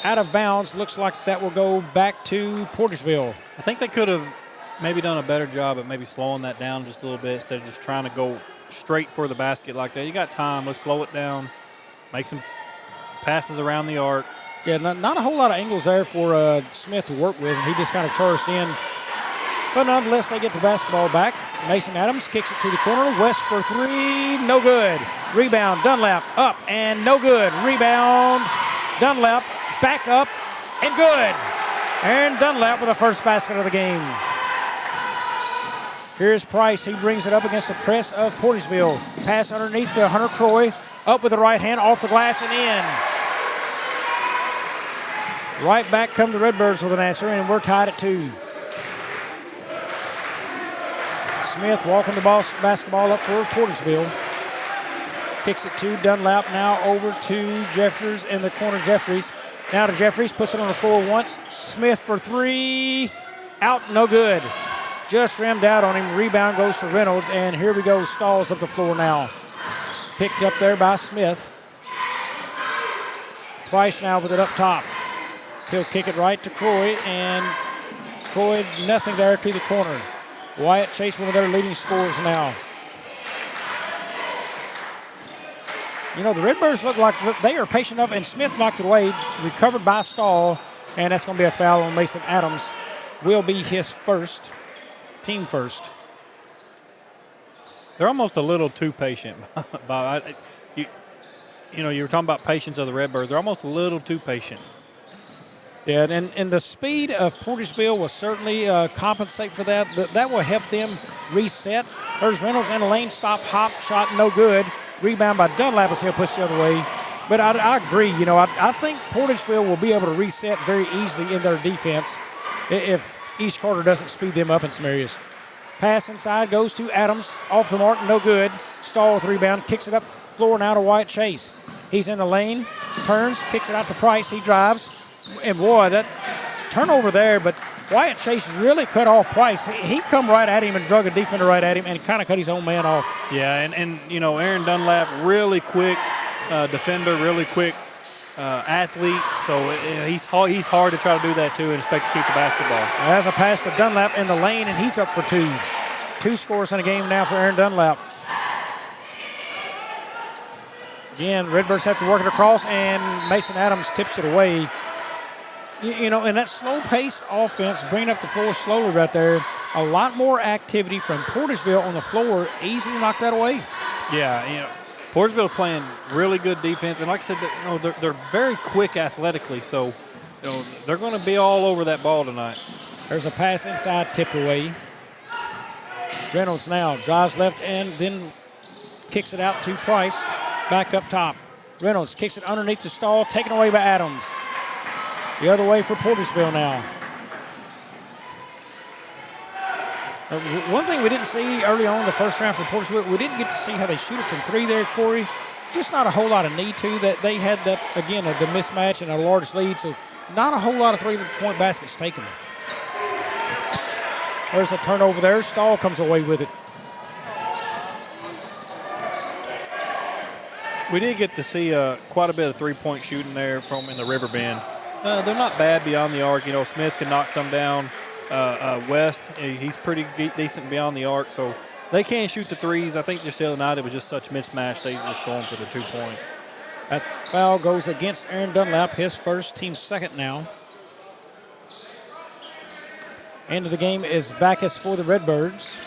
Out of bounds. Looks like that will go back to Portageville. I think they could have maybe done a better job at maybe slowing that down just a little bit instead of just trying to go straight for the basket like that. You got time. Let's slow it down. Make some passes around the arc. Yeah, not a whole lot of angles there for Smith to work with. He just kind of charged in. But nonetheless, they get the basketball back. Mason Adams kicks it to the corner. West for three, no good. Rebound, Dunlap, up and no good. Rebound, Dunlap, back up and good. Aaron Dunlap with the first basket of the game. Here's Price. He brings it up against the press of Portageville. Pass underneath to Hunter Croy. Up with the right hand, off the glass and in. Right back come the Redbirds with an answer, and we're tied at 2. Smith walking the basketball up for Portageville. Kicks it to Dunlap, now over to Jeffers in the corner. Jeffries. Now to Jeffries, puts it on the floor once. Smith for three, out, no good. Just rimmed out on him. Rebound goes to Reynolds, and here we go. Stalls up the floor now. Picked up there by Smith. Price now with it up top. He'll kick it right to Croy, and Croy nothing there to the corner. Wyatt Chase, one of their leading scorers now. You know, the Redbirds look like they are patient enough, and Smith knocked it away, recovered by Stahl, and that's going to be a foul on Mason Adams. Will be his first, team first. They're almost a little too patient, Bob. You know, you were talking about patience of the Redbirds. They're almost a little too patient. Yeah, and the speed of Portageville will certainly compensate for that. That will help them reset. There's Reynolds in the lane, stop, hop, shot, no good. Rebound by Dunlap as he'll push the other way. But I agree, you know, I think Portageville will be able to reset very easily in their defense if East Carter doesn't speed them up in some areas. Pass inside goes to Adams, off the mark, no good. Stahl with rebound, kicks it up floor now to Wyatt Chase. He's in the lane, turns, kicks it out to Price, he drives. And boy, that turnover there, but Wyatt Chase really cut off Price. He come right at him and drug a defender right at him and kind of cut his own man off. Yeah, and you know, Aaron Dunlap, really quick defender, really quick athlete. So he's hard to try to do that too and expect to keep the basketball. As a pass to Dunlap in the lane, and he's up for 2. 2 scores in a game now for Aaron Dunlap. Again, Redbirds have to work it across, and Mason Adams tips it away. You know, in that slow-paced offense, bringing up the floor slowly right there, a lot more activity from Portageville on the floor, easily knocked that away. Yeah, you know, Portageville playing really good defense, and like I said, you know, they're very quick athletically, so you know, they're going to be all over that ball tonight. There's a pass inside, tipped away. Reynolds now drives left and then kicks it out to Price, back up top. Reynolds kicks it underneath the stall, taken away by Adams. The other way for Portageville now. One thing we didn't see early on in the first round for Portageville, we didn't get to see how they shoot it from 3 there, Corey. Just not a whole lot of need to. That they had that, again, the mismatch and a large lead, so not a whole lot of three-point baskets taken. There's a turnover there. Stahl comes away with it. We did get to see quite a bit of three-point shooting there from in the river bend. They're not bad beyond the arc. You know, Smith can knock some down. West, he's pretty decent beyond the arc, so they can shoot the threes. I think just the other night it was just such mismatch. They just going for the 2 points. That foul goes against Aaron Dunlap, his first, team second now. End of the game is Backus for the Redbirds.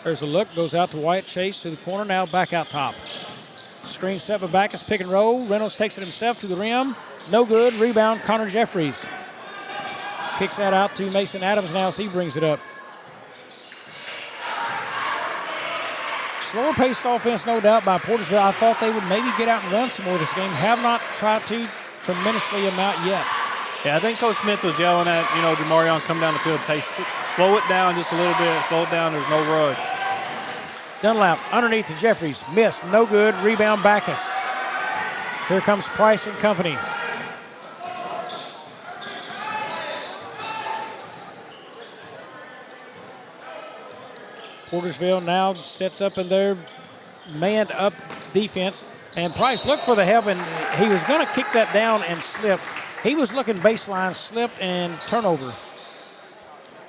There's a look, goes out to Wyatt Chase to the corner, now back out top. Screen set by Backus, pick and roll. Reynolds takes it himself to the rim. No good. Rebound, Connor Jeffries. Kicks that out to Mason Adams now as he brings it up. Slower paced offense, no doubt, by Portageville. I thought they would maybe get out and run some more this game. Have not tried to tremendously amount yet. Yeah, I think Coach Smith was yelling at, Jamarion come down the field, say, slow it down just a little bit, slow it down, there's no rush. Dunlap underneath to Jeffries, missed, no good, rebound Backus. Here comes Price and company. Portageville now sets up in their manned up defense. And Price looked for the help, and he was going to kick that down and slip. He was looking baseline, slipped, and turnover.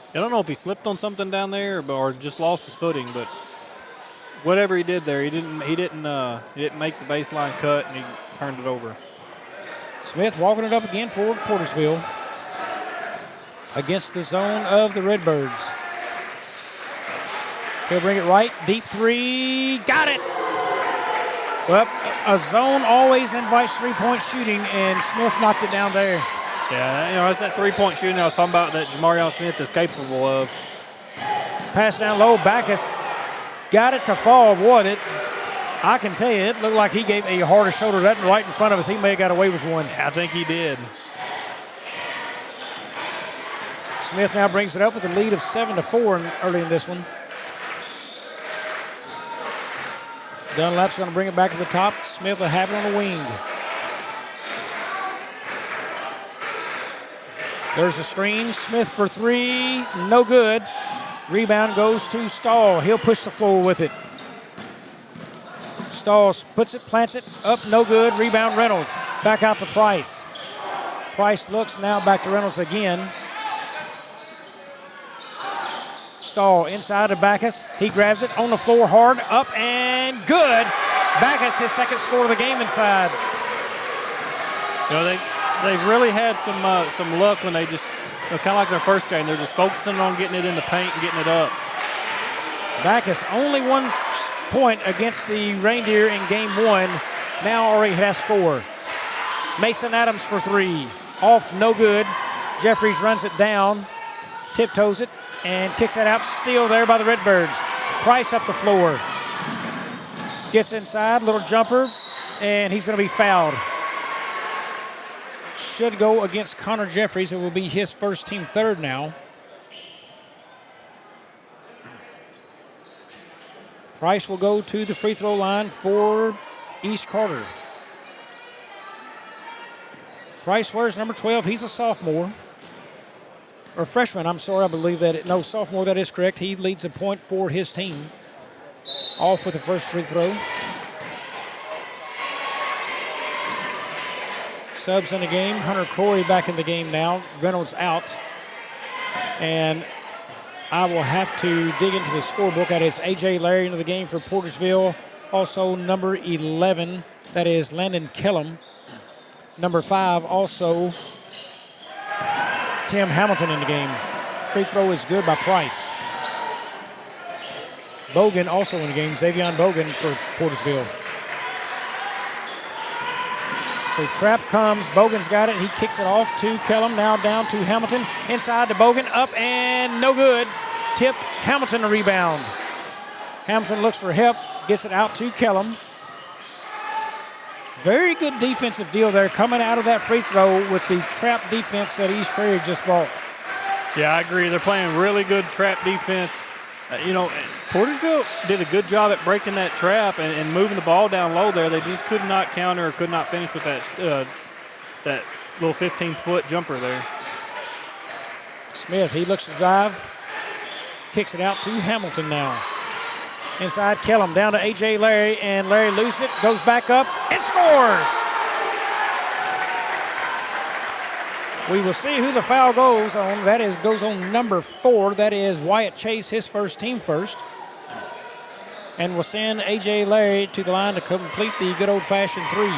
I don't know if he slipped on something down there or just lost his footing, but whatever he did there, he didn't make the baseline cut, and he turned it over. Smith walking it up again for Portageville against the zone of the Redbirds. He'll bring it right, deep three, got it. Well, a zone always invites three-point shooting, and Smith knocked it down there. Yeah, that's that three-point shooting I was talking about that Jamarion Smith is capable of. Pass down low, Backus got it to fall. Boy, I can tell you, it looked like he gave a harder shoulder. That right in front of us, he may have got away with one. I think he did. Smith now brings it up with a lead of 7-4 early in this one. Dunlap's going to bring it back to the top. Smith will have it on the wing. There's a screen. Smith for three. No good. Rebound goes to Stahl. He'll push the floor with it. Stahl puts it, plants it. Up, no good. Rebound Reynolds. Back out to Price. Price looks now back to Reynolds again. Stahl inside to Backus. He grabs it on the floor hard. Up and good. Backus, his second score of the game inside. They've really had some luck when they just, kind of like their first game, they're just focusing on getting it in the paint and getting it up. Backus only 1 point against the Reindeer in game one. Now already has 4. Mason Adams for three. Off, no good. Jeffries runs it down, tiptoes it, and kicks that out. Steal there by the Redbirds. Price up the floor. Gets inside, little jumper, and he's going to be fouled. Should go against Connor Jeffries. It will be his first team third now. Price will go to the free throw line for East Carter. Price wears number 12. He's a sophomore. Or freshman, I'm sorry, I believe that. No, sophomore, that is correct. He leads a point for his team. Off with the first free throw. Subs in the game. Hunter Corey back in the game now. Reynolds out. And I will have to dig into the scorebook. That is A.J. Larry into the game for Portageville. Also number 11, that is Landon Kellum. Number 5, also Tim Hamilton in the game. Free throw is good by Price. Bogan also in the game. Xavion Bogan for Portageville. So trap comes. Bogan's got it. He kicks it off to Kellum. Now down to Hamilton. Inside to Bogan. Up and no good. Tipped. Hamilton a rebound. Hamilton looks for help. Gets it out to Kellum. Very good defensive deal there coming out of that free throw with the trap defense that East Prairie just bought. Yeah, I agree. They're playing really good trap defense. Portageville did a good job at breaking that trap and moving the ball down low there. They just could not counter or could not finish with that little 15-foot jumper there. Smith, he looks to drive, kicks it out to Hamilton now. Inside Kellum, down to A.J. Larry, and Larry loses it, goes back up, and scores! We will see who the foul goes on. That is goes on number 4. That is Wyatt Chase, his first team first. And will send A.J. Larry to the line to complete the good old-fashioned 3.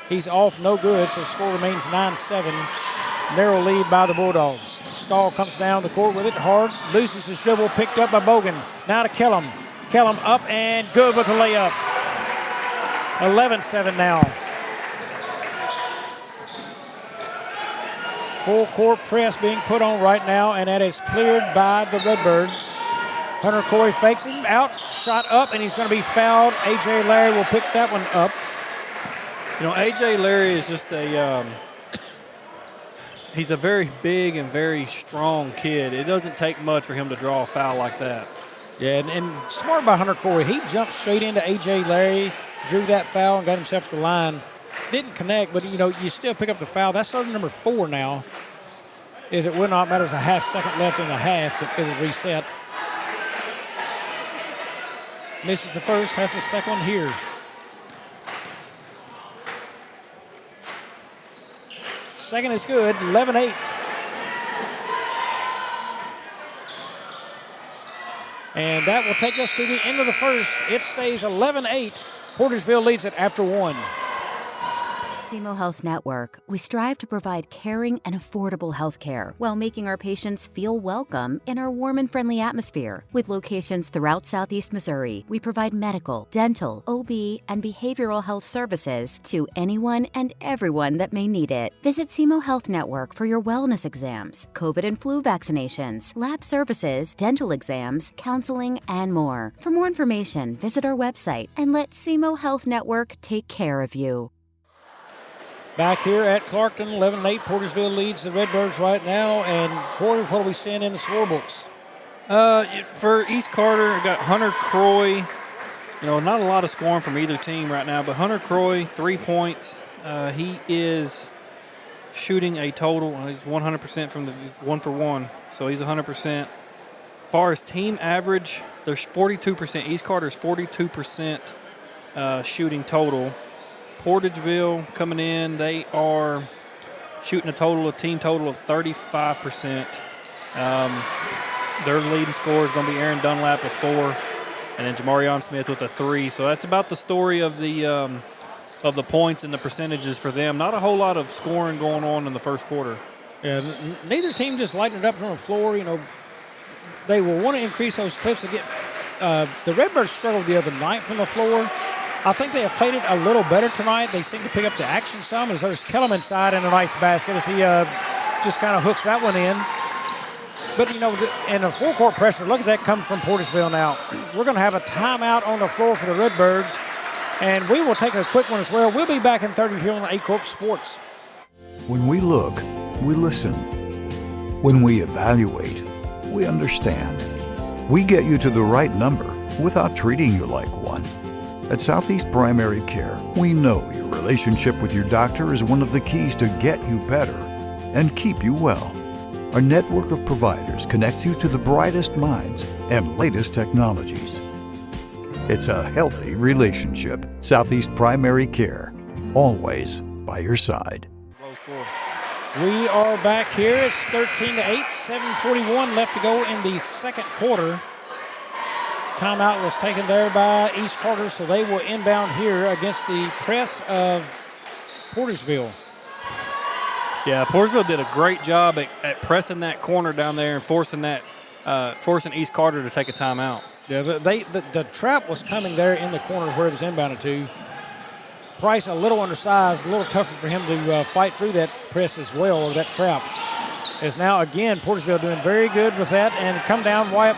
He's off, no good, so the score remains 9-7. Narrow lead by the Bulldogs. Stahl comes down the court with it hard, loses his dribble, picked up by Bogan. Now to Kellum. Kellum up and good with the layup. 11-7 now. Full court press being put on right now, and that is cleared by the Redbirds. Hunter Corey fakes him out, shot up, and he's going to be fouled. A.J. Larry will pick that one up. You know, A.J. Larry is just he's a very big and very strong kid. It doesn't take much for him to draw a foul like that. Yeah, and smart by Hunter Corey. He jumped straight into A.J. Larry, drew that foul, and got himself to the line. Didn't connect, but, you know, you still pick up the foul. That's starting number 4 now. It will not matter. There's a half second left in the half, but it will reset. Misses the first, has the second one here. Second is good, 11-8. And that will take us to the end of the first. It stays 11-8. Portageville leads it after 1. Simo Health Network, we strive to provide caring and affordable health care while making our patients feel welcome in our warm and friendly atmosphere. With locations throughout Southeast Missouri, we provide medical, dental, OB, and behavioral health services to anyone and everyone that may need it. Visit Simo Health Network for your wellness exams, COVID and flu vaccinations, lab services, dental exams, counseling, and more. For more information, visit our website and let Simo Health Network take care of you. Back here at Clarkton, 11-8. Portageville leads the Redbirds right now. And Corey, what are we seeing in the scorebooks? For East Carter, we got Hunter Croy. You know, not a lot of scoring from either team right now, but Hunter Croy, 3 points. He is shooting a total. He's 100% from the 1-for-1, so he's 100%. As far as team average, there's 42%. East Carter's 42% shooting total. Portageville coming in, they are shooting a team total of 35%. Their leading scorer is going to be Aaron Dunlap with 4, and then Jamarion Smith with a 3. So that's about the story of the points and the percentages for them. Not a whole lot of scoring going on in the first quarter. Yeah, neither team just lighting it up from the floor. You know, they will want to increase those clips again. The Redbirds struggled the other night from the floor. I think they have played it a little better tonight. They seem to pick up the action some, as there's Kellum inside in a nice basket as he just kind of hooks that one in. But, you know, and the full court pressure, look at that coming from Portageville now. We're going to have a timeout on the floor for the Redbirds, and we will take a quick one as well. We'll be back in 30 here on A-Corp Sports. When we look, we listen. When we evaluate, we understand. We get you to the right number without treating you like one. At Southeast Primary Care, we know your relationship with your doctor is one of the keys to get you better and keep you well. Our network of providers connects you to the brightest minds and latest technologies. It's a healthy relationship. Southeast Primary Care, always by your side. We are back here. It's 13-8, 7:41 left to go in the second quarter. Timeout was taken there by East Carter, so they will inbound here against the press of Portageville. Yeah, Portageville did a great job at pressing that corner down there and forcing East Carter to take a timeout. Yeah, the trap was coming there in the corner where it was inbounded to. Price a little undersized, a little tougher for him to fight through that press as well, or that trap. As now, again, Portageville doing very good with that, and come down, Wyatt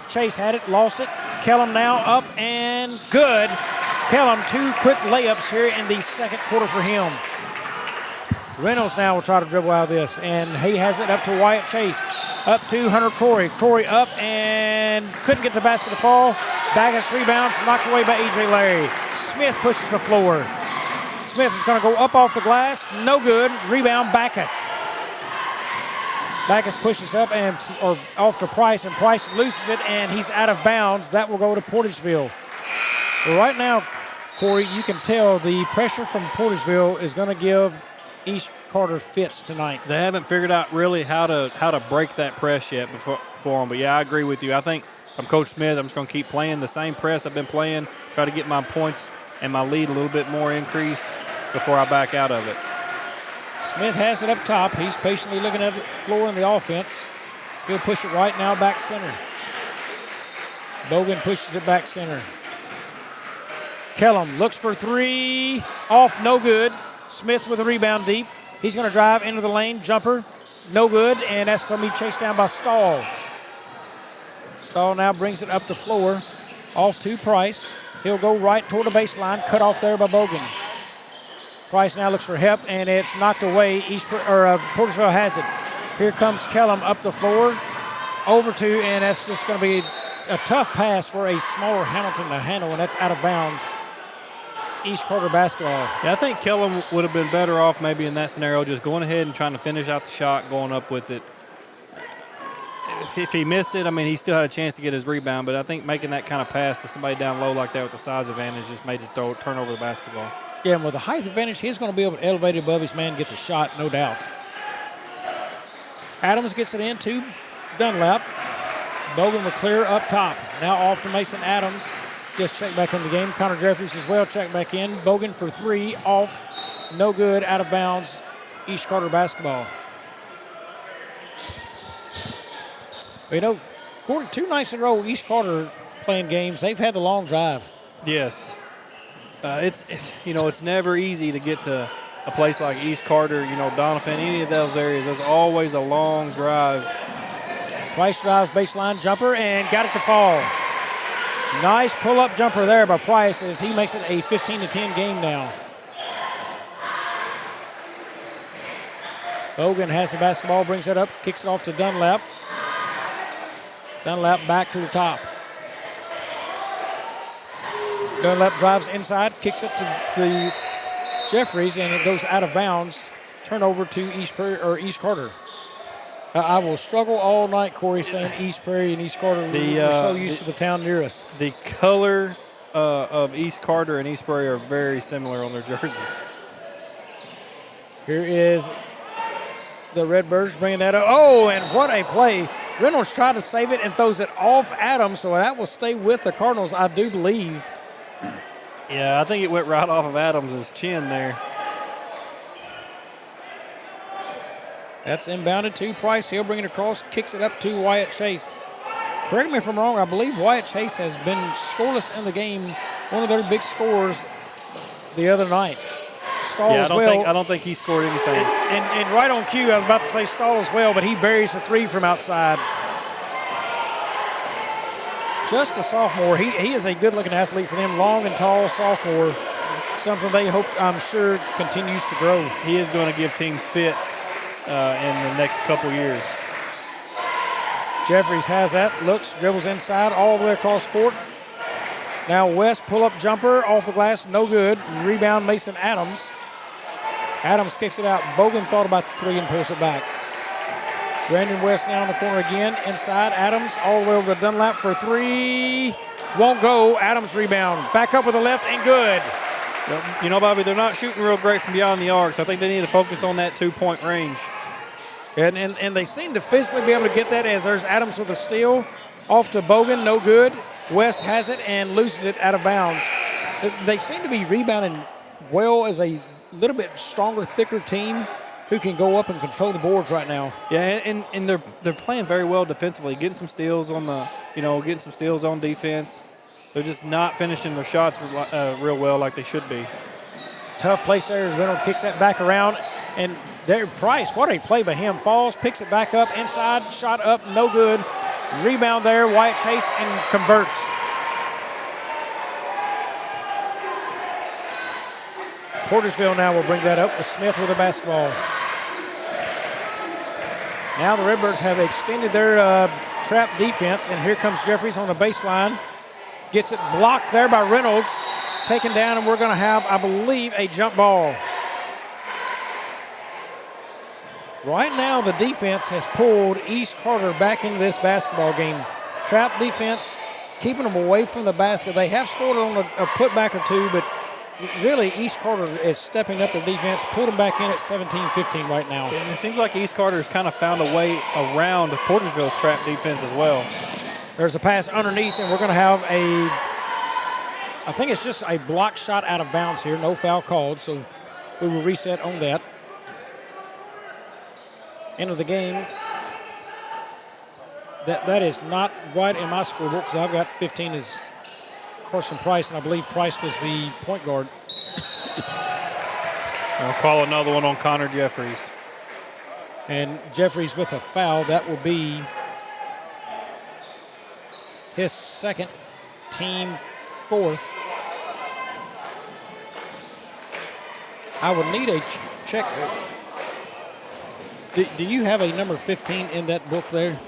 Chase had it, lost it. Kellum now up and good. Kellum, 2 quick layups here in the second quarter for him. Reynolds now will try to dribble out of this, and he has it up to Wyatt Chase. Up to Hunter Corey. Corey up and couldn't get the basket to fall. Backus rebounds, knocked away by E.J. Larry. Smith pushes the floor. Smith is going to go up off the glass. No good. Rebound, Backus. Backus pushes up or off to Price, and Price loses it, and he's out of bounds. That will go to Portageville. Well, right now, Corey, you can tell the pressure from Portageville is going to give East Carter fits tonight. They haven't figured out really how to break that press yet for them. But, yeah, I agree with you. I think from Coach Smith, I'm just going to keep playing the same press I've been playing, try to get my points and my lead a little bit more increased before I back out of it. Smith has it up top. He's patiently looking at the floor in the offense. He'll push it right now back center. Bogan pushes it back center. Kellum looks for 3. Off, no good. Smith with a rebound deep. He's going to drive into the lane, jumper, no good, and that's going to be chased down by Stahl. Stahl now brings it up the floor, off to Price. He'll go right toward the baseline, cut off there by Bogan. Price now looks for help, and it's knocked away. Portageville has it. Here comes Kellum up the floor, over to, and that's just going to be a tough pass for a smaller Hamilton to handle, and that's out of bounds. East Carter basketball. Yeah, I think Kellum would have been better off maybe in that scenario, just going ahead and trying to finish out the shot, going up with it. If he missed it, I mean, he still had a chance to get his rebound, but I think making that kind of pass to somebody down low like that with the size advantage just made it turn over the basketball. Yeah, and with the height advantage, he's going to be able to elevate above his man and get the shot, no doubt. Adams gets it in to Dunlap. Bogan will clear up top. Now off to Mason Adams. Just checked back in the game. Connor Jeffries as well checked back in. Bogan for three, off, no good, out of bounds. East Carter basketball. You know, Gordon, 2 nights in a row, East Carter playing games. They've had the long drive. Yes. It's never easy to get to a place like East Carter, Doniphan, any of those areas. There's always a long drive. Price drives baseline jumper and got it to fall. Nice pull-up jumper there by Price as he makes it a 15-10 game now. Bogan has the basketball, brings it up, kicks it off to Dunlap. Dunlap back to the top. Dunlap drives inside, kicks it to Jeffries, and it goes out of bounds. Turnover to East Carter. I will struggle all night, Corey, saying East Prairie and East Carter. We're so used to the town near us. The color of East Carter and East Prairie are very similar on their jerseys. Here is the Redbirds bringing that up. Oh, and what a play. Reynolds tried to save it and throws it off Adams, so that will stay with the Cardinals, I do believe. Yeah, I think it went right off of Adams' chin there. That's inbounded to Price. He'll bring it across, kicks it up to Wyatt Chase. Correct me if I'm wrong, I believe Wyatt Chase has been scoreless in the game, one of their big scorers the other night. Stahl as well. I don't think he scored anything. And right on cue, I was about to say Stahl as well, but he buries a three from outside. Just a sophomore. He is a good-looking athlete for them, long and tall sophomore. Something they hope, I'm sure, continues to grow. He is going to give teams fits in the next couple years. Jeffries has that, looks, dribbles inside all the way across court. Now West pull-up jumper off the glass, no good. Rebound Mason Adams. Adams kicks it out. Bogan thought about the three and pulls it back. Brandon West now in the corner again. Inside, Adams all the way over to Dunlap for three. Won't go. Adams rebound. Back up with the left and good. Bobby, they're not shooting real great from beyond the arc, so I think they need to focus on that two-point range. And they seem to physically be able to get that as there's Adams with a steal. Off to Bogan, no good. West has it and loses it out of bounds. They seem to be rebounding well as a little bit stronger, thicker team who can go up and control the boards right now. Yeah, and they're playing very well defensively, getting some steals on getting some steals on defense. They're just not finishing their shots real well like they should be. Tough place there. Reynolds kicks that back around, and there Price, what a play by him. Falls, picks it back up inside, shot up, no good. Rebound there, Wyatt Chase, and converts. Portageville now will bring that up with Smith with the basketball. Now the Redbirds have extended their trap defense, and here comes Jeffries on the baseline. Gets it blocked there by Reynolds. Taken down, and we're going to have, I believe, a jump ball. Right now, the defense has pulled East Carter back into this basketball game. Trap defense, keeping them away from the basket. They have scored on a putback or two, but really East Carter is stepping up their defense, put them back in at 17-15 right now. And it seems like East Carter has kind of found a way around Portageville's trap defense as well. There's a pass underneath, and we're going to have I think it's just a block shot out of bounds here. No foul called, so we will reset on that. End of the game. That is not right in my scorebook because I've got 15 as Carson Price, and I believe Price was the point guard. I'll call another one on Connor Jeffries. And Jeffries with a foul. That will be his second, team fourth. I would need a check. Do you have a number 15 in that book there?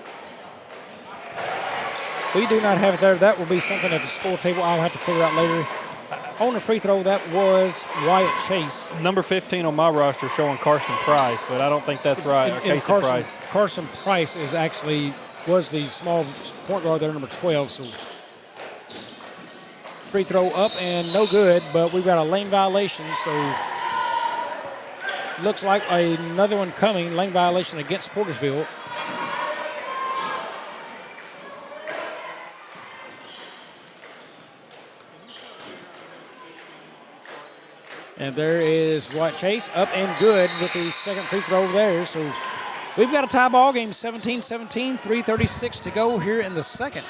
We do not have it there. That will be something at the score table I'll have to figure out later. On the free throw, that was Wyatt Chase. Number 15 on my roster showing Carson Price, but I don't think that's right. Or Casey Price. Carson Price was the small point guard there, number 12. So free throw up and no good, but we've got a lane violation. So looks like another one coming. Lane violation against Portageville. And there is Wyatt Chase, up and good with the second free throw there. So we've got a tie ball game, 17-17, 3:36 to go here in the second.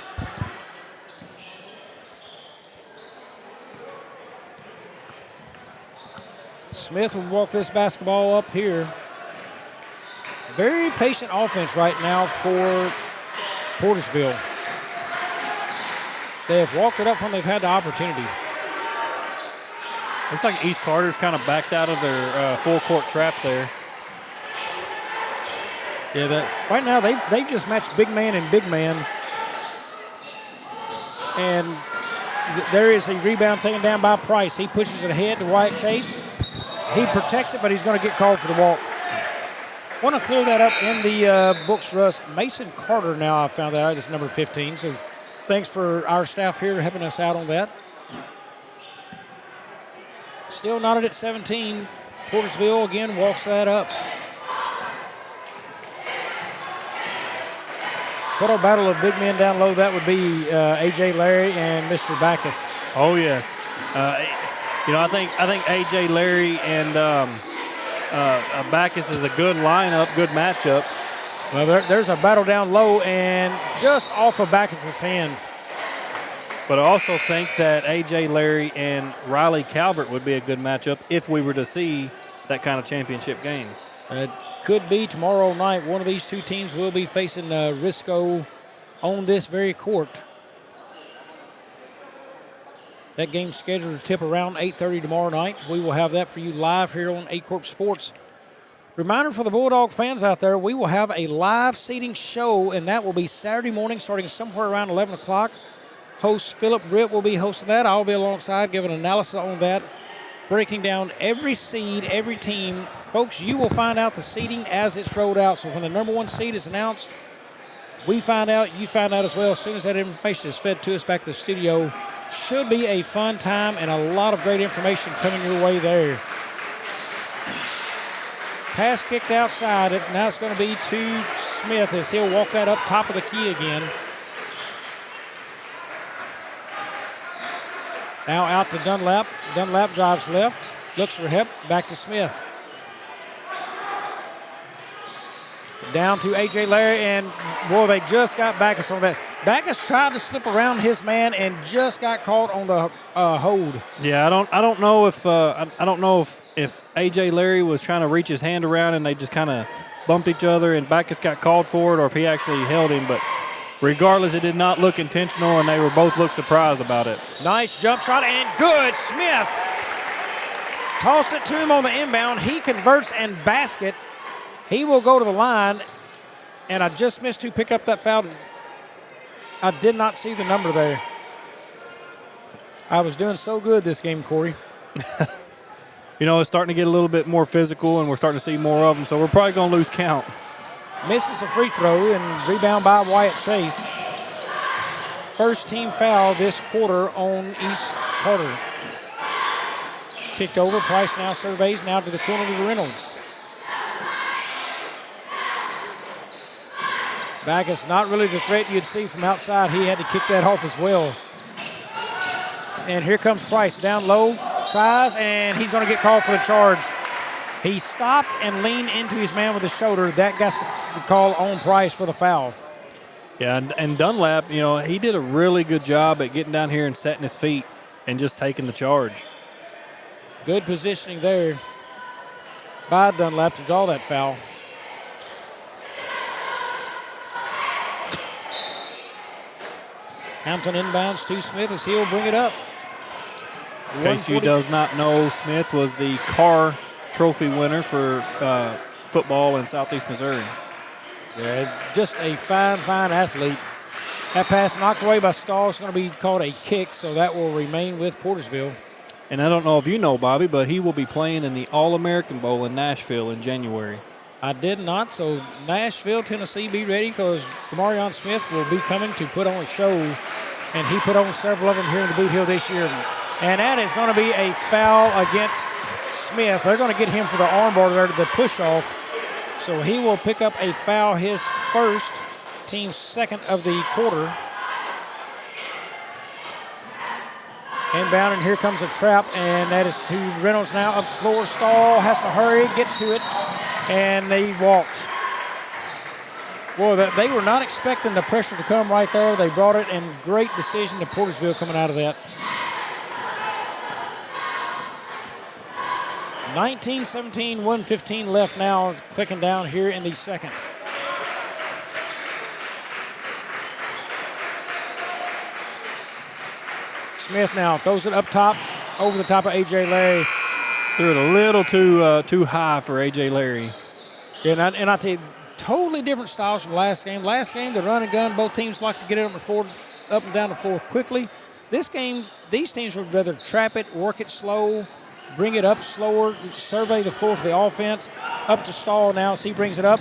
Smith will walk this basketball up here. Very patient offense right now for Portageville. They have walked it up when they've had the opportunity. Looks like East Carter's kind of backed out of their full court trap there. Yeah, right now they've just matched big man and big man. And there is a rebound taken down by Price. He pushes it ahead to Wyatt Chase. He protects it, but he's going to get called for the walk. Want to clear that up in the books for us. Mason Carter now, I found that out, is number 15. So thanks for our staff here helping us out on that. Still knotted at 17. Portageville again walks that up. What a battle of big men down low. That would be A.J. Larry and Mr. Backus. Oh, yes. I think A.J. Larry and Backus is a good lineup, good matchup. Well, there's a battle down low and just off of Backus's hands. But I also think that A.J. Larry and Riley Calvert would be a good matchup if we were to see that kind of championship game. It could be tomorrow night. One of these two teams will be facing Risco on this very court. That game's scheduled to tip around 8:30 tomorrow night. We will have that for you live here on A Corp Sports. Reminder for the Bulldog fans out there, we will have a live seating show, and that will be Saturday morning starting somewhere around 11 o'clock. Host Philip Britt will be hosting that. I'll be alongside giving an analysis on that, breaking down every seed, every team. Folks, you will find out the seeding as it's rolled out. So when the number one seed is announced, we find out, you find out as well. As soon as that information is fed to us back to the studio, should be a fun time and a lot of great information coming your way there. Pass kicked outside. Now it's going to be to Smith as he'll walk that up top of the key again. Now out to Dunlap. Dunlap drives left, looks for help, back to Smith. Down to A.J. Larry, and boy, they just got Backus on that. Backus tried to slip around his man and just got caught on the hold. Yeah, I don't know if A.J. Larry was trying to reach his hand around and they just kind of bumped each other and Backus got called for it, or if he actually held him, but regardless, it did not look intentional, and they were both look surprised about it. Nice jump shot, and good. Smith tossed it to him on the inbound. He converts and basket. He will go to the line, and I just missed who picked up that foul. I did not see the number there. I was doing so good this game, Corey. It's starting to get a little bit more physical, and we're starting to see more of them, so we're probably going to lose count. Misses a free throw and rebound by Wyatt Chase. First team foul this quarter on East Carter. Kicked over. Price now surveys now to the corner to Reynolds. Backus not really the threat you'd see from outside. He had to kick that off as well. And here comes Price down low. Tries, and he's going to get called for the charge. He stopped and leaned into his man with his shoulder. That got the call on Price for the foul. Yeah, and Dunlap, he did a really good job at getting down here and setting his feet and just taking the charge. Good positioning there. by Dunlap to draw that foul. Hampton inbounds to Smith as he'll bring it up. In case you does not know, Smith was the Carr Trophy winner for football in Southeast Missouri. Yeah, just a fine athlete. That pass knocked away by Stahl is going to be called a kick, so that will remain with Portageville. And I don't know if you know, Bobby, but he will be playing in the All-American Bowl in Nashville in January. I did not, so Nashville, Tennessee, be ready because Demarion Smith will be coming to put on a show, and he put on several of them here in the Boot Hill this year. And that is going to be a foul against Smith. They're going to get him for the armbar there to the push-off. So he will pick up a foul, his first, team's second of the quarter. Inbound, and here comes a trap, and that is to Reynolds now. Up the floor, Stahl has to hurry, gets to it, and they walked. Boy, they were not expecting the pressure to come right there. They brought it, and great decision to Portageville coming out of that. 19-17, 1:15 left now, clicking down here in the second. Smith now throws it up top, over the top of A.J. Larry. Threw it a little too high for A.J. Larry. Yeah, and I tell you, totally different styles from last game. Last game, the run and gun, both teams like to get it up and down the floor quickly. This game, these teams would rather trap it, work it slow, bring it up slower, survey the floor for the offense. Up to Stahl now as he brings it up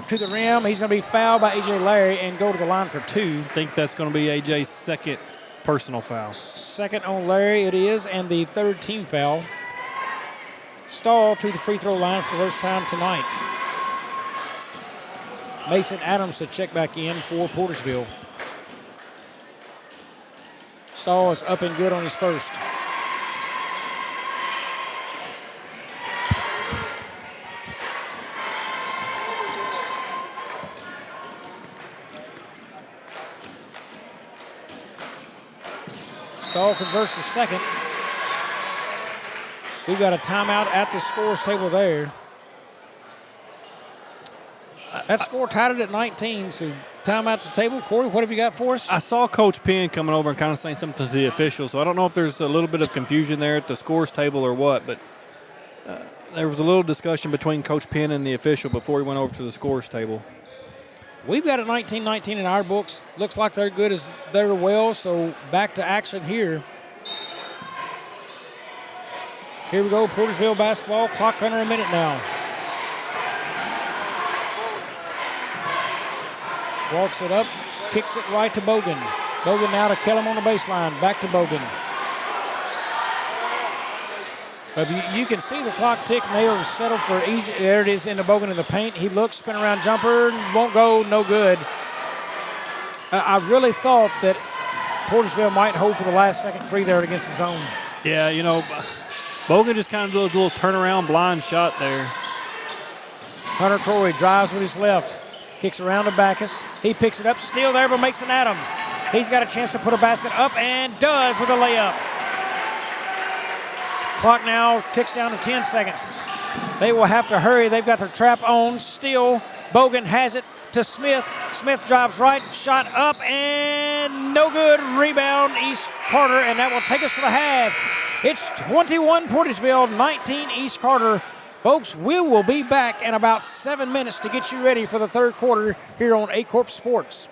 to the rim. He's going to be fouled by A.J. Larry and go to the line for two. I think that's going to be A.J.'s second personal foul. Second on Larry it is, and the third team foul. Stahl to the free throw line for the first time tonight. Mason Adams to check back in for Portageville. Stahl is up and good on his first. Stahl converts the second. We've got a timeout at the scores table there. That score tied it at 19, so timeout at the table. Corey, what have you got for us? I saw Coach Penn coming over and kind of saying something to the officials, so I don't know if there's a little bit of confusion there at the scores table or what, but there was a little discussion between Coach Penn and the official before he went over to the scores table. We've got a 19-19 in our books. Looks like they're good as they're well, so back to action here. Here we go, Portageville basketball. Clock under a minute now. Walks it up, kicks it right to Bogan. Bogan now to Kellum on the baseline. Back to Bogan. You can see the clock tick, and they are settled for easy. There it is into Bogan in the paint. He looks, spin around jumper, won't go, no good. I really thought that Portageville might hold for the last second three there against the zone. Yeah, you know, Bogan just kind of does a little turnaround blind shot there. Hunter Corey drives with his left, kicks around to Backus. He picks it up, still there by Mason Adams. He's got a chance to put a basket up and does with a layup. Clock now ticks down to 10 seconds. They will have to hurry. They've got their trap on. Still, Bogan has it to Smith. Smith drives right, shot up, and no good. Rebound, East Carter, and that will take us to the half. It's 21 Portageville, 19 East Carter. Folks, we will be back in about 7 minutes to get you ready for the third quarter here on A-Corp Sports.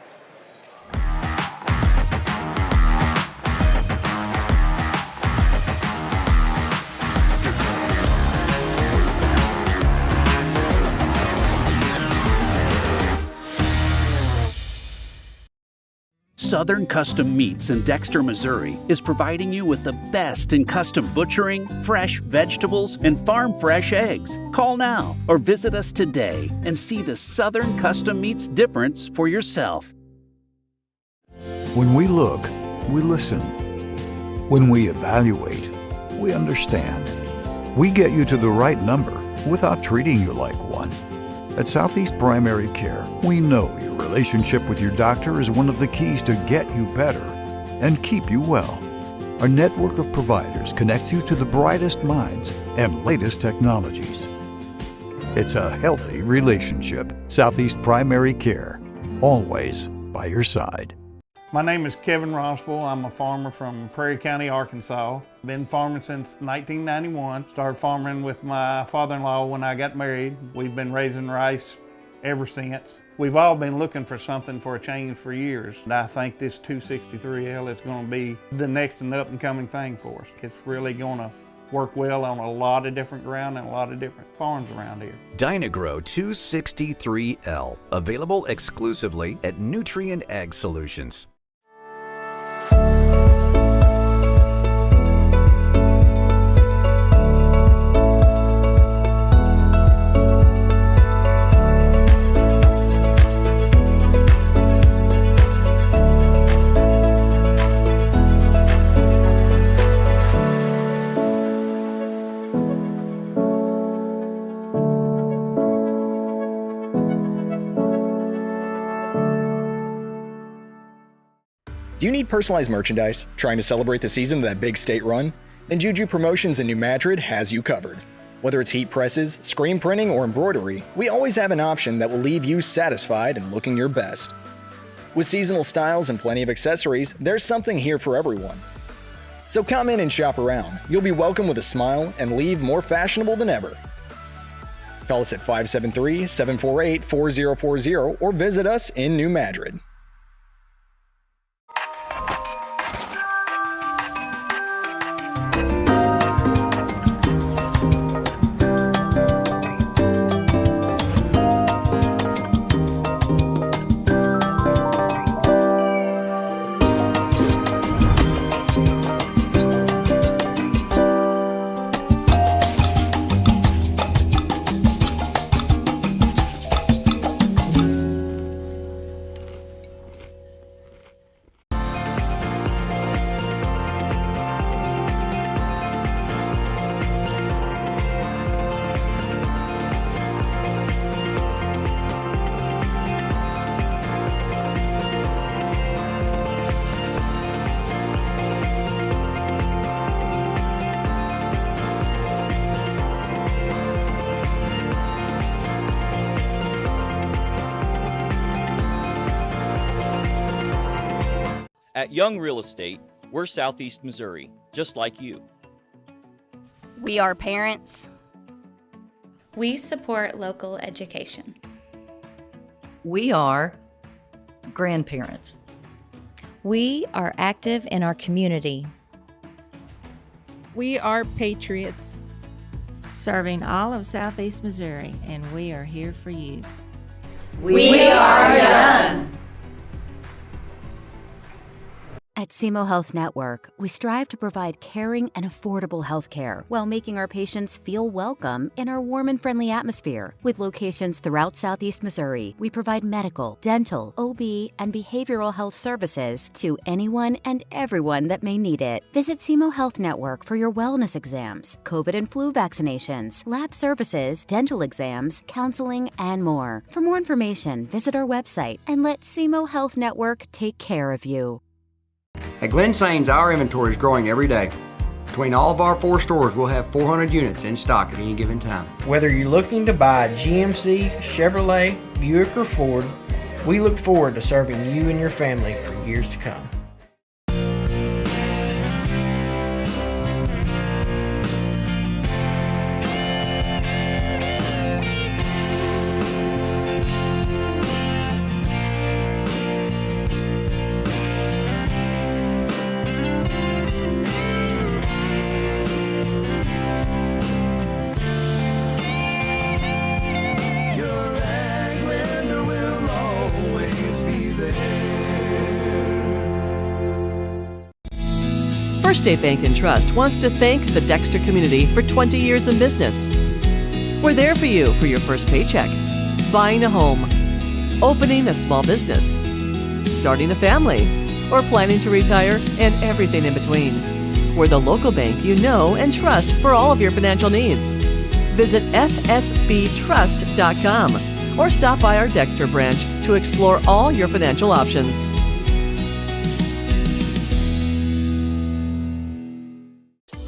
Southern Custom Meats in Dexter, Missouri is providing you with the best in custom butchering, fresh vegetables, and farm-fresh eggs. Call now or visit us today and see the Southern Custom Meats difference for yourself. When we look, we listen. When we evaluate, we understand. We get you to the right number without treating you like one. At Southeast Primary Care, we know your relationship with your doctor is one of the keys to get you better and keep you well. Our network of providers connects you to the brightest minds and latest technologies. It's a healthy relationship. Southeast Primary Care, always by your side. My name is Kevin Rossville. I'm a farmer from Prairie County, Arkansas. Been farming since 1991. Started farming with my father-in-law when I got married. We've been raising rice ever since. We've all been looking for something for a change for years. And I think this 263L is going to be the next and up-and-coming thing for us. It's really going to work well on a lot of different ground and a lot of different farms around here. Dynagrow 263L, available exclusively at Nutrient Ag Solutions. Do you need personalized merchandise? Trying to celebrate the season of that big state run? Then Juju Promotions in New Madrid has you covered. Whether it's heat presses, screen printing, or embroidery, we always have an option that will leave you satisfied and looking your best. With seasonal styles and plenty of accessories, there's something here for everyone. So come in and shop around. You'll be welcome with a smile and leave more fashionable than ever. Call us at 573-748-4040 or visit us in New Madrid. At Young Real Estate, we're Southeast Missouri, just like you. We are parents. We support local education. We are grandparents. We are active in our community. We are patriots. Serving all of Southeast Missouri, and we are here for you. We are young. At Simo Health Network, we strive to provide caring and affordable health care while making our patients feel welcome in our warm and friendly atmosphere. With locations throughout Southeast Missouri, we provide medical, dental, OB, and behavioral health services to anyone and everyone that may need it. Visit Simo Health Network for your wellness exams, COVID and flu vaccinations, lab services, dental exams, counseling, and more. For more information, visit our website and let Simo Health Network take care of you. At Glen SS, our inventory is growing every day. Between all of our 4 stores, we'll have 400 units in stock at any given time. Whether you're looking to buy GMC, Chevrolet, Buick, or Ford, we look forward to serving you and your family for years to come. First State Bank and Trust wants to thank the Dexter community for 20 years of business. We're there for you for your first paycheck, buying a home, opening a small business, starting a family, or planning to retire, and everything in between. We're the local bank you know and trust for all of your financial needs. Visit fsbtrust.com or stop by our Dexter branch to explore all your financial options.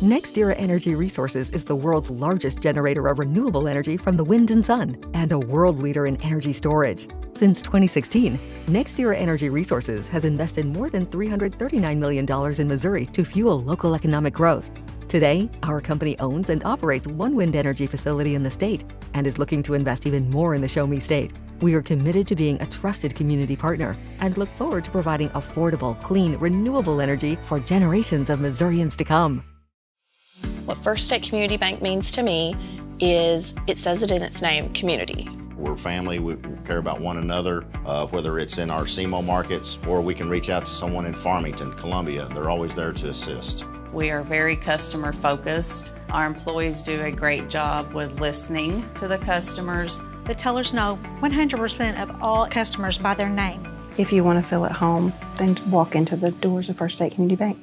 NextEra Energy Resources is the world's largest generator of renewable energy from the wind and sun, and a world leader in energy storage. Since 2016, NextEra Energy Resources has invested more than $339 million in Missouri to fuel local economic growth. Today, our company owns and operates one wind energy facility in the state and is looking to invest even more in the Show Me State. We are committed to being a trusted community partner and look forward to providing affordable, clean, renewable energy for generations of Missourians to come. What First State Community Bank means to me is, it says it in its name, community. We're family, we care about one another, whether it's in our Simo markets or we can reach out to someone in Farmington, Columbia. They're always there to assist. We are very customer focused. Our employees do a great job with listening to the customers. The tellers know 100% of all customers by their name. If you want to feel at home, then walk into the doors of First State Community Bank.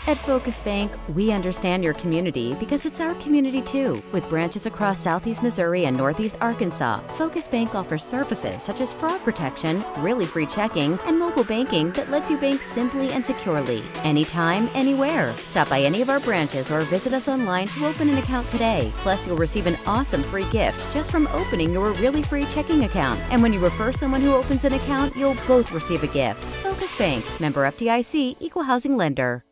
At Focus Bank, we understand your community because it's our community too. With branches across Southeast Missouri and Northeast Arkansas, Focus Bank offers services such as fraud protection, really free checking, and mobile banking that lets you bank simply and securely, anytime, anywhere. Stop by any of our branches or visit us online to open an account today. Plus, you'll receive an awesome free gift just from opening your really free checking account. And when you refer someone who opens an account, you'll both receive a gift. Focus Bank, member FDIC, equal housing lender.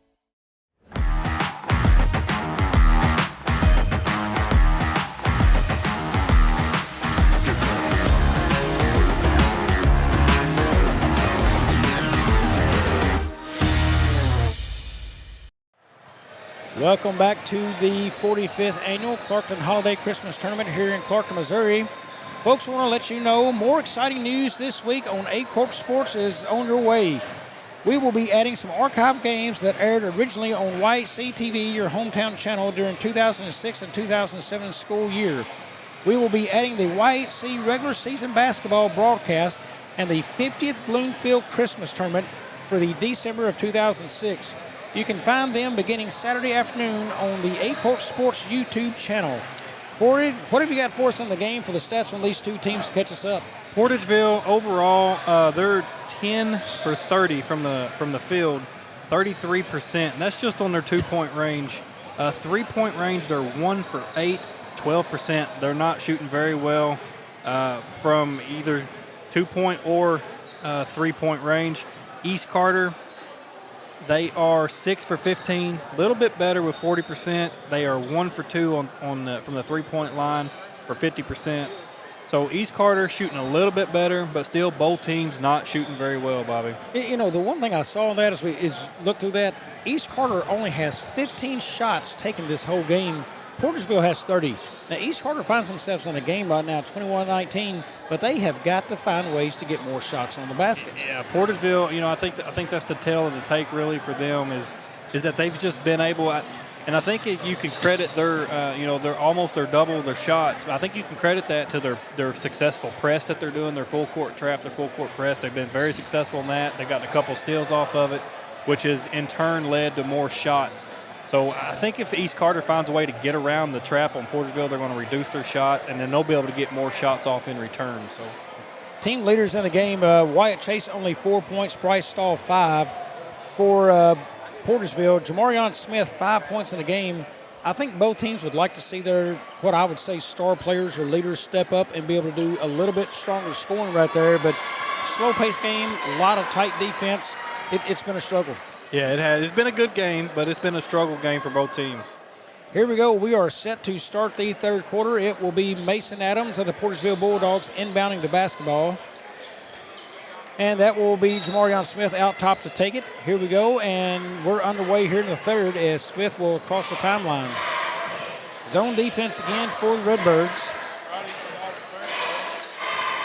Welcome back to the 45th Annual Clarkton Holiday Christmas Tournament here in Clarkton, Missouri. Folks, I want to let you know more exciting news this week on A Corp Sports is on your way. We will be adding some archive games that aired originally on YHC TV, your hometown channel, during 2006 and 2007 school year. We will be adding the YHC regular season basketball broadcast and the 50th Bloomfield Christmas Tournament for the December of 2006. You can find them beginning Saturday afternoon on the A Corp Sports YouTube channel. Corey, what have you got for us on the game for the stats when these two teams catch us up? Portageville overall, they're 10 for 30 from the field, 33%. And that's just on their 2-point range. 3-point range, they're 1 for 8, 12%. They're not shooting very well from either 2-point or 3-point range. East Carter, they are 6 for 15, a little bit better with 40%. They are 1 for 2 from the 3-point line for 50%. So East Carter shooting a little bit better, but still both teams not shooting very well, Bobby. You know, the one thing I saw in that is look through that, East Carter only has 15 shots taken this whole game. Portageville has 30. Now, East Carter finds themselves in a game right now, 21-19, but they have got to find ways to get more shots on the basket. Yeah, Portageville, you know, I think that's the tale of the tape really for them is that they've just been able, and I think you can credit their, they're double their shots. I think you can credit that to their successful press that they're doing, their full court trap, their full court press. They've been very successful in that. They've gotten a couple steals off of it, which has in turn led to more shots. So I think if East Carter finds a way to get around the trap on Portageville, they're going to reduce their shots, and then they'll be able to get more shots off in return. So, team leaders in the game, Wyatt Chase only 4 points, Bryce Stahl 5. For Portageville, Jamarion Smith 5 points in the game. I think both teams would like to see their, what I would say, star players or leaders step up and be able to do a little bit stronger scoring right there. But slow-paced game, a lot of tight defense. It's been a struggle. Yeah, it has. It's been a good game, but it's been a struggle game for both teams. Here we go. We are set to start the third quarter. It will be Mason Adams of the Portageville Bulldogs inbounding the basketball. And that will be Jamarion Smith out top to take it. Here we go, and we're underway here in the third as Smith will cross the timeline. Zone defense again for the Redbirds.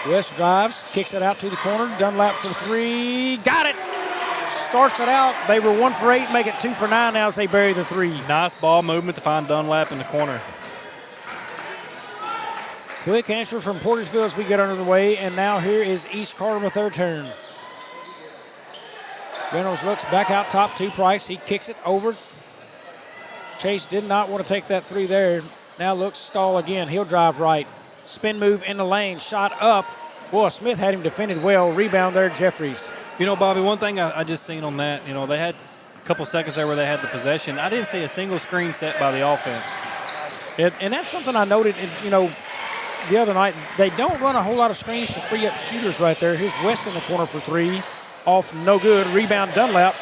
West drives, kicks it out to the corner. Dunlap for three. Got it! starts it out. They were 1 for 8, make it 2 for 9 now as they bury the 3. Nice ball movement to find Dunlap in the corner. Quick answer from Portageville as we get under the way, and now here is East Carter with their turn. Reynolds looks back out top to Price. He kicks it over. Chase did not want to take that 3 there. Now looks stall again. He'll drive right. Spin move in the lane. Shot up. Boy, Smith had him defended well. Rebound there, Jeffries. You know, Bobby, one thing I just seen on that, you know, they had a couple seconds there where they had the possession. I didn't see a single screen set by the offense. And that's something I noted, you know, the other night. They don't run a whole lot of screens to free up shooters right there. Here's West in the corner for 3. Off, no good. Rebound, Dunlap.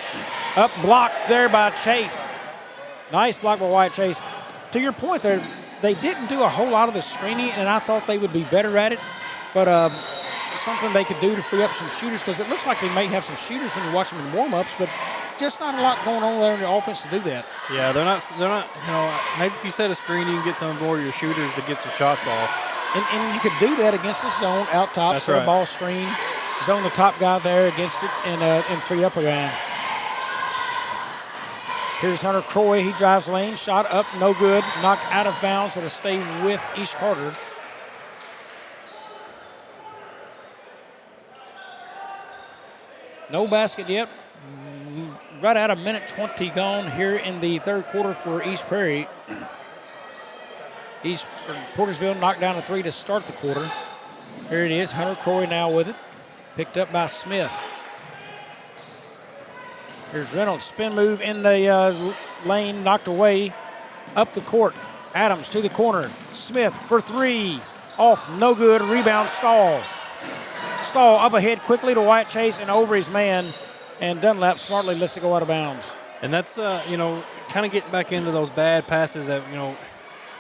Up, blocked there by Chase. Nice block by Wyatt Chase. To your point there, they didn't do a whole lot of the screening, and I thought they would be better at it. But something they could do to free up some shooters, because it looks like they may have some shooters when you watch them in warm-ups, but just not a lot going on there in the offense to do that. Yeah, they're not, you know, maybe if you set a screen, you can get some more of your shooters to get some shots off. And you could do that against the zone out top, That's set right. a ball screen, zone the top guy there against it, and free up a guy. Here's Hunter Croy. He drives lane, shot up, no good, knocked out of bounds. It'll stay with East Carter. No basket yet. Right at a minute 20 gone here in the third quarter for East Prairie. Portageville knocked down a 3 to start the quarter. Here it is. Hunter Croy now with it. Picked up by Smith. Here's Reynolds. Spin move in the lane, knocked away. Up the court. Adams to the corner. Smith for 3. Off, no good. Rebound, Stahl. Stahl up ahead quickly to Wyatt Chase and over his man. And Dunlap smartly lets it go out of bounds. And that's, you know, kind of getting back into those bad passes that, you know,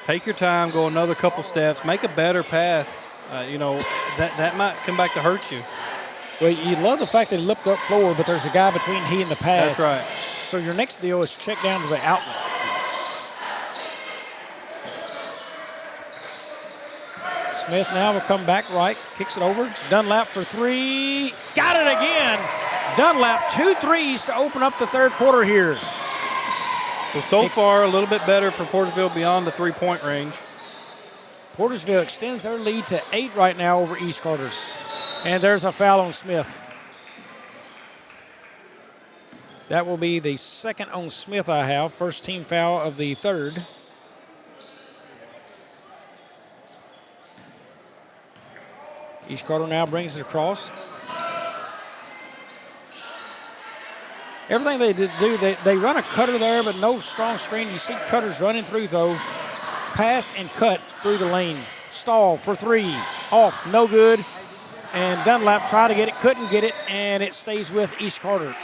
take your time, go another couple steps, make a better pass. You know, that might come back to hurt you. Well, you love the fact that he lipped up floor, but there's a guy between he and the pass. That's right. So your next deal is check down to the outlet. Smith now will come back right, kicks it over. Dunlap for 3. Got it again. Dunlap, 2 threes to open up the third quarter here. So far, a little bit better for Portageville beyond the three-point range. Portageville extends their lead to 8 right now over East Carter. And there's a foul on Smith. That will be the second on Smith I have. First team foul of the third. East Carter now brings it across. Everything they do, they run a cutter there, but no strong screen. You see cutters running through, though. Pass and cut through the lane. Stahl for 3. Off, no good. And Dunlap tried to get it, couldn't get it, and it stays with East Carter.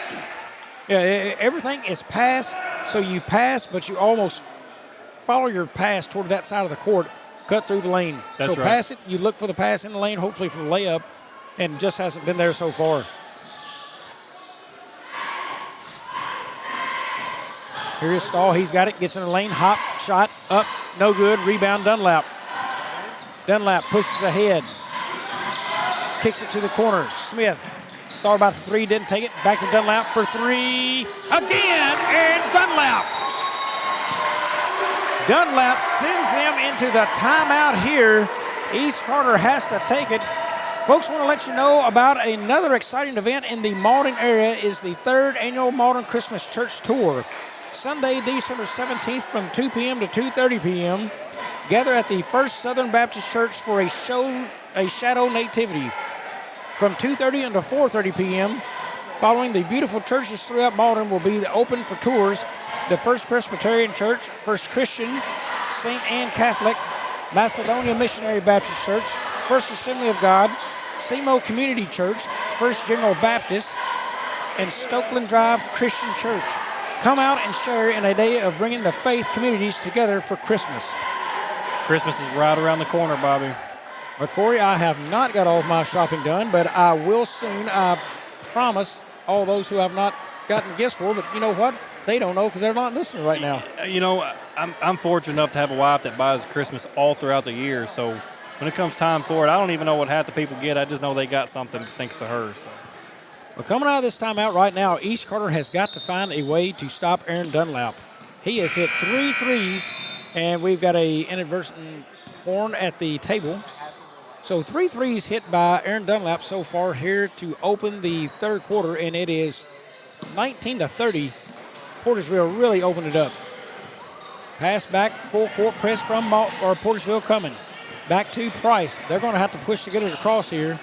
Yeah, everything is pass, so you pass, but you almost follow your pass toward that side of the court, cut through the lane. That's so right. Pass it, you look for the pass in the lane, hopefully for the layup, and just hasn't been there so far. Here is Stahl, he's got it, gets in the lane, hop, shot, up, no good, rebound Dunlap. Dunlap pushes ahead. Kicks it to the corner. Smith thought about the 3, didn't take it. Back to Dunlap for 3. Again, and Dunlap. Dunlap sends them into the timeout here. East Carter has to take it. Folks, want to let you know about another exciting event in the Malden area is the 3rd annual Malden Christmas Church Tour. Sunday, December 17th from 2 p.m. to 2:30 p.m. Gather at the First Southern Baptist Church for a shadow nativity. From 2:30 until 4:30 p.m. Following, the beautiful churches throughout Malden will be open for tours. The First Presbyterian Church, First Christian, St. Anne Catholic, Macedonia Missionary Baptist Church, First Assembly of God, Simo Community Church, First General Baptist, and Stokeland Drive Christian Church. Come out and share in a day of bringing the faith communities together for Christmas. Christmas is right around the corner, Bobby. Well, Corey, I have not got all of my shopping done, but I will soon. I promise all those who have not gotten gifts for, but you know what? They don't know because they're not listening right now. You know, I'm fortunate enough to have a wife that buys Christmas all throughout the year, so when it comes time for it, I don't even know what half the people get. I just know they got something thanks to her. So. Well, coming out of this timeout right now, East Carter has got to find a way to stop Aaron Dunlap. He has hit 3 threes, and we've got a inadvertent horn at the table. So 3 threes hit by Aaron Dunlap so far here to open the third quarter, and it is 19-30. Portageville really opened it up. Pass back, full court press from Portageville coming. Back to Price. They're going to have to push to get it across here.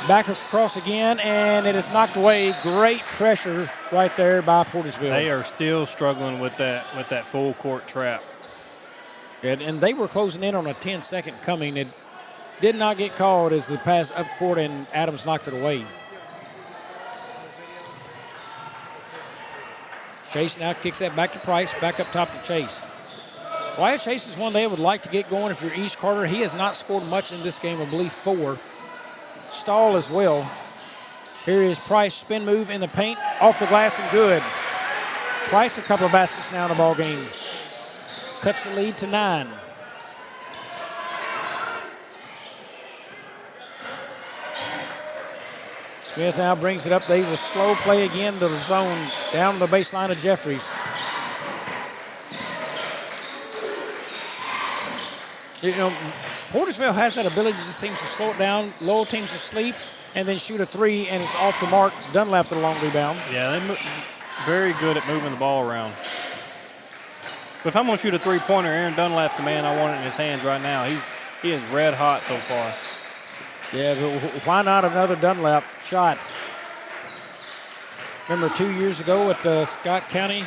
Back across again, and it is knocked away. Great pressure right there by Portageville. They are still struggling with that full court trap. And they were closing in on a 10-second coming. It did not get called as the pass up court, and Adams knocked it away. Chase now kicks that back to Price, back up top to Chase. Wyatt Chase is one they would like to get going if you're East Carter. He has not scored much in this game, I believe 4. Stahl as well. Here is Price, spin move in the paint, off the glass and good. Price a couple of baskets now in the ball game. Cuts the lead to 9. Smith now brings it up. They will slow play again to the zone down the baseline of Jeffries. You know, Portageville has that ability, just seems to slow it down, lull teams to sleep, and then shoot a 3, and it's off the mark. Dunlap the long rebound. Yeah, they're very good at moving the ball around. But if I'm going to shoot a 3-pointer, Aaron Dunlap's the man I want it in his hands right now. He is red hot so far. Yeah, but why not another Dunlap shot? Remember 2 years ago at Scott County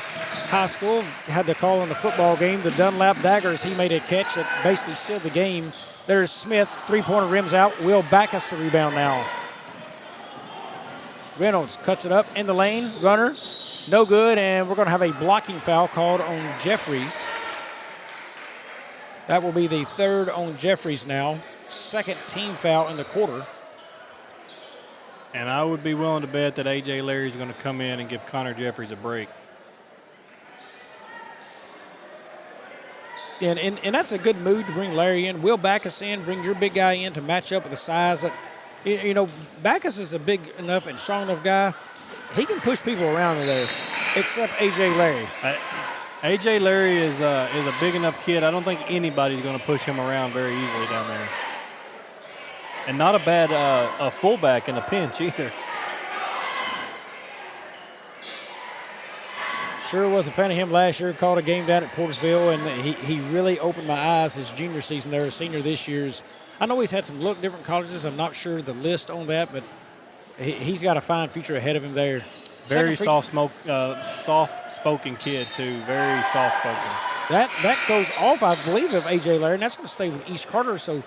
High School, had the call in the football game, the Dunlap Daggers. He made a catch that basically sealed the game. There's Smith, 3-pointer rims out. Will Backus the rebound now. Reynolds cuts it up in the lane, runner, no good, and we're going to have a blocking foul called on Jeffries. That will be the 3rd on Jeffries now. 2nd team foul in the quarter. And I would be willing to bet that A.J. Larry is going to come in and give Connor Jeffries a break. And that's a good move to bring Larry in. Will Backus in, bring your big guy in to match up with the size. That, you know, Backus is a big enough and strong enough guy. He can push people around in there, except A.J. Larry. A.J. Larry is a big enough kid. I don't think anybody's going to push him around very easily down there. And not a bad a fullback in a pinch either. Sure was a fan of him last year. Called a game down at Portageville, and he really opened my eyes his junior season there. A senior this year's. I know he's had some look different colleges. I'm not sure the list on that, but he's got a fine future ahead of him there. Very soft-spoken kid too. Very soft-spoken. That goes off, I believe, of A.J. Larry, and that's going to stay with East Carter. So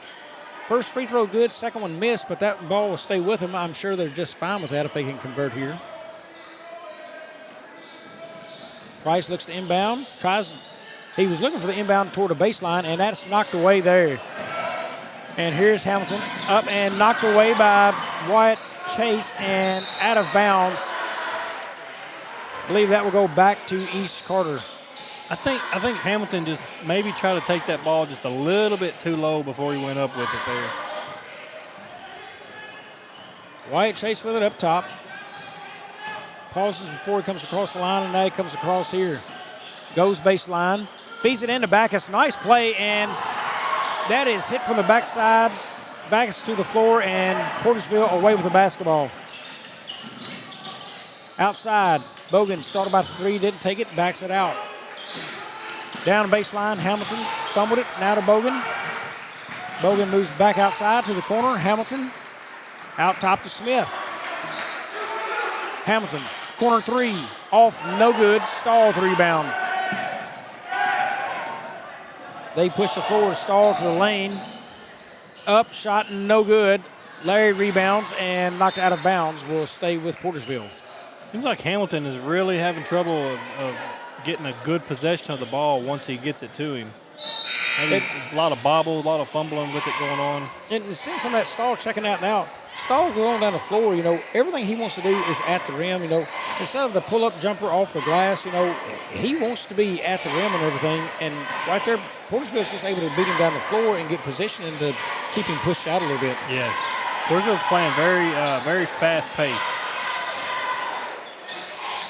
first free throw good, second one missed, but that ball will stay with him. I'm sure they're just fine with that if they can convert here. Price looks to inbound, he was looking for the inbound toward the baseline, and that's knocked away there. And here's Hamilton, up and knocked away by Wyatt Chase and out of bounds. I believe that will go back to East Carter. I think Hamilton just maybe tried to take that ball just a little bit too low before he went up with it there. Wyatt Chase with it up top. Pauses before he comes across the line, and now he comes across here. Goes baseline, feeds it into Backus. Nice play, and that is hit from the backside. Backus to the floor, and Portageville away with the basketball. Outside, Bogan started by 3, didn't take it, backs it out. Down baseline, Hamilton fumbled it, now to Bogan. Bogan moves back outside to the corner. Hamilton out top to Smith. Hamilton, corner 3, off, no good. Stahl the rebound. They push the forward, Stahl to the lane. Up, shot, no good. Larry rebounds and knocked out of bounds. Will stay with Portageville. Seems like Hamilton is really having trouble of getting a good possession of the ball once he gets it to him. Maybe a lot of bobbles, a lot of fumbling with it going on. And seeing some of that Stahl checking out now. Stahl going down the floor, you know, everything he wants to do is at the rim, you know. Instead of the pull-up jumper off the glass, you know, he wants to be at the rim and everything. And right there, Portageville's just able to beat him down the floor and get position and to keep him pushed out a little bit. Yes. Portageville's playing very fast-paced.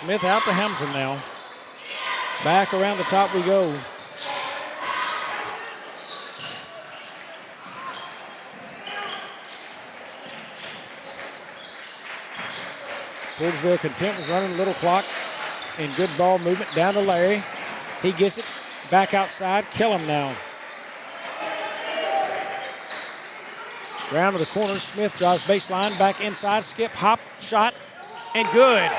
Smith out to Hamilton now. Back around the top we go. Portageville content was running a little clock and good ball movement down to Larry. He gets it back outside. Kellum now. Round to the corner. Smith drives baseline. Back inside. Skip. Hop. Shot. And good.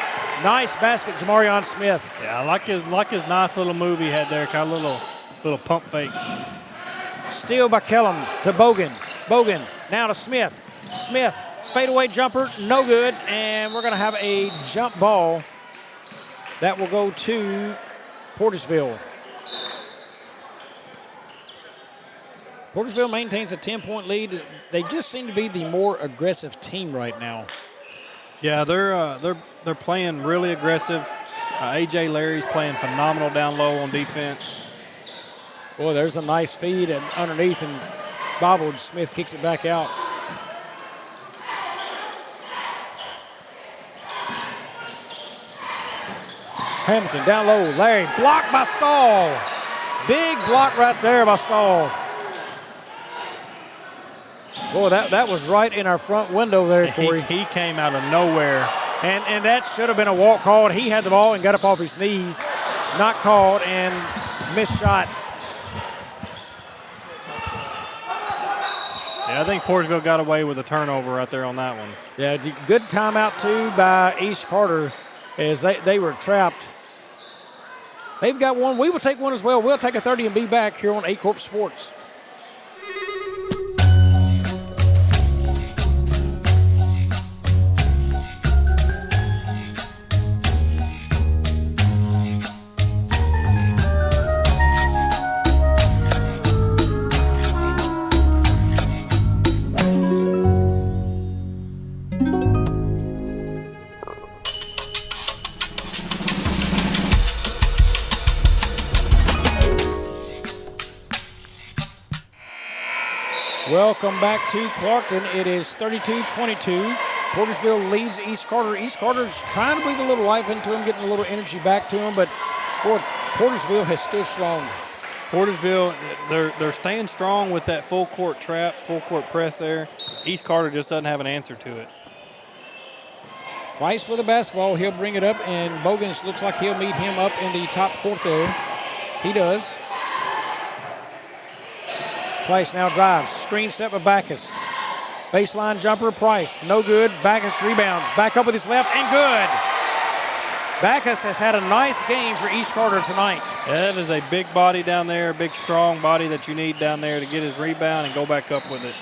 Nice basket, Jamarion Smith. Yeah, I like his nice little move he had there. Kind of little pump fake. Steal by Kellum to Bogan. Bogan now to Smith. Smith. Fadeaway jumper, no good, and we're going to have a jump ball that will go to Portageville. Portageville maintains a 10-point lead. They just seem to be the more aggressive team right now. Yeah, they're playing really aggressive. AJ Larry's playing phenomenal down low on defense. Boy, there's a nice feed and underneath and bobbled. Smith kicks it back out. Hamilton down low. Larry blocked by Stahl. Big block right there by Stahl. Boy, that was right in our front window there, Corey. He came out of nowhere. And that should have been a walk called. He had the ball and got up off his knees. Not called and missed shot. Yeah, I think Portageville got away with a turnover right there on that one. Yeah, good timeout, too, by East Carter as they were trapped. They've got one. We will take one as well. We'll take a 30 and be back here on A Corp Sports. Welcome back to Clarkton. It is 32-22. Portageville leads East Carter. East Carter's trying to breathe a little life into him, getting a little energy back to him, but boy, Portageville has stood strong. Portageville, they're staying strong with that full court trap, full court press there. East Carter just doesn't have an answer to it. Price with the basketball. He'll bring it up, and Bogans looks like he'll meet him up in the top court there. He does. Price now drives. Screen set by Backus. Baseline jumper, Price. No good. Backus rebounds. Back up with his left, and good. Backus has had a nice game for East Carter tonight. Yeah, that is a big body down there, a big, strong body that you need down there to get his rebound and go back up with it.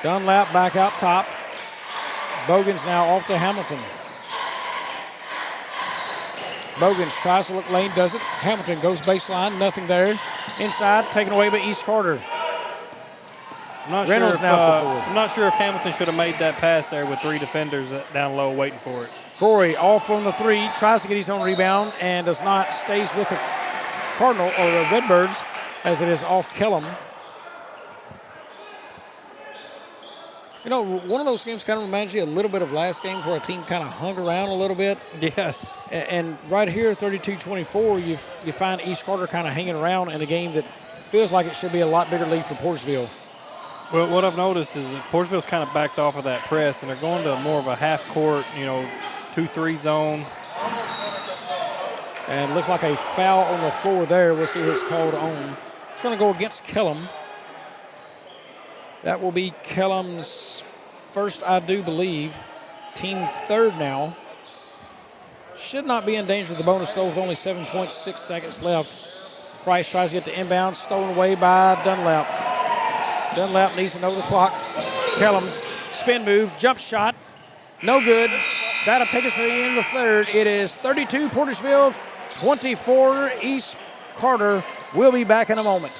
Dunlap back out top. Bogans now off to Hamilton. Bogans tries to look lane, does it. Hamilton goes baseline, nothing there. Inside, taken away by East Carter. Reynolds I'm not sure if Hamilton should have made that pass there with three defenders down low waiting for it. Corey off on the three, tries to get his own rebound and does not, stays with the Cardinal or the Redbirds as it is off Kellum. You know, one of those games kind of reminds you a little bit of last game where a team kind of hung around a little bit. Yes. And right here, 32-24, you find East Carter kind of hanging around in a game that feels like it should be a lot bigger lead for Portageville. Well, what I've noticed is that Portageville's kind of backed off of that press, and they're going to more of a half-court, 2-3 zone. And it looks like a foul on the floor there. We'll see who it's called on. It's going to go against Kellum. That will be Kellum's first, I do believe. Team third now. Should not be in danger of the bonus, though, with only 7.6 seconds left. Price tries to get the inbound, stolen away by Dunlap. Dunlap needs to know the clock. Kellum's spin move, jump shot, no good. That'll take us to the end of the third. It is 32 Portageville, 24 East Carter. We'll be back in a moment.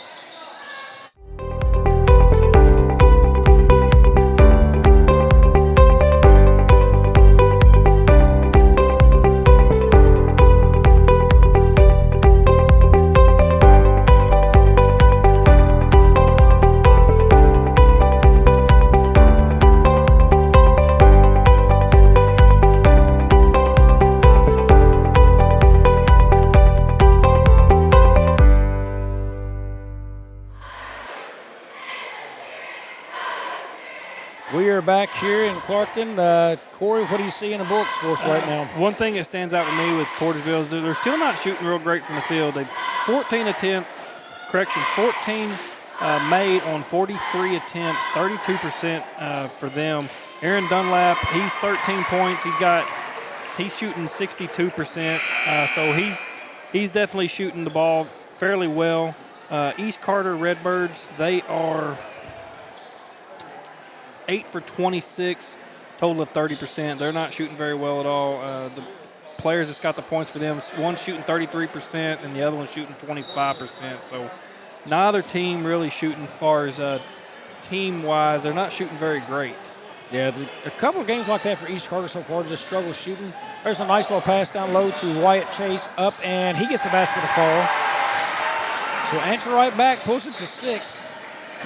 We are back here in Clarkton. Corey, what do you see in the books for us right now? One thing that stands out with me with Portageville is that they're still not shooting real great from the field. They've 14 made on 43 attempts, 32% for them. Aaron Dunlap, he's 13 points. He's shooting 62%, so he's definitely shooting the ball fairly well. East Carter Redbirds, they are 8 for 26, total of 30%. They're not shooting very well at all. The players that's got the points for them, one's shooting 33% and the other one's shooting 25%. So neither team really shooting as far as team-wise. They're not shooting very great. Yeah, a couple of games like that for East Carter so far, just struggle shooting. There's a nice little pass down low to Wyatt Chase up, and he gets the basket to fall. So answer right back, pulls it to 6.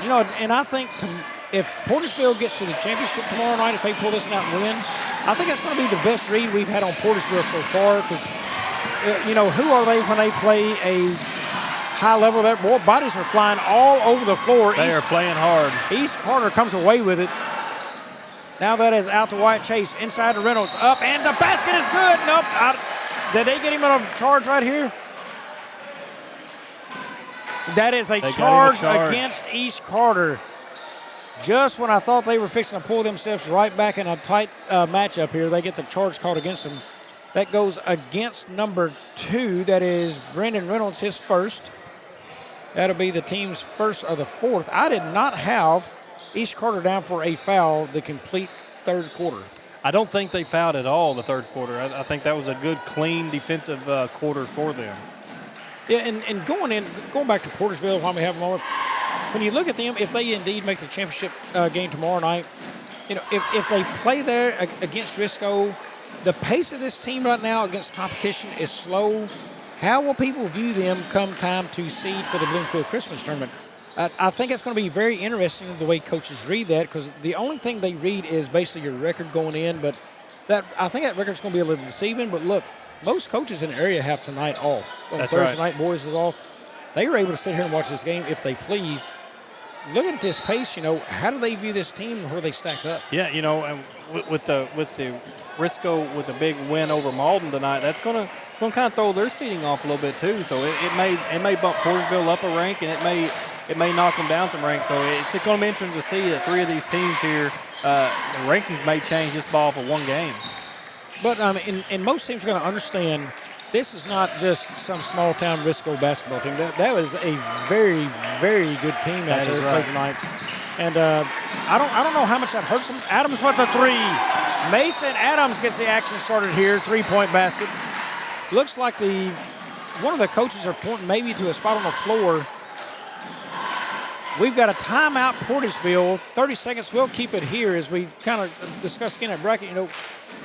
You know, and I think if Portageville gets to the championship tomorrow night, if they pull this out and win, I think that's going to be the best read we've had on Portageville so far because, who are they when they play a high level? Their bodies are flying all over the floor. They are playing hard. East Carter comes away with it. Now that is out to Wyatt Chase, inside to Reynolds, up, and the basket is good. Nope. Did they get him on a charge right here? That is a charge against East Carter. Just when I thought they were fixing to pull themselves right back in a tight matchup here, they get the charge called against them. That goes against number 2. That is Brendan Reynolds, his first. That'll be the team's first or the fourth. I did not have East Carter down for a foul the complete third quarter. I don't think they fouled at all the third quarter. I think that was a good, clean defensive quarter for them. Yeah, and going back to Portageville while we have a moment, when you look at them, if they indeed make the championship game tomorrow night, if they play there against Risco, the pace of this team right now against competition is slow. How will people view them come time to seed for the Bloomfield Christmas tournament? I think it's going to be very interesting the way coaches read that because the only thing they read is basically your record going in, but I think that record's going to be a little deceiving. But look, most coaches in the area have tonight off. On Thursday night, boys is off. They were able to sit here and watch this game if they please. Looking at this pace, how do they view this team and where they stack up? Yeah, and with the Risco with the big win over Malden tonight, that's going to kind of throw their seeding off a little bit too. So it may bump Portageville up a rank, and it may knock them down some ranks. So it's going to be interesting to see that 3 of these teams here, the rankings may change just by off of one game. But and most teams are going to understand this is not just some small-town Risco basketball team. That was a very, very good team out there played tonight. And I don't know how much that hurts them. Adams with the 3. Mason Adams gets the action started here. 3-point basket. Looks like one of the coaches are pointing maybe to a spot on the floor. We've got a timeout, Portageville. 30 seconds. We'll keep it here as we kind of discuss again at bracket.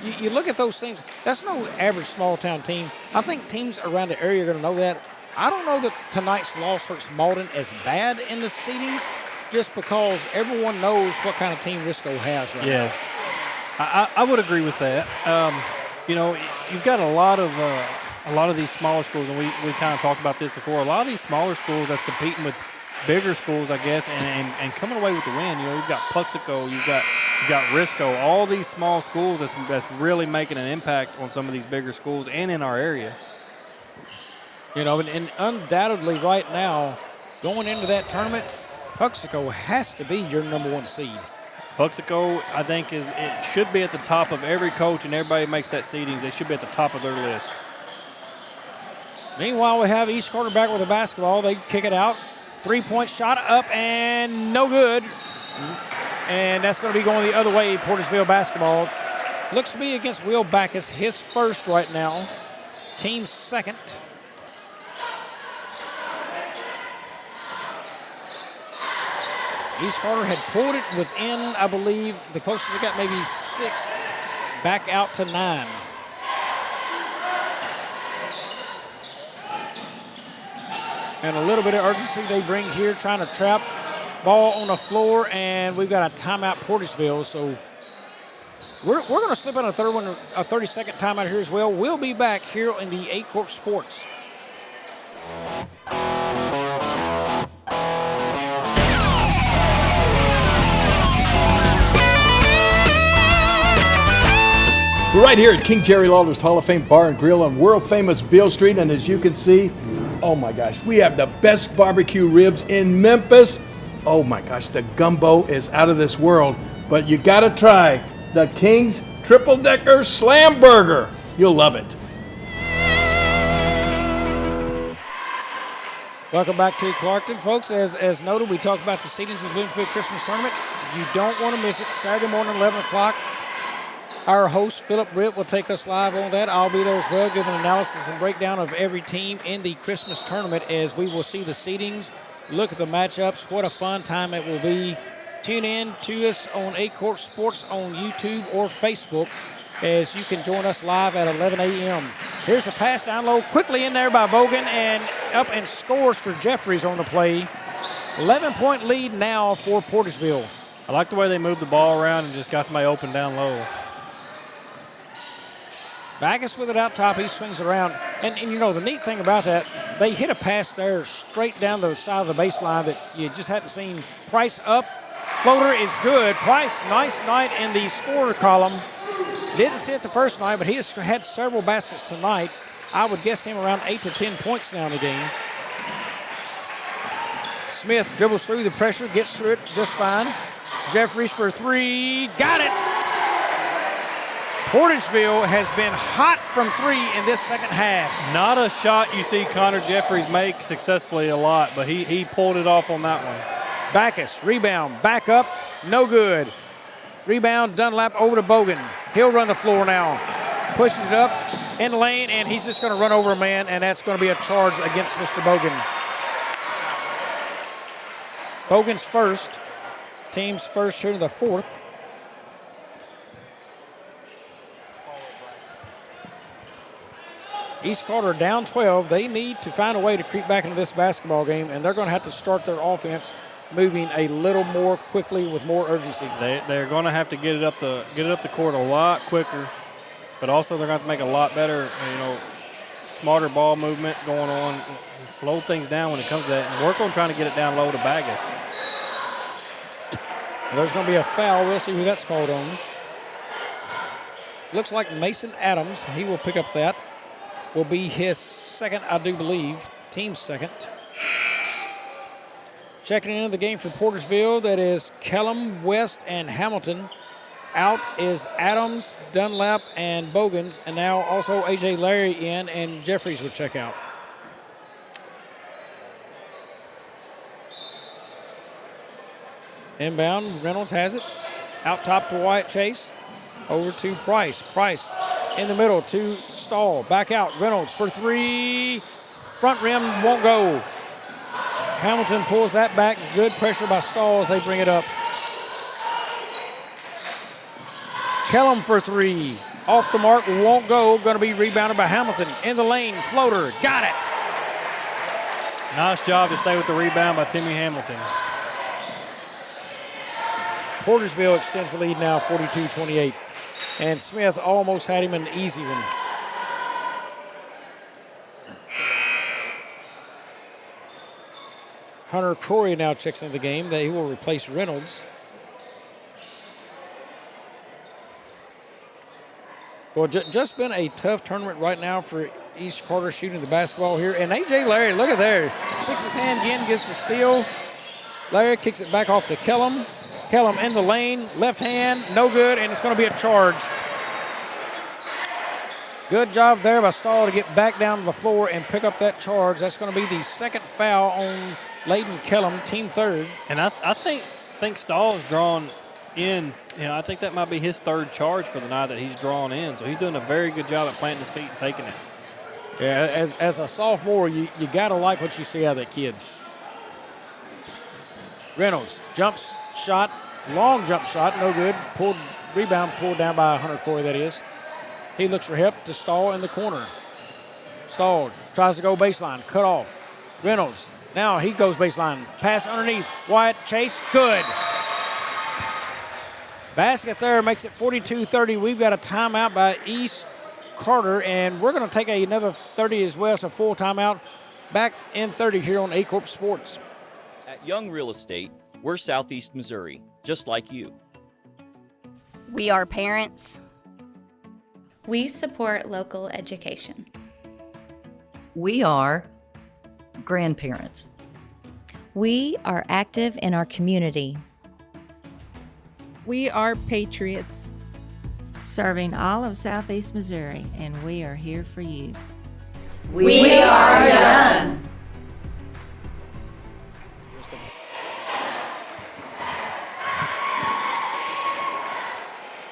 You look at those teams. That's no average small-town team. I think teams around the area are going to know that. I don't know that tonight's loss hurts Malden as bad in the seedings just because everyone knows what kind of team Risco has right now. Yes. I would agree with that. You've got a lot of these smaller schools, and we kind of talked about this before. A lot of these smaller schools that's competing with bigger schools, I guess, and coming away with the win. You've got Puxico, you've got Risco, all these small schools that's really making an impact on some of these bigger schools and in our area. And undoubtedly right now, going into that tournament, Puxico has to be your number 1 seed. Puxico, I think, it should be at the top of every coach and everybody makes that seedings. They should be at the top of their list. Meanwhile, we have East Carter back with the basketball. They kick it out. 3-point shot up and no good. And that's going to be going the other way, Portageville basketball. Looks to be against Will Backus, his first right now. Team second. East Carter had pulled it within, I believe, the closest they got maybe 6, back out to 9. And a little bit of urgency they bring here, trying to trap ball on the floor, and we've got a timeout, Portageville. So we're going to slip in a 30-second timeout here as well. We'll be back here in the 8 Corp Sports. We're right here at King Jerry Lawler's Hall of Fame Bar and Grill on world famous Beale Street, and as you can see, oh my gosh, we have the best barbecue ribs in Memphis. Oh my gosh, the gumbo is out of this world, but you gotta try the King's Triple Decker Slam Burger. You'll love it. Welcome back to Clarkton, folks. As noted, we talked about the seedings of the Bloomfield Christmas Tournament. You don't want to miss it. Saturday morning, 11 o'clock. Our host, Philip Britt, will take us live on that. I'll be there as well, giving analysis and breakdown of every team in the Christmas tournament as we will see the seedings, look at the matchups. What a fun time it will be. Tune in to us on 8 Court Sports on YouTube or Facebook as you can join us live at 11 a.m. Here's a pass down low, quickly in there by Bogan, and up and scores for Jeffries on the play. 11-point lead now for Portageville. I like the way they moved the ball around and just got somebody open down low. Backus with it out top, he swings it around. And you know, the neat thing about that, they hit a pass there straight down the side of the baseline that you just hadn't seen. Price up, floater is good. Price, nice night in the scorer column. Didn't see it the first night, but he has had several baskets tonight. I would guess him around 8 to 10 points now in the game. Smith dribbles through the pressure, gets through it just fine. Jeffries for three, got it! Portageville has been hot from three in this second half. Not a shot you see Connor Jeffries make successfully a lot, but he pulled it off on that one. Backus, rebound, back up, no good. Rebound, Dunlap over to Bogan. He'll run the floor now. Pushes it up in the lane, and he's just going to run over a man, and that's going to be a charge against Mr. Bogan. Bogan's first, team's first here in the fourth. East Carter down 12. They need to find a way to creep back into this basketball game, and they're going to have to start their offense moving a little more quickly with more urgency. They're going to have to get it up the court a lot quicker, but also they're going to have to make a lot better, smarter ball movement going on, and slow things down when it comes to that, and work on trying to get it down low to Backus. There's going to be a foul. We'll see who that's called on. Looks like Mason Adams. He will pick up that. Will be his second, I do believe, team's second. Checking into the game for Portageville, that is Kellum, West, and Hamilton. Out is Adams, Dunlap, and Bogans, and now also A.J. Larry in, and Jeffries will check out. Inbound, Reynolds has it. Out top to Wyatt Chase. Over to Price. Price in the middle to Stahl. Back out, Reynolds for three. Front rim won't go. Hamilton pulls that back. Good pressure by Stahl as they bring it up. Kellum for three. Off the mark, won't go. Going to be rebounded by Hamilton. In the lane, floater. Got it. Nice job to stay with the rebound by Timmy Hamilton. Portageville extends the lead now, 42-28. And Smith almost had him an easy one. Hunter Corey now checks into the game. He will replace Reynolds. Well, just been a tough tournament right now for East Carter shooting the basketball here. And A.J. Larry, look at there. Sticks his hand in, gets the steal. Larry kicks it back off to Kellum. Kellum in the lane, left hand, no good, and it's going to be a charge. Good job there by Stahl to get back down to the floor and pick up that charge. That's going to be the second foul on Layden Kellum, team third. And I think Stahl's drawn in. I think that might be his third charge for the night that he's drawn in. So he's doing a very good job at planting his feet and taking it. Yeah, as a sophomore, you got to like what you see out of that kid. Reynolds jumps, shot, long jump shot, no good. Rebound pulled down by Hunter Corey, that is. He looks for help to Stahl in the corner. Stahl tries to go baseline, cut off. Reynolds, now he goes baseline. Pass underneath, Wyatt Chase, good. Basket there makes it 42-30. We've got a timeout by East Carter, and we're going to take another 30 as well, so full timeout. Back in 30 here on A-Corp Sports. At Young Real Estate, we're Southeast Missouri, just like you. We are parents. We support local education. We are grandparents. We are active in our community. We are patriots. Serving all of Southeast Missouri, and we are here for you. We are young.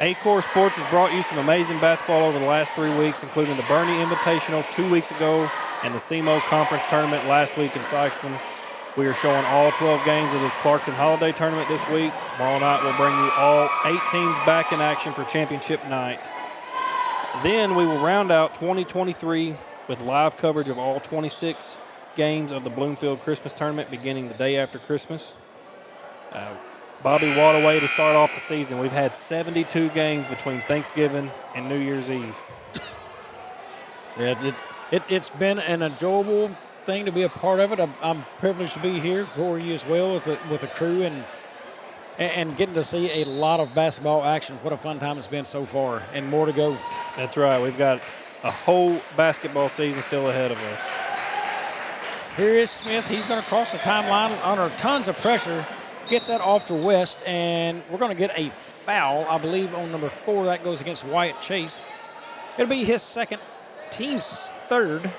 Acorn Sports has brought you some amazing basketball over the last 3 weeks, including the Bernie Invitational 2 weeks ago and the Simo Conference Tournament last week in Sykeston. We are showing all 12 games of this Clarkton Holiday Tournament this week. Tomorrow night we'll bring you all 8 teams back in action for championship night. Then we will round out 2023 with live coverage of all 26 games of the Bloomfield Christmas Tournament beginning the day after Christmas. Bobby, what a way to start off the season. We've had 72 games between Thanksgiving and New Year's Eve. Yeah, it's been an enjoyable thing to be a part of it. I'm privileged to be here, Corey as well, with the crew, and getting to see a lot of basketball action. What a fun time it's been so far, and more to go. That's right. We've got a whole basketball season still ahead of us. Here is Smith. He's going to cross the timeline under tons of pressure. Gets that off to West, and we're going to get a foul, I believe, on number 4. That goes against Wyatt Chase. It'll be his second, team's third.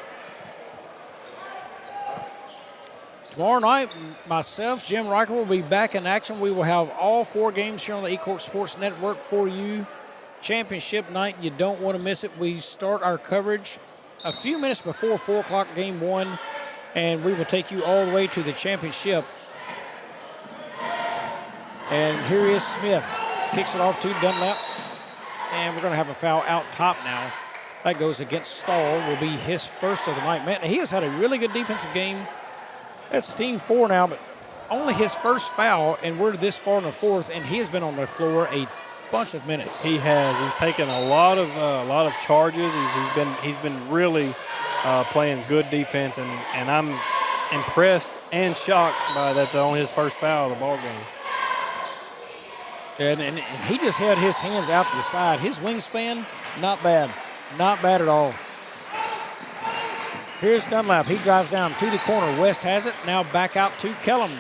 Tomorrow night, myself, Jim Riker, will be back in action. We will have all 4 games here on the Ecorp Sports Network for you. Championship night, you don't want to miss it. We start our coverage a few minutes before 4 o'clock game 1, and we will take you all the way to the championship. And here is Smith. Kicks it off to Dunlap, and we're going to have a foul out top now. That goes against Stahl, will be his first of the night. Man, he has had a really good defensive game. That's team 4 now, but only his first foul, and we're this far in the 4th, and he has been on the floor a bunch of minutes. He has. He's taken a lot of charges. He's been really playing good defense, and I'm impressed and shocked by that's only his first foul of the ball game. And he just had his hands out to the side. His wingspan, not bad. Not bad at all. Here's Dunlap. He drives down to the corner. West has it. Now back out to Kellum.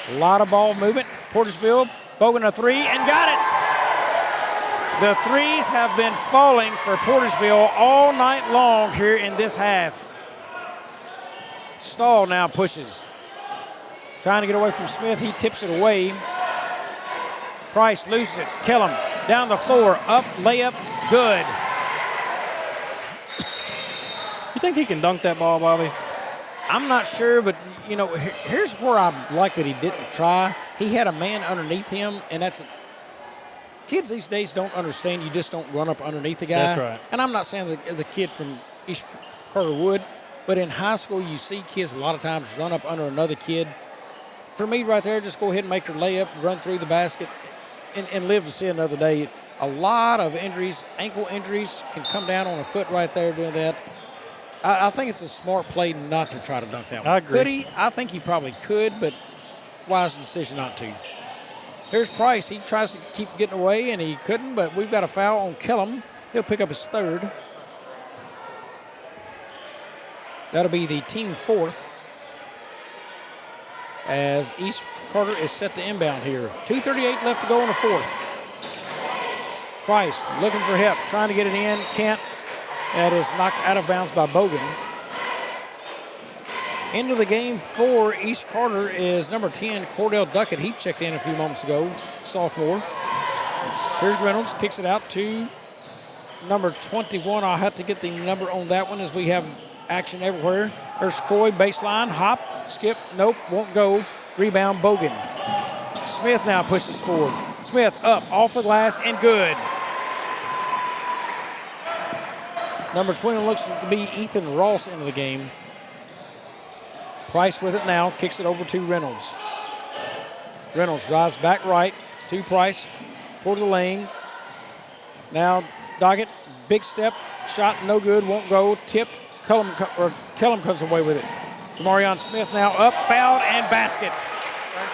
A lot of ball movement. Portageville, Bogan a 3 and got it. The threes have been falling for Portageville all night long here in this half. Stahl now pushes. Trying to get away from Smith. He tips it away. Price loses it. Kellum down the floor. Up, layup, good. You think he can dunk that ball, Bobby? I'm not sure, but, you know, here's where I like that he didn't try. He had a man underneath him, and that's – kids these days don't understand you just don't run up underneath the guy. That's right. And I'm not saying the kid from East Carter would, but in high school you see kids a lot of times run up under another kid. For me right there, just go ahead and make your layup, run through the basket, and live to see another day. A lot of injuries, ankle injuries can come down on a foot right there doing that. I think it's a smart play not to try to dunk that one. I agree. Could he? I think he probably could, but wise decision not to. Here's Price. He tries to keep getting away, and he couldn't, but we've got a foul on Kellum. He'll pick up his 3rd. That'll be the team 4th. As East Carter is set to inbound here. 2:38 left to go in the 4th. Price looking for help, trying to get it in. Can't. That is knocked out of bounds by Bogan. Into the game for East Carter is number 10, Cordell Duckett. He checked in a few moments ago, sophomore. Here's Reynolds, kicks it out to number 21. I'll have to get the number on that one as we have action everywhere. There's Coy, baseline, hop, skip, nope, won't go. Rebound, Bogan. Smith now pushes forward. Smith up, off the glass, and good. Number 20 looks to be Ethan Ross into the game. Price with it now, kicks it over to Reynolds. Reynolds drives back right to Price, toward the lane. Now Doggett, big step, shot no good, won't go, tipped. Kellum comes away with it. Demarion Smith now up, fouled, and basket.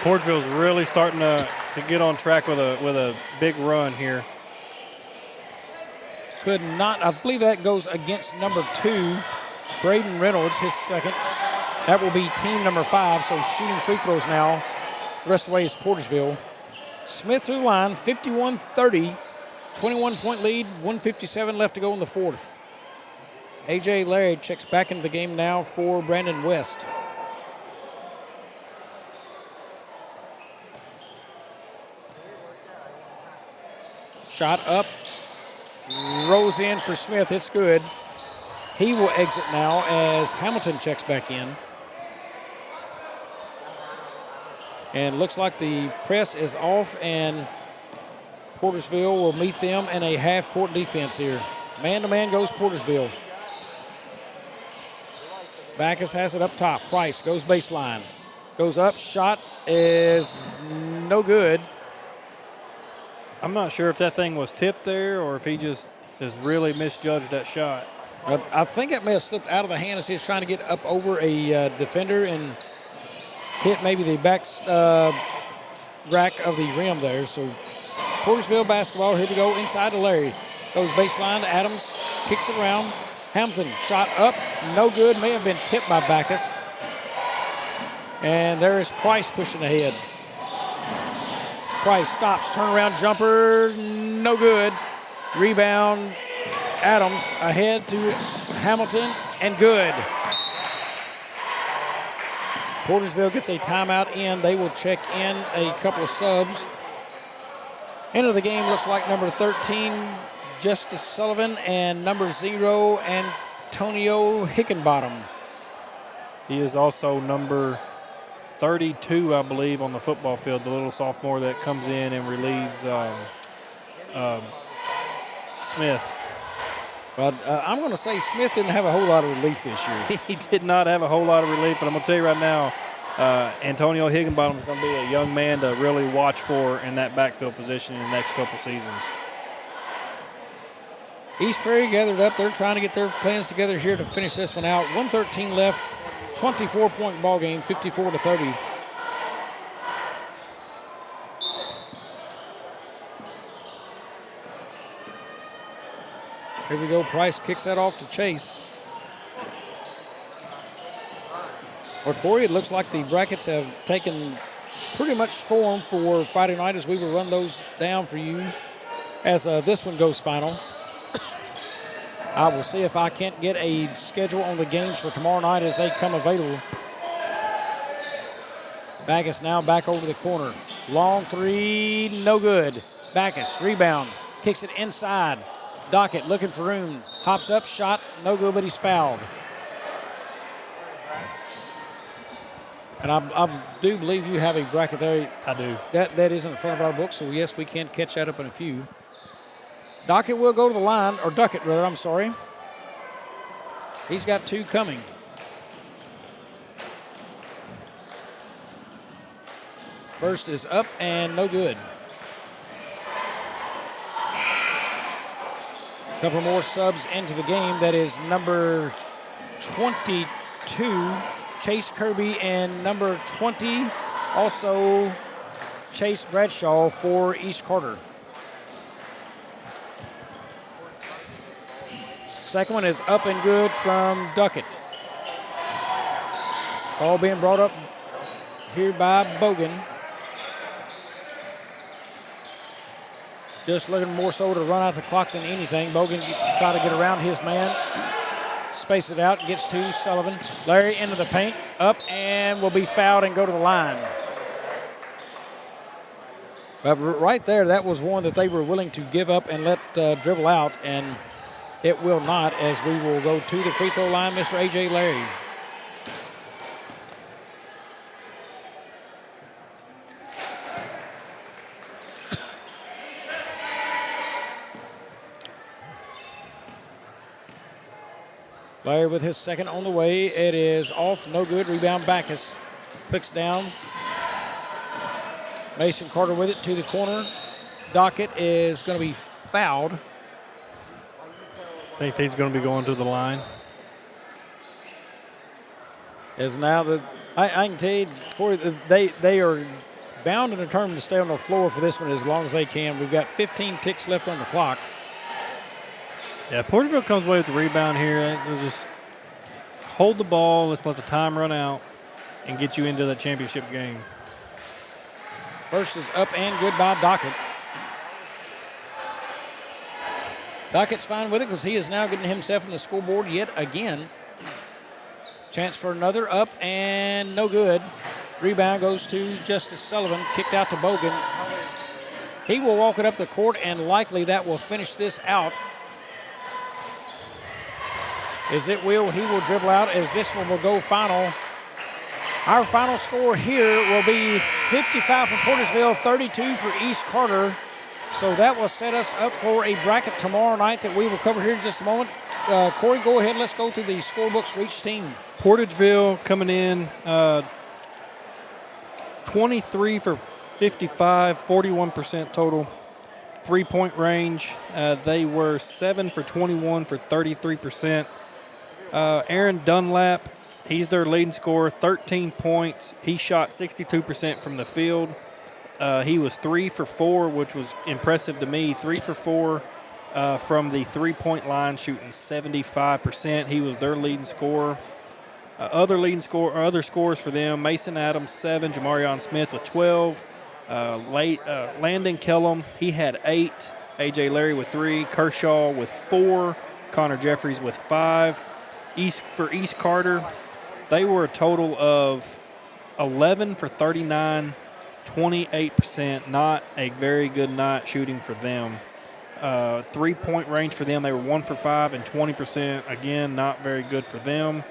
Portageville's really starting to get on track with a big run here. Could not. I believe that goes against number 2, Braden Reynolds, his second. That will be team number 5, so shooting free throws now. The rest of the way is Portageville. Smith through the line, 51-30, 21-point lead, 1:57 left to go in the fourth. A.J. Larry checks back into the game now for Brandon West. Shot up, rose in for Smith, it's good. He will exit now as Hamilton checks back in. And looks like the press is off, and Portageville will meet them in a half-court defense here. Man-to-man goes Portageville. Backus has it up top. Price goes baseline. Goes up, shot is no good. I'm not sure if that thing was tipped there or if he just has really misjudged that shot. I think it may have slipped out of the hand as he's trying to get up over a defender and hit maybe the back rack of the rim there. So Portageville basketball, here we go, inside to Larry. Goes baseline to Adams, kicks it around. Hamilton, shot up, no good, may have been tipped by Backus. And there is Price pushing ahead. Price stops, turnaround jumper, no good. Rebound, Adams ahead to Hamilton, and good. Portageville gets a timeout in. They will check in a couple of subs. End of the game looks like number 13, Justice Sullivan, and number 0, Antonio Hickenbottom. He is also number 32, I believe, on the football field, the little sophomore that comes in and relieves Smith. Well, I'm going to say Smith didn't have a whole lot of relief this year. He did not have a whole lot of relief, but I'm going to tell you right now, Antonio Higginbottom is going to be a young man to really watch for in that backfield position in the next couple seasons. East Prairie gathered up. They're trying to get their plans together here to finish this one out. 1:13 left, 24-point ball game, 54-30. Here we go. Price kicks that off to Chase. Well, Corey, it looks like the brackets have taken pretty much form for Friday night as we will run those down for you as this one goes final. I will see if I can't get a schedule on the games for tomorrow night as they come available. Backus now back over the corner. Long three, no good. Backus, rebound, kicks it inside. Dockett looking for room. Hops up, shot, no good, but he's fouled. And I do believe you have a bracket there. I do. That is in front of our book, so yes, we can catch that up in a few. Dockett will go to the line, or Duckett rather, I'm sorry. He's got 2 coming. First is up and no good. A couple more subs into the game. That is number 22, Chase Kirby, and number 20, also Chase Bradshaw for East Carter. Second one is up and good from Duckett. Ball being brought up here by Bogan. Just looking more so to run out the clock than anything. Bogan try to get around his man. Space it out, gets to Sullivan. Larry into the paint, up, and will be fouled and go to the line. But right there, that was one that they were willing to give up and let dribble out, and it will not, as we will go to the free throw line, Mr. A.J. Larry. Larry with his second on the way. It is off, no good. Rebound, Backus clicks down. Mason Carter with it to the corner. Dockett is going to be fouled. I think he's going to be going to the line. As now I can tell you, Corey, they are bound and determined to stay on the floor for this one as long as they can. We've got 15 ticks left on the clock. Yeah, Portageville comes away with the rebound here. They'll just hold the ball, let's let the time run out, and get you into that championship game. First is up and good by Dockett. Dockett's fine with it because he is now getting himself in the scoreboard yet again. Chance for another up and no good. Rebound goes to Justice Sullivan, kicked out to Bogan. He will walk it up the court, and likely that will finish this out. As it will, he will dribble out as this one will go final. Our final score here will be 55 for Portageville, 32 for East Carter. So that will set us up for a bracket tomorrow night that we will cover here in just a moment. Corey, go ahead. Let's go to the scorebooks for each team. Portageville coming in 23 for 55, 41% total. 3-point range. They were 7 for 21 for 33%. Aaron Dunlap, he's their leading scorer, 13 points. He shot 62% from the field. He was 3 for 4, which was impressive to me. 3 for 4 from the 3-point line, shooting 75%. He was their leading scorer. Other scores for them: Mason Adams 7, Jamarion Smith with 12, Landon Kellum, he had 8, AJ Larry with 3, Kershaw with 4, Connor Jeffries with 5. For East Carter, they were a total of 11 for 39, 28%. Not a very good night shooting for them. 3-point range for them, they were 1 for 5 and 20%. Again, not very good for them.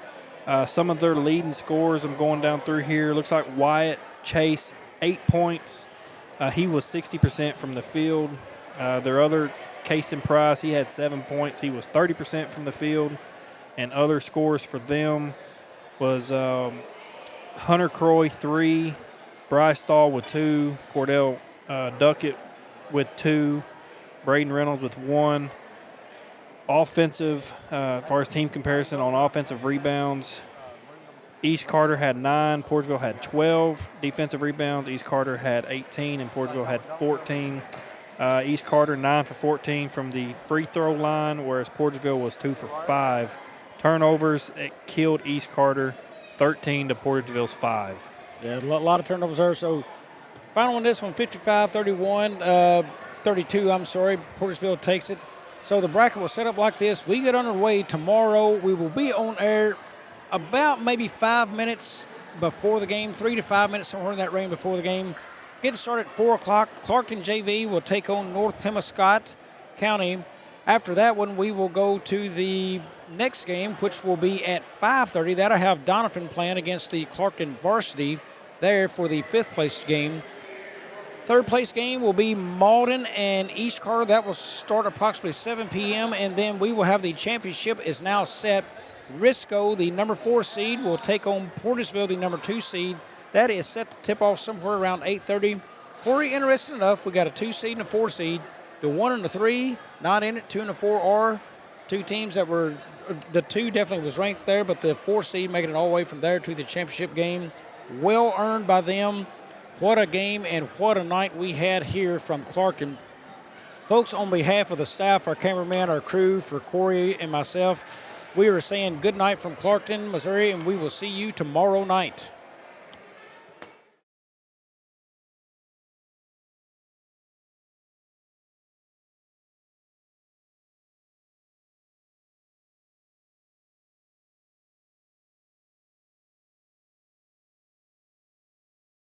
Some of their leading scores, I'm going down through here. Looks like Wyatt Chase, 8 points. He was 60% from the field. Their other, Cason Price, he had 7 points. He was 30% from the field. And other scores for them was Hunter Croy, 3, Bryce Stahl with 2, Cordell Duckett with 2, Braden Reynolds with 1. Offensive, as far as team comparison on offensive rebounds, East Carter had 9, Portageville had 12 defensive rebounds. East Carter had 18 and Portageville had 14. East Carter 9 for 14 from the free throw line, whereas Portageville was 2 for 5. Turnovers, it killed East Carter, 13 to Portageville's 5. Yeah, a lot of turnovers there. So final on this one, 55-32, Portageville takes it. So the bracket will set up like this. We get underway tomorrow. We will be on air about maybe 5 minutes before the game, 3 to 5 minutes, somewhere in that range before the game. Getting started at 4 o'clock. Clarkton JV will take on North Pemiscot County. After that one, we will go to the next game, which will be at 5:30. That'll have Donovan playing against the Clarkton varsity there for the 5th place game. 3rd place game will be Malden and East Carter. That will start approximately 7 p.m. And then we will have the championship is now set. Risco, the number 4 seed, will take on Portageville, the number 2 seed. That is set to tip off somewhere around 8:30. Corey, interesting enough, we got a 2 seed and a 4 seed. The 1 and the 3 not in it. 2 and the 4 are. 2 teams that were, the 2 definitely was ranked there, but the 4 seed making it all the way from there to the championship game. Well earned by them. What a game and what a night we had here from Clarkton. Folks, on behalf of the staff, our cameraman, our crew, for Corey and myself, we are saying good night from Clarkton, Missouri, and we will see you tomorrow night.